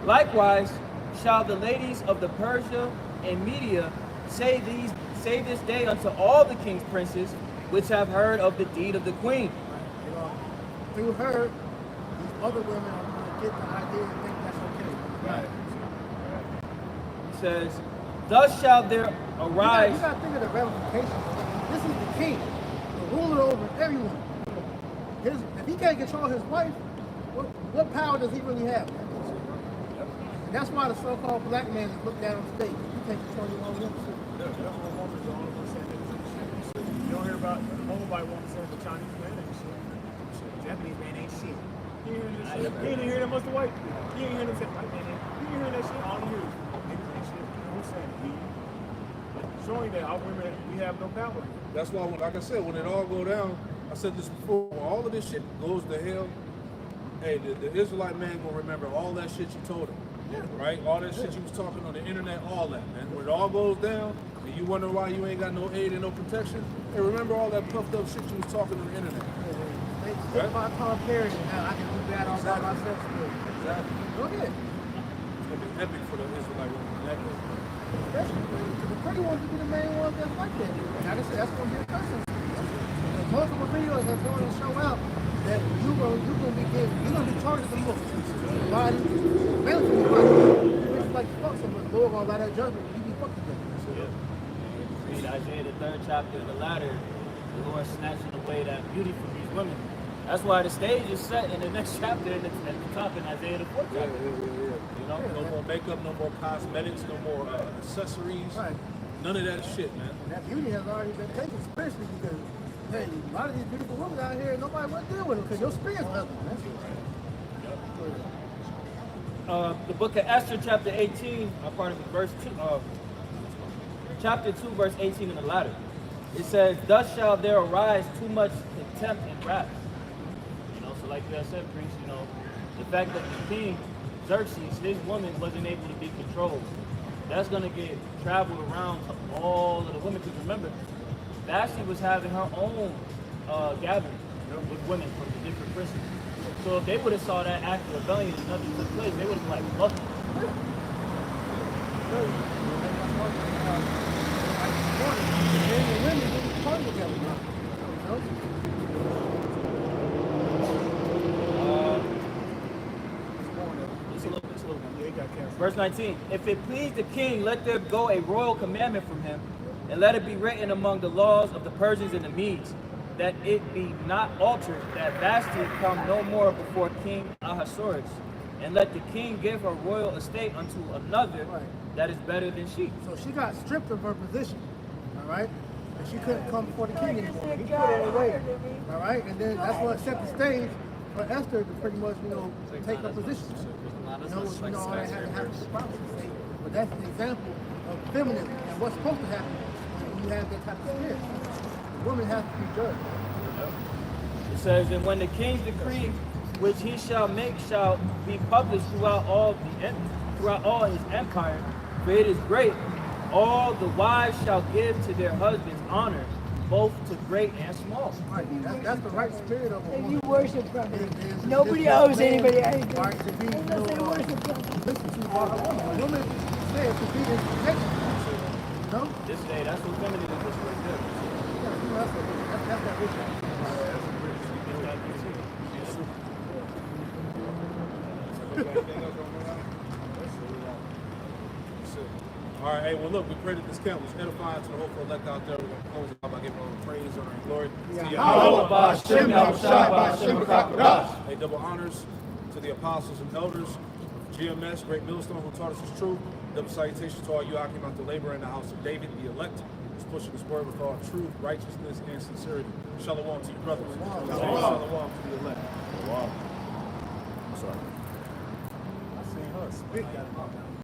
Likewise shall the ladies of the Persia and Media say this day unto all the king's princes, which have heard of the deed of the queen. You know, through her, these other women are going to get the idea and think that's okay. Right. He says, thus shall there arise. You got to think of the ramifications. This is the king, the ruler over everyone. If he can't control his wife, what power does he really have? And that's why the so-called black man is looked at on stage. You can't control your own woman. You don't hear about nobody wants to say the Chinese man ain't shit. Japanese man ain't shit. You hear this shit? You ain't hear that much the white. You ain't hear them say white man ain't. You ain't hear that shit all the years. Niggas ain't shit. You know what I'm saying? showing that our women, we have no power. That's why, like I said, when it all go down, I said this before, when all of this shit goes to hell, hey, the Israelite man gonna remember all that shit you told him, right? All that shit you was talking on the internet, all that, man. When it all goes down, and you wonder why you ain't got no aid and no protection, hey, remember all that puffed up shit you was talking on the internet. Take my car carrying now. I can do that all by myself. Exactly. Go ahead. It's gonna be epic for the Israelite woman. Especially the pretty ones will be the main ones that's like that. And like I said, that's going to be a cussing. Multiple videos are going to show out that you're gonna be targeted the most. Body, mainly for your body. It's like fuck someone, Lord gonna allow that judgment. You be fucked with them. Read Isaiah the 3rd chapter of the ladder, the Lord snatching away that beauty from these women. That's why the stage is set in the next chapter at the top in Isaiah the 4th chapter. You know, no more makeup, no more cosmetics, no more accessories. Right. None of that shit, man. And that beauty has already been taken spiritually because, hey, a lot of these beautiful women out here, nobody want to deal with them because your spirit's ugly. The book of Esther, chapter 18, verse 2, chapter 2, verse 18 in the latter. It says, "Thus shall there arise too much contempt and wrath." You know, so like you had said, priest, you know, the fact that the king Xerxes, his woman wasn't able to be controlled, that's gonna get traveled around to all of the women. Because remember, Vashti was having her own gathering with women from the different princes. So if they would have saw that act of rebellion and nothing took place, they would have been like, "Look." Verse 19, "If it please the king, let there go a royal commandment from him, and let it be written among the laws of the Persians and the Medes, that it be not altered, that Vashti come no more before King Ahasuerus, and let the king give her royal estate unto another that is better than she." So she got stripped of her position, all right? And she couldn't come before the king anymore. He put her away, all right? And then that's what set the stage for Esther to pretty much, take her position. All that had to happen to the prophet. But that's an example of feminism and what's supposed to happen when you have that type of spirit. The woman has to be judged. It says, "And when the king's decree which he shall make shall be published throughout all his empire, for it is great, all the wives shall give to their husbands honor, both to great and small." Right. That's the right spirit of a woman. And you worship from it. Is Nobody this owes man, anybody anything. right, to be, Unless they worship from it. listen to a woman. A woman said to be in subjection. No? This day, that's what feminism is right there. That's that rich. All right, hey, well, look, we pray that this camp was edifying to the hopeful elect out there. We're going to close it out by giving all the praise, honor, and glory to Yahweh. Hey, double honors to the apostles and elders, GMS, Great Millstone, who taught us his truth. Double salutations to all you out out the labor in the house of David, the elect, who's pushing his word with all truth, righteousness, and sincerity. Shalom to you, brothers. Shalom to the elect. Sorry. I seen her spit that